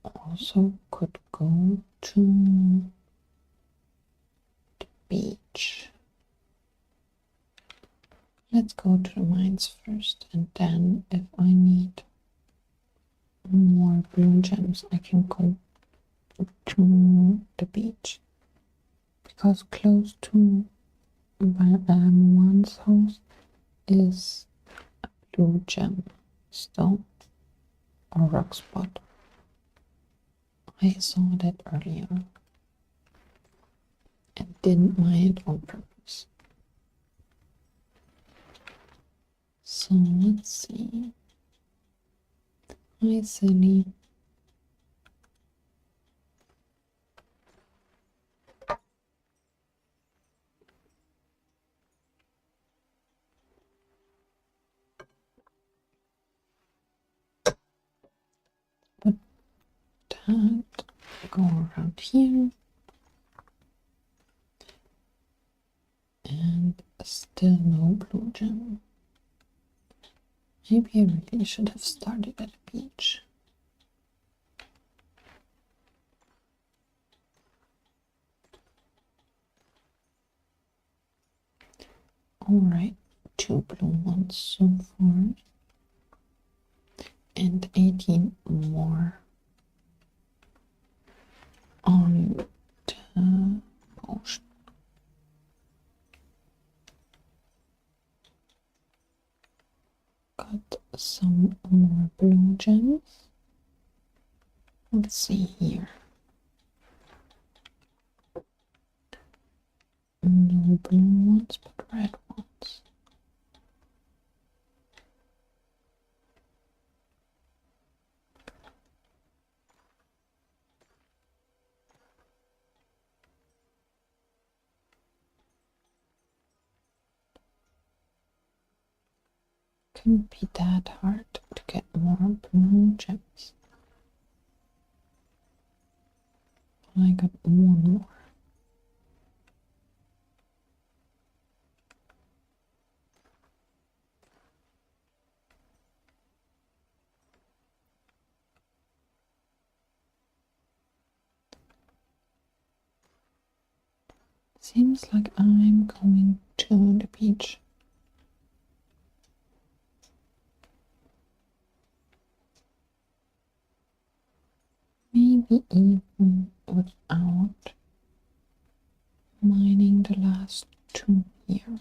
I also could go to the beach. Let's go to the mines first, and then if I need more blue gems, I can go to the beach. Because close to one's house is a blue gem stone or rock spot. I saw that earlier and didn't mine it on purpose. So let's see. Hi, Silly. and go around here. And still no blue gem. Maybe I really should have started at a beach. Alright, 2 blue ones so far. And 18 more on the potion. Got some more blue gems. Let's see here. No blue ones, but red ones. Couldn't be that hard to get more blue gems. I got one more. Seems like I'm going to the beach. Maybe even without mining the last 2 here.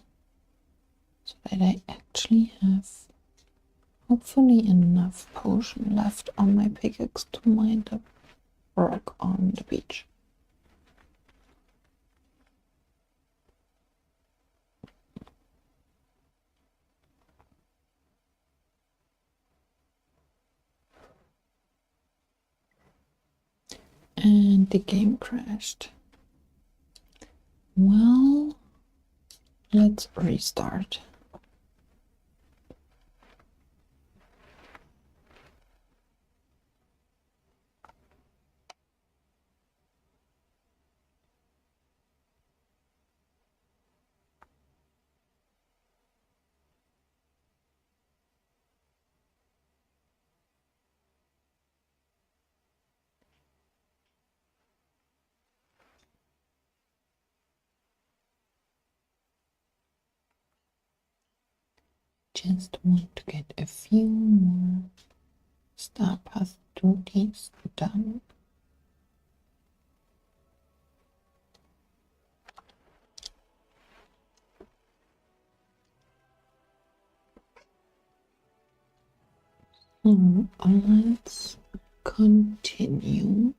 So that I actually have hopefully enough potion left on my pickaxe to mine the rock on the beach. And the game crashed. Well, let's restart. Just want to get a few more star path duties done. So let's continue.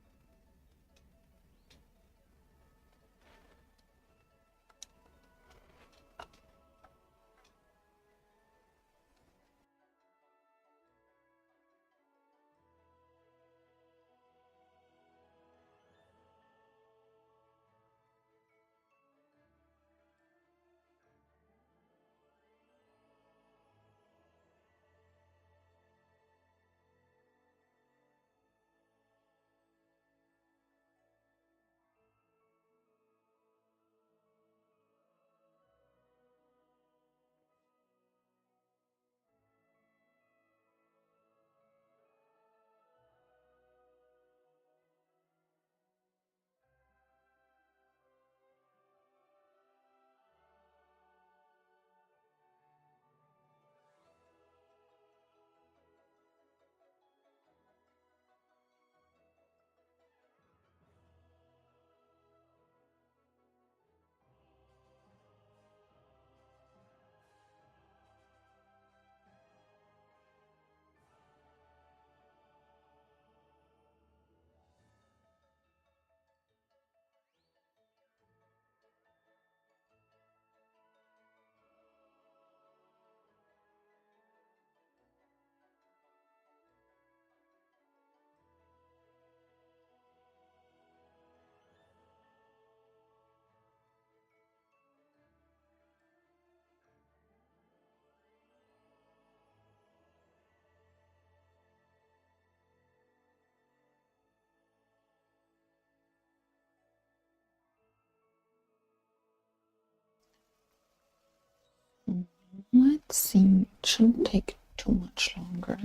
Let's see, it shouldn't take too much longer.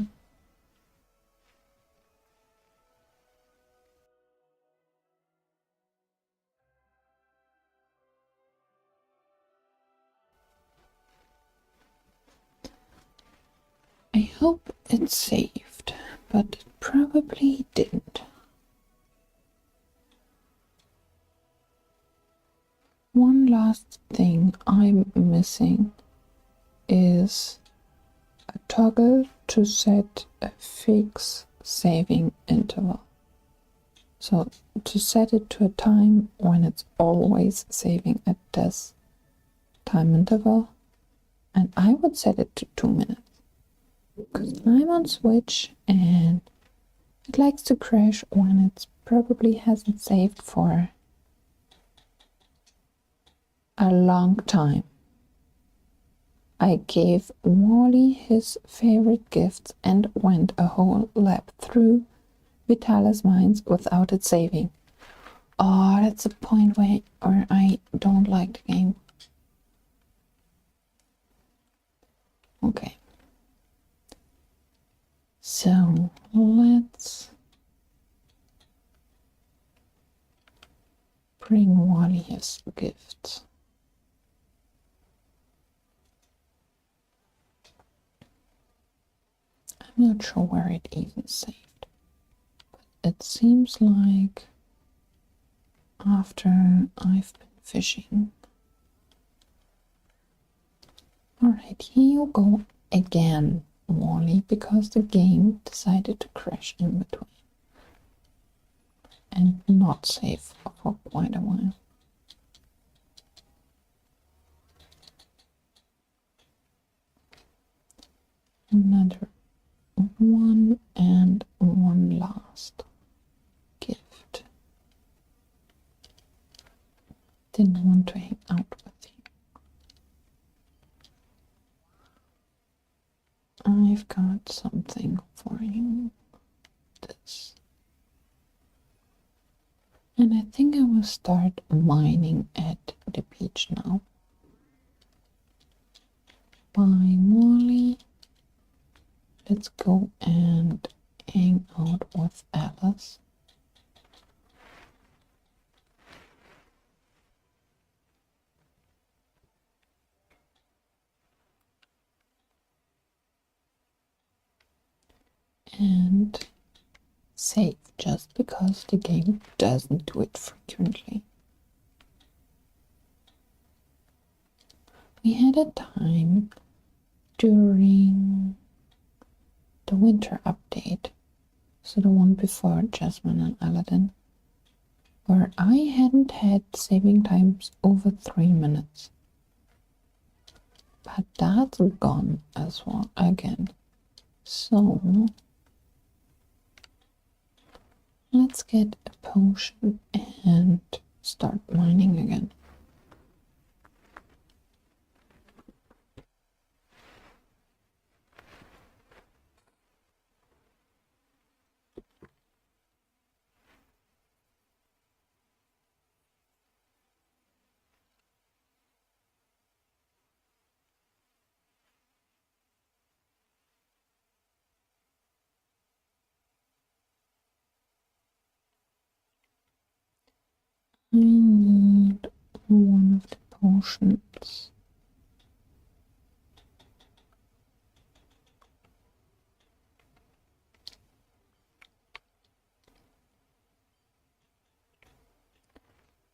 I hope it saved, but it probably didn't. One last thing I'm missing is a toggle to set a fixed saving interval. So to set it to a time when it's always saving at this time interval, and I would set it to 2 minutes because I'm on Switch and it likes to crash when it probably hasn't saved for a long time. I gave Wally his favorite gifts and went a whole lap through Vitalis Mines without it saving. Oh, that's the point where I don't like the game. Okay. So let's bring Wally his gifts. I'm not sure where it even saved, but it seems like after I've been fishing. Alright, here you go again, Wally, because the game decided to crash in between and not save for quite a while. Another one and one last gift. Didn't want to hang out with you. I've got something for you. This. And I think I will start mining at the beach now. Bye, Molly. Let's go and hang out with Alice. And save, just because the game doesn't do it frequently. We had a time during the winter update, so the one before Jasmine and Aladdin, where I hadn't had saving times over 3 minutes. But that's gone as well again. So let's get a potion and start mining again. I need one of the potions.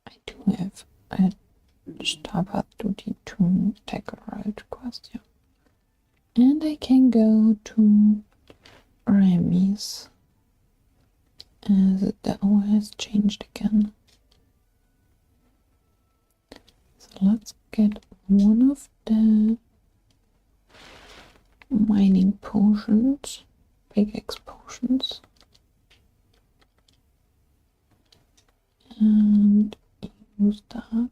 I do have a Stabbat duty to take a ride quest, yeah. And I can go to Remy's as the hour has changed again. So let's get one of the mining potions, pickaxe potions, and use that.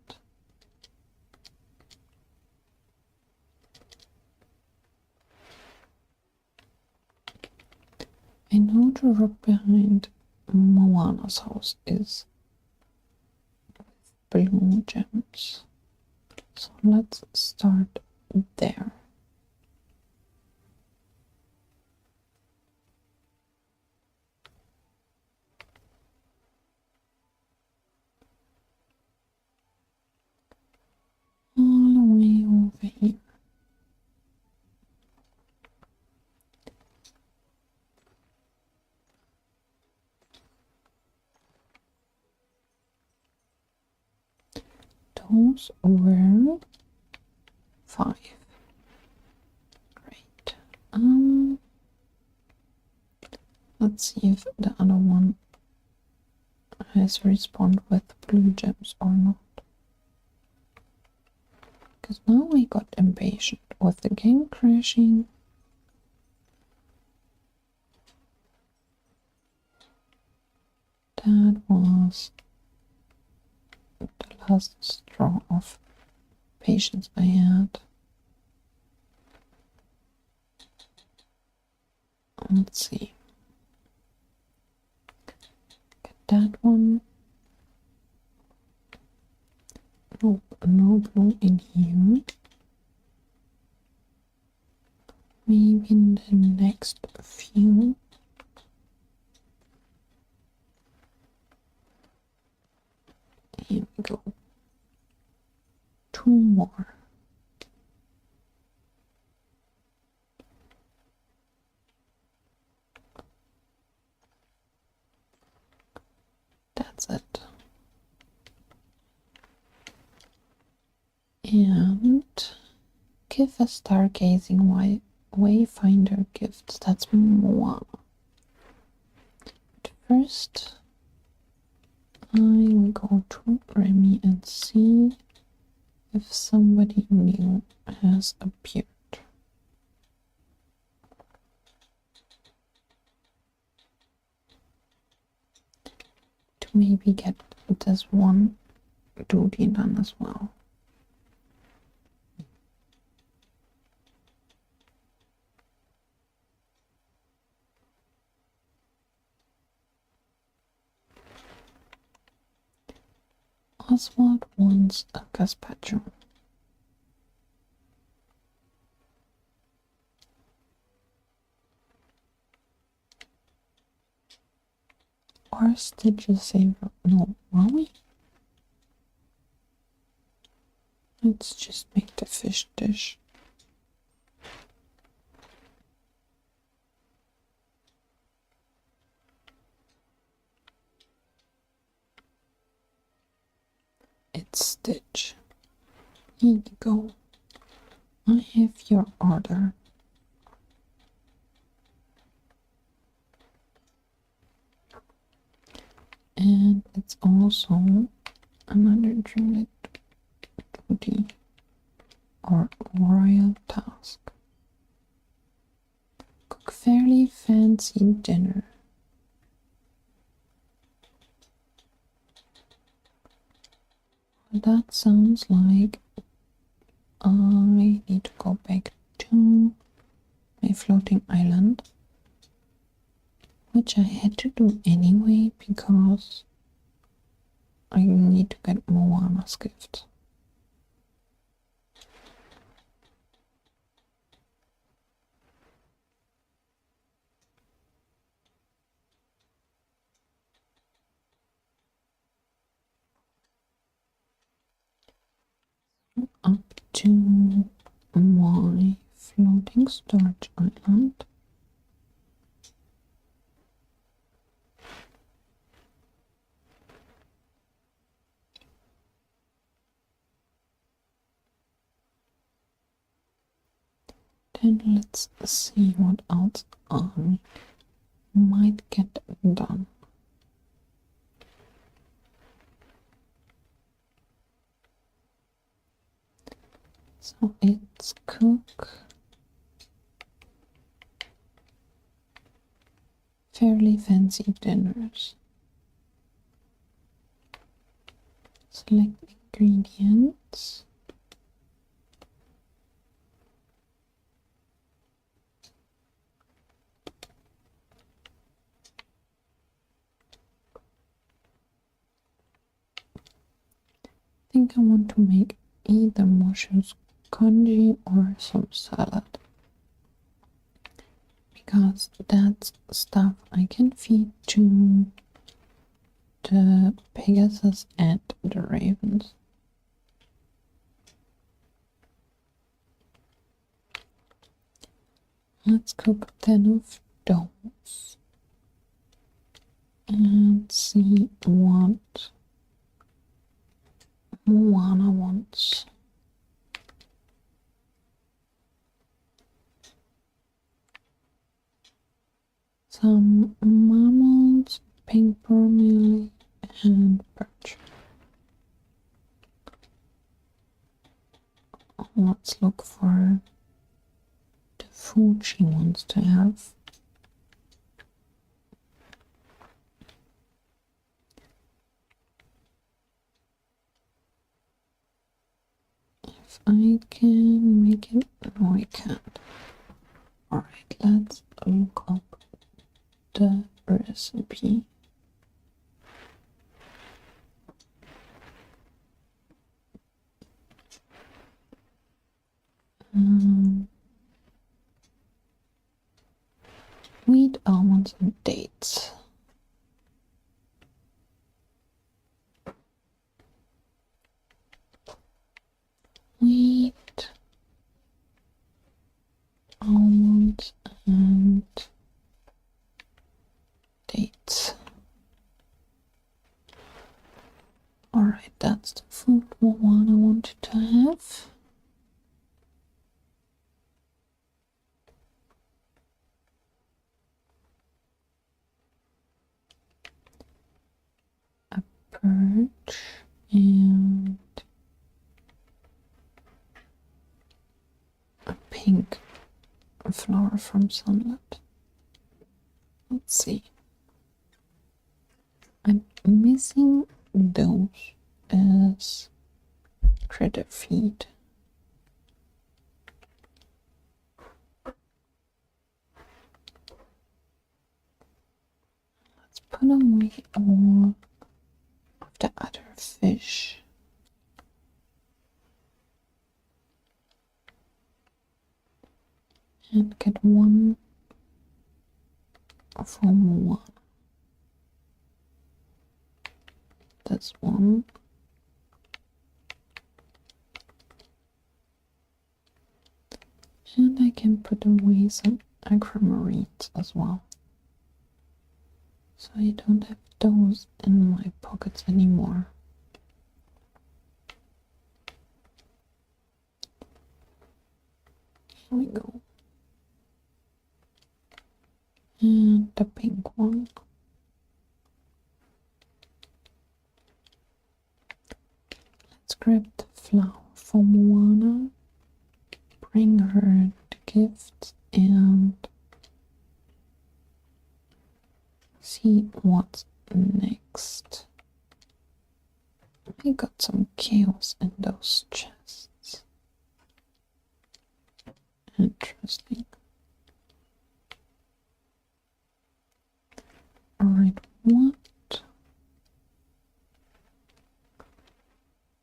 I know the rock behind Moana's house is with blue gems, so let's start there. those were 5. Great. Let's see if the other one has responded with blue gems or not. Because now I got impatient with the game crashing. That was the last straw of patience I had. Let's see. Get that one. Nope, no blue in here. Maybe in the next few. Here we go. 2 more. That's it. And give a stargazing wayfinder gifts. That's more. But first, I will go to Remy and see if somebody new has appeared. To maybe get this one duty done as well. Oswald wants a gazpacho. Or Stitches Saver. No, are we? Let's just make the fish dish. It's Stitch. Here you go. I have your order. And it's also another Dreamlight duty or royal task. Cook fairly fancy dinner. That sounds like I need to go back to my floating island, which I had to do anyway because I need to get Moana's gift. Up to my floating storage island. Then let's see what else I might get done. So it's cook fairly fancy dinners. Select ingredients. I think I want to make either mushrooms congee or some salad, because that's stuff I can feed to the Pegasus and the ravens. Let's cook 10 of those and see what Moana wants. Some mammals, pink bromeliad, and birch. Let's look for the food she wants to have. If I can make it, no I can't. Alright, let's look up the recipe. Wheat, almonds, and dates. Wheat, almonds, and dates. Alright, that's the food Moana wanted to have. A perch and a pink flower from sunlight. Let's see. I'm missing those as critter feed. Let's put away all of the other fish. And get one from one. That's one. And I can put away some aquamarines as well. So I don't have those in my pockets anymore. Here we go. And the pink one. Let's grab the flower for Moana, bring her the gift, and see what's next. I got some chaos in those chests. Interesting. Alright, what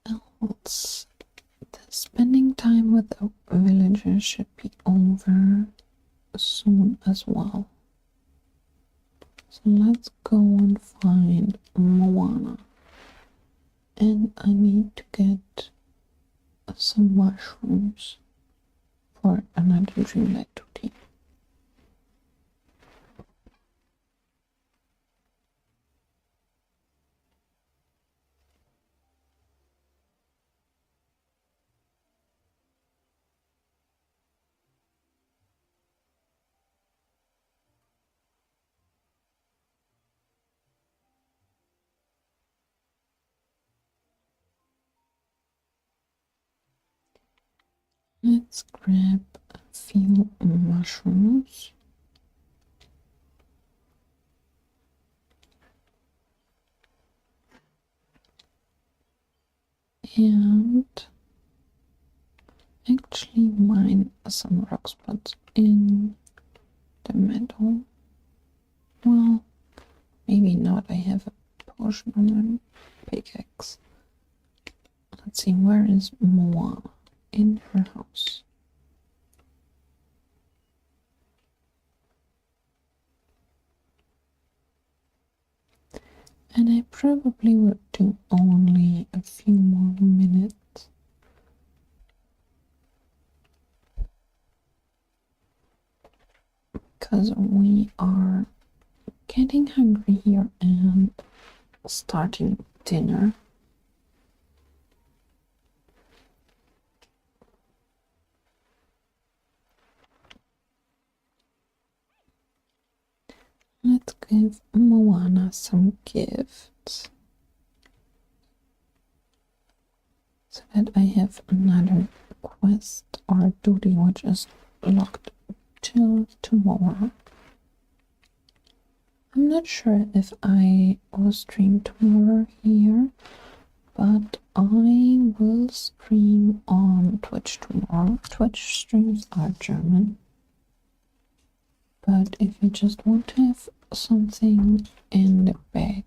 else? The spending time with the villagers should be over soon as well. So let's go and find Moana. And I need to get some mushrooms for another Dreamlight routine. Let's grab a few mushrooms. And actually mine some rock spots in the meadow. Well, maybe not. I have a potion on my pickaxe. Let's see, where is Moana? In her house. And I probably would do only a few more minutes. Because we are getting hungry here and starting dinner. give Moana some gifts so that I have another quest or duty which is locked till tomorrow. I'm not sure if I will stream tomorrow here, but I will stream on Twitch tomorrow. Twitch streams are German. But if you just want to have something in the bag,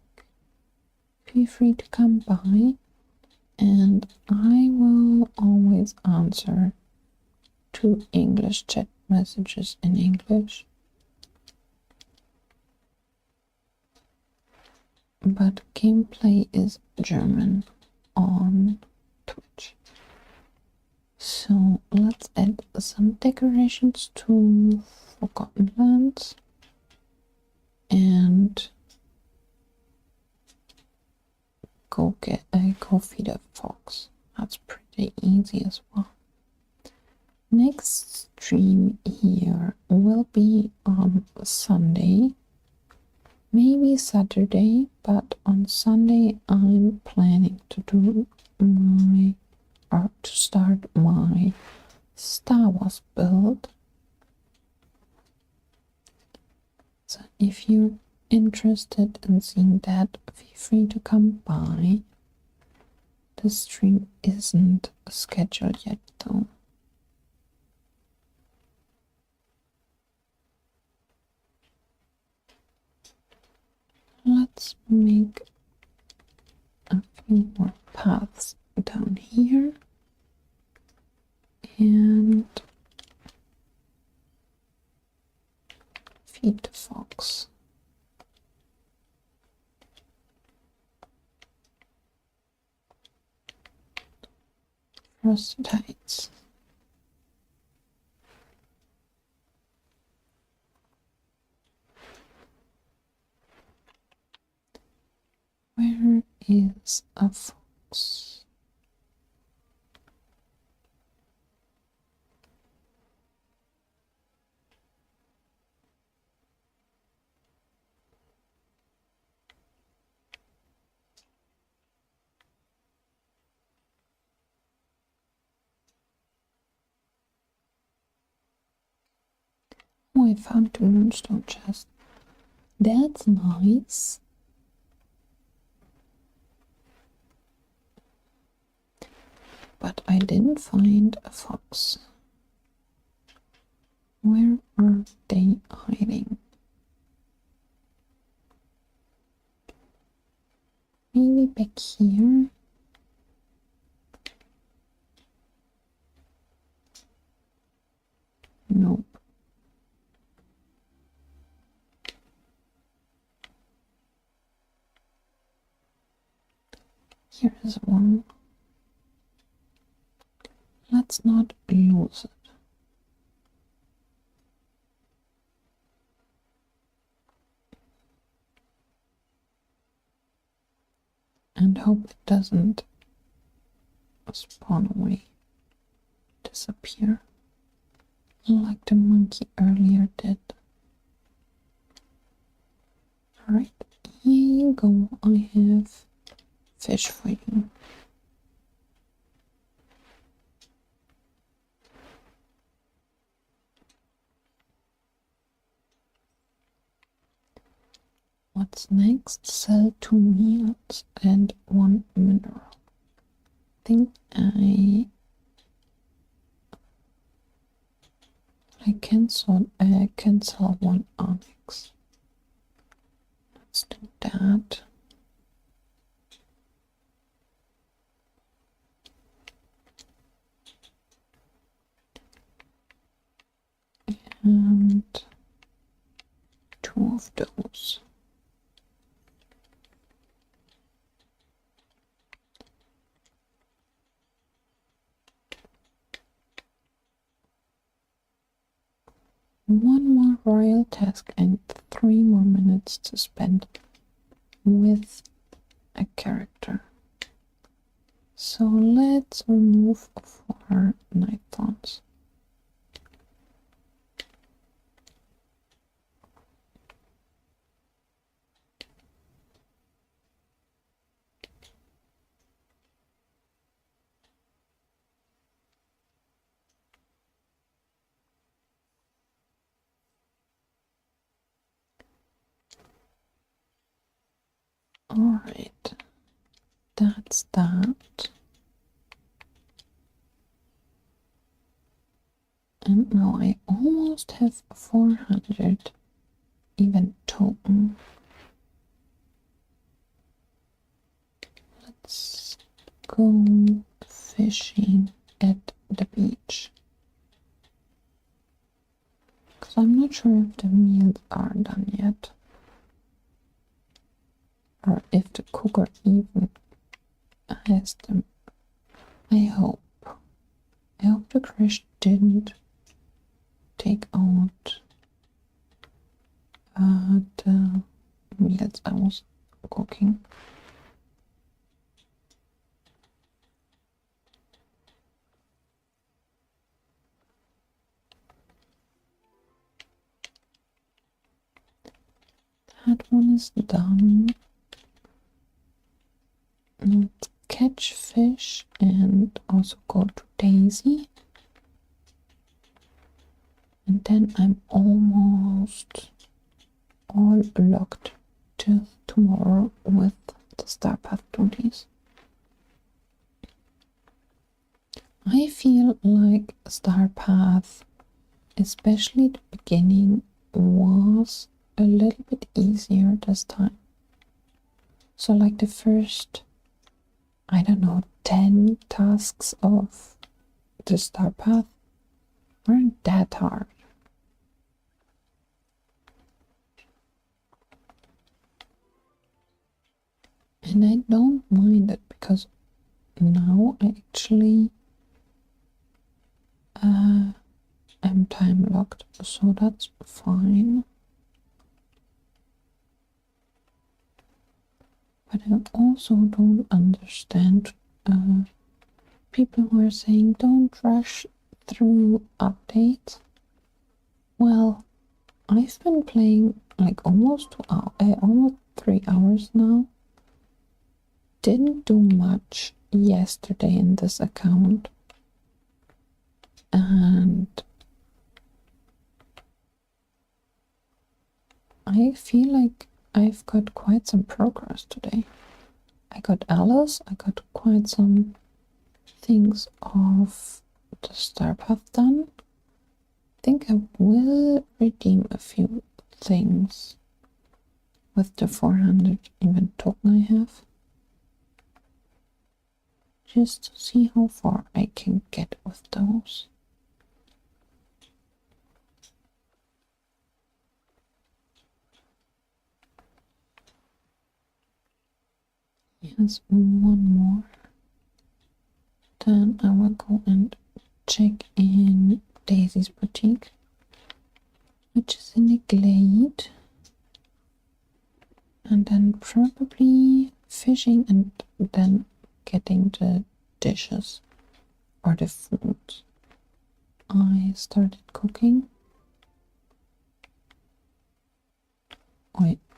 feel free to come by and I will always answer to English chat messages in English. But gameplay is German on Twitch. So let's add some decorations to Forgotten Lands and go feed a fox. That's pretty easy as well. Next stream here will be on Sunday, maybe Saturday, but on Sunday I'm planning to do to start my Star Wars build. So if you're interested in seeing that, feel free to come by. The stream isn't scheduled yet though. Let's make a few more paths down here and feed the fox. Frosted Heights. Where is a fox? Oh, I found the moonstone chest. That's nice. But I didn't find a fox. Where are they hiding? Maybe back here? Nope. Here is one. Let's not lose it. And hope it doesn't spawn away, disappear, like the monkey earlier did. Alright, here you go. I have fish for you. What's next? Sell 2 meals and 1 mineral. I think I can sell 1 onyx. Let's do that. And 2 of those. One more royal task and 3 more minutes to spend with a character. So let's remove 4 night thorns. Alright, that's that. And now I almost have 400 event token. Let's go fishing at the beach. Because I'm not sure if the meals are done yet. Or if the cooker even has them. I hope. I hope the crash didn't take out the meals I was cooking. That one is done. Let's catch fish and also go to Daisy. And then I'm almost all locked till tomorrow with the Star Path duties. I feel like Star Path, especially the beginning, was a little bit easier this time. So like the first, I don't know, 10 tasks of the Star Path weren't that hard. And I don't mind it because now I actually am time locked, so that's fine. But I also don't understand people who are saying don't rush through updates. Well, I've been playing like almost 3 hours now. Didn't do much yesterday in this account, and I feel like I've got quite some progress today. I got Alice, I got quite some things of the Star Path done. I think I will redeem a few things with the 400 event token I have. Just to see how far I can get with those. Yes, one more. Then I will go and check in Daisy's boutique, which is in the glade. And then probably fishing and then getting the dishes or the food. I started cooking.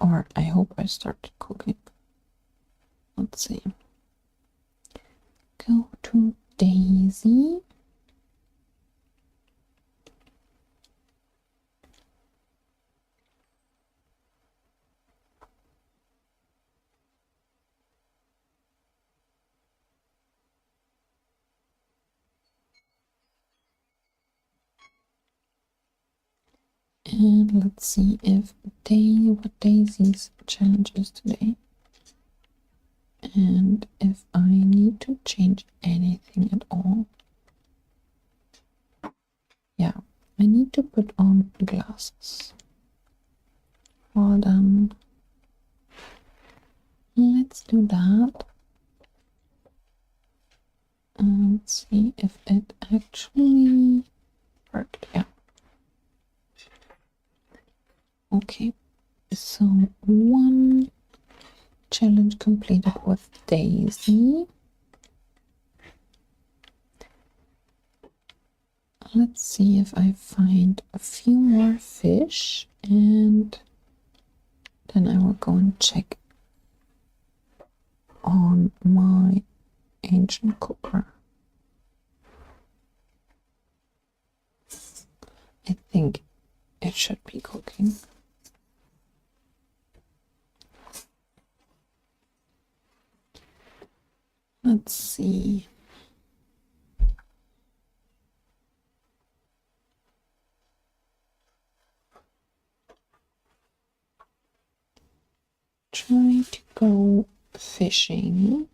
Or I hope I started cooking. Let's see. Go to Daisy. And let's see if what Daisy's challenge is today. And if I need to change anything at all. Yeah, I need to put on glasses. Well done. Let's do that. And let's see if it actually worked. Yeah. Okay, so one challenge completed with Daisy. Let's see if I find a few more fish, and then I will go and check on my ancient cooker. I think it should be cooking. Let's see. Try to go fishing.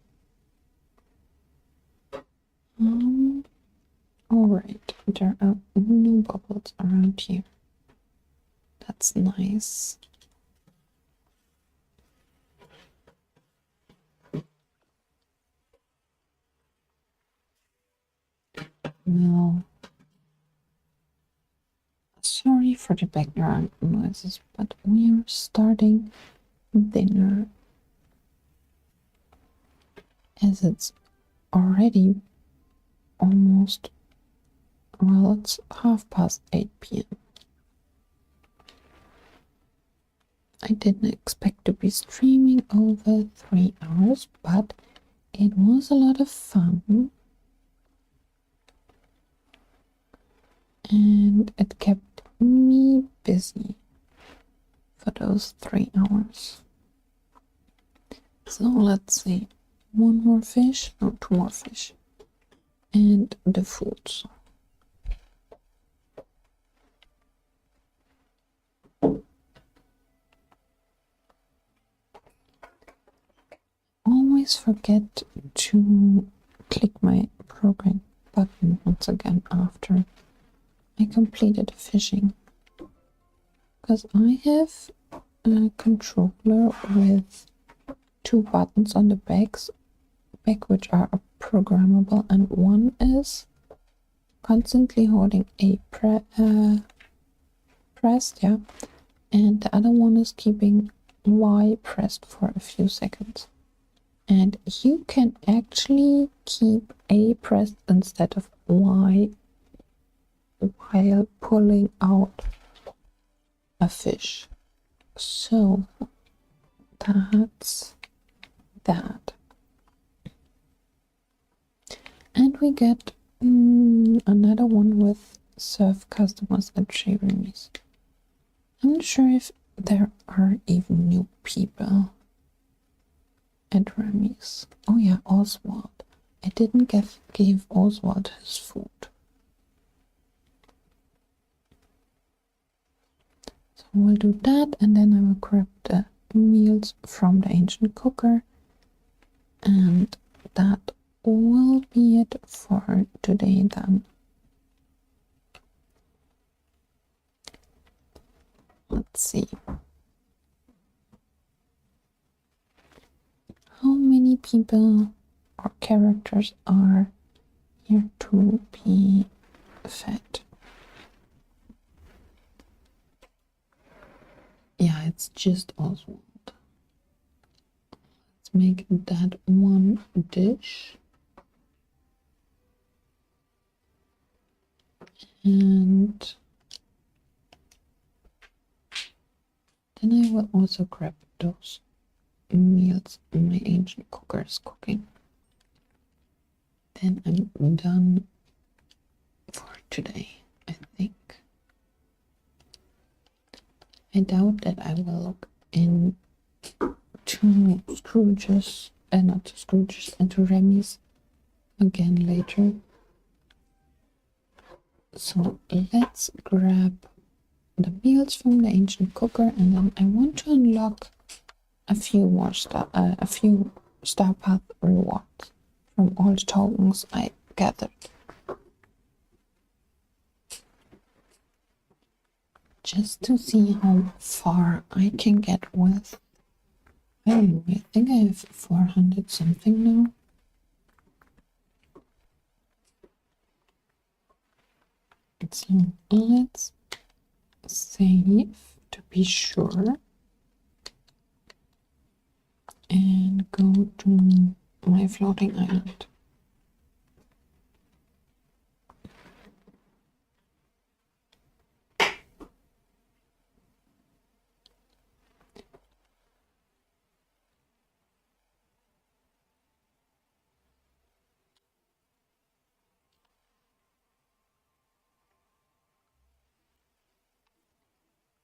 Alright, there are no bubbles around here. That's nice. Well, sorry for the background noises, but we are starting dinner as it's already almost, well, it's 8:30 p.m. I didn't expect to be streaming over 3 hours, but it was a lot of fun. And it kept me busy for those 3 hours. So let's see, 1 more fish, no, 2 more fish, and the food. Always forget to click my program button once again after I completed fishing, because I have a controller with 2 buttons on the back which are programmable, and one is constantly holding A pressed, yeah, and the other one is keeping Y pressed for a few seconds. And you can actually keep A pressed instead of Y while pulling out a fish. So that's that. And we get another one with serve customers at Remis. I'm not sure if there are even new people at Remis. Oh yeah, Oswald. I didn't give Oswald his food. So we'll do that, and then I will grab the meals from the ancient cooker, and that will be it for today then. Let's see. How many people or characters are here to be fed? Yeah, it's just Oswald. Let's make that one dish. And then I will also grab those meals my ancient cooker is cooking. Then I'm done for today, I think. I doubt that I will look into Scrooge's, not to Scrooge's, into Remy's again later. So let's grab the meals from the ancient cooker, and then I want to unlock a few more star path rewards from all the tokens I gathered. Just to see how far I can get with, I don't know, I think I have 400 something now. So let's save to be sure and go to my floating island.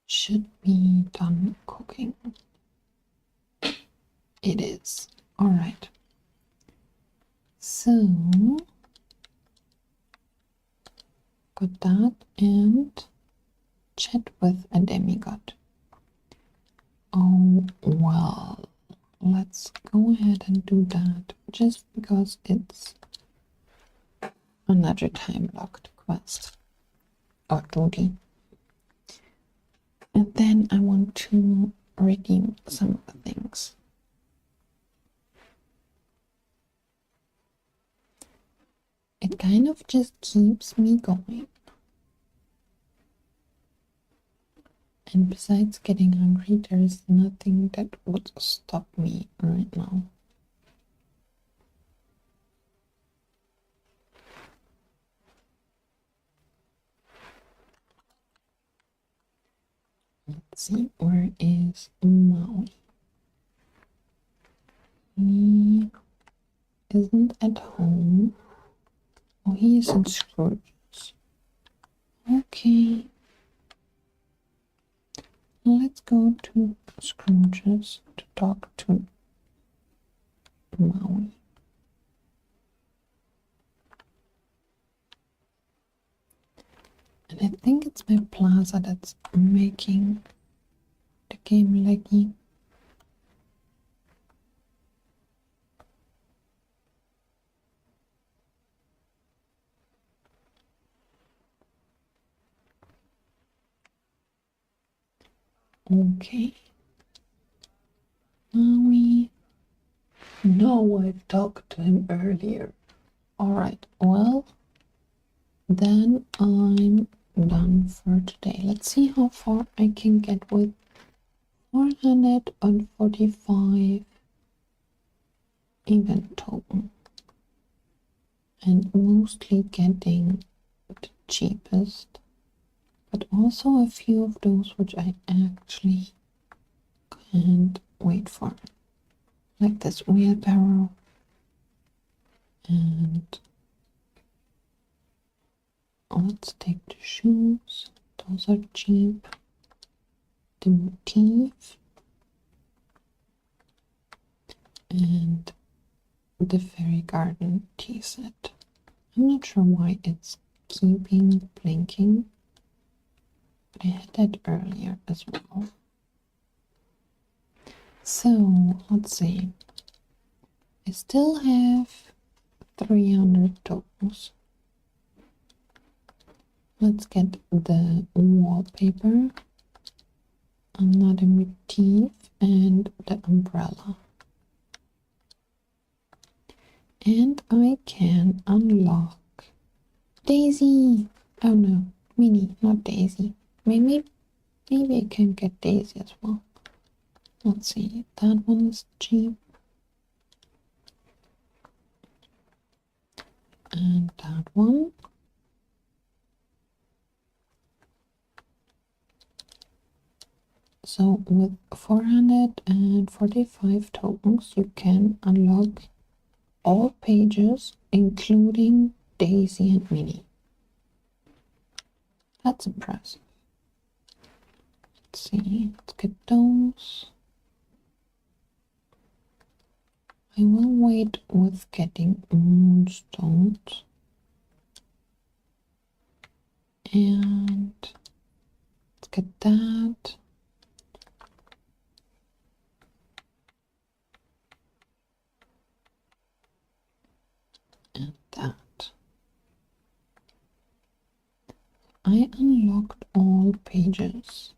Should be done cooking. It is. All right. So got that and chat with a demigod. Oh well, let's go ahead and do that just because it's another time locked quest or duty. And then I want to redeem some of the things. It kind of just keeps me going. And besides getting hungry, there is nothing that would stop me right now. Let's see, where is Maui? He isn't at home. Oh, he is in Scrooge's. Okay. Let's go to Scrooge's to talk to Maui. And I think it's my plaza that's making the game laggy. Okay. Maui. No, I talked to him earlier. Alright, well, then I'm done for today. Let's see how far I can get with 445 event token. And mostly getting the cheapest. But also a few of those which I actually can't wait for. Like this wheelbarrow. And let's take the shoes. Those are cheap. The motif. And the fairy garden tea set. I'm not sure why it's keeping blinking. But I had that earlier as well. So let's see. I still have 300 tokens. Let's get the wallpaper, another motif, and the umbrella. And I can unlock Daisy. Oh no, Minnie, not Daisy. Maybe I can get Daisy as well. Let's see, that one's cheap. And that one. So with 445 tokens, you can unlock all pages, including Daisy and Minnie. That's impressive. Let's see, let's get those. I will wait with getting moonstones. And let's get that. And that. I unlocked all pages.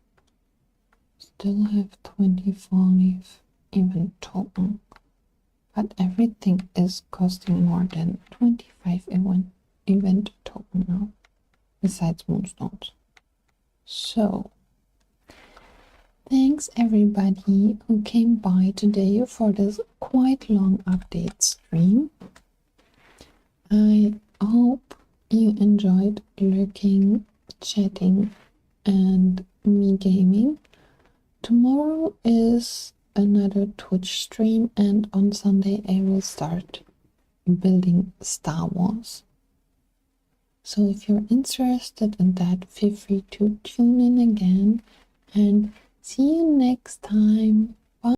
Still have 25 event token. But everything is costing more than 25 event token now, besides moonstones. So, thanks everybody who came by today for this quite long update stream. I hope you enjoyed lurking, chatting, and me gaming. Tomorrow is another Twitch stream, and on Sunday I will start building Star Wars. So if you're interested in that, feel free to tune in again, and see you next time.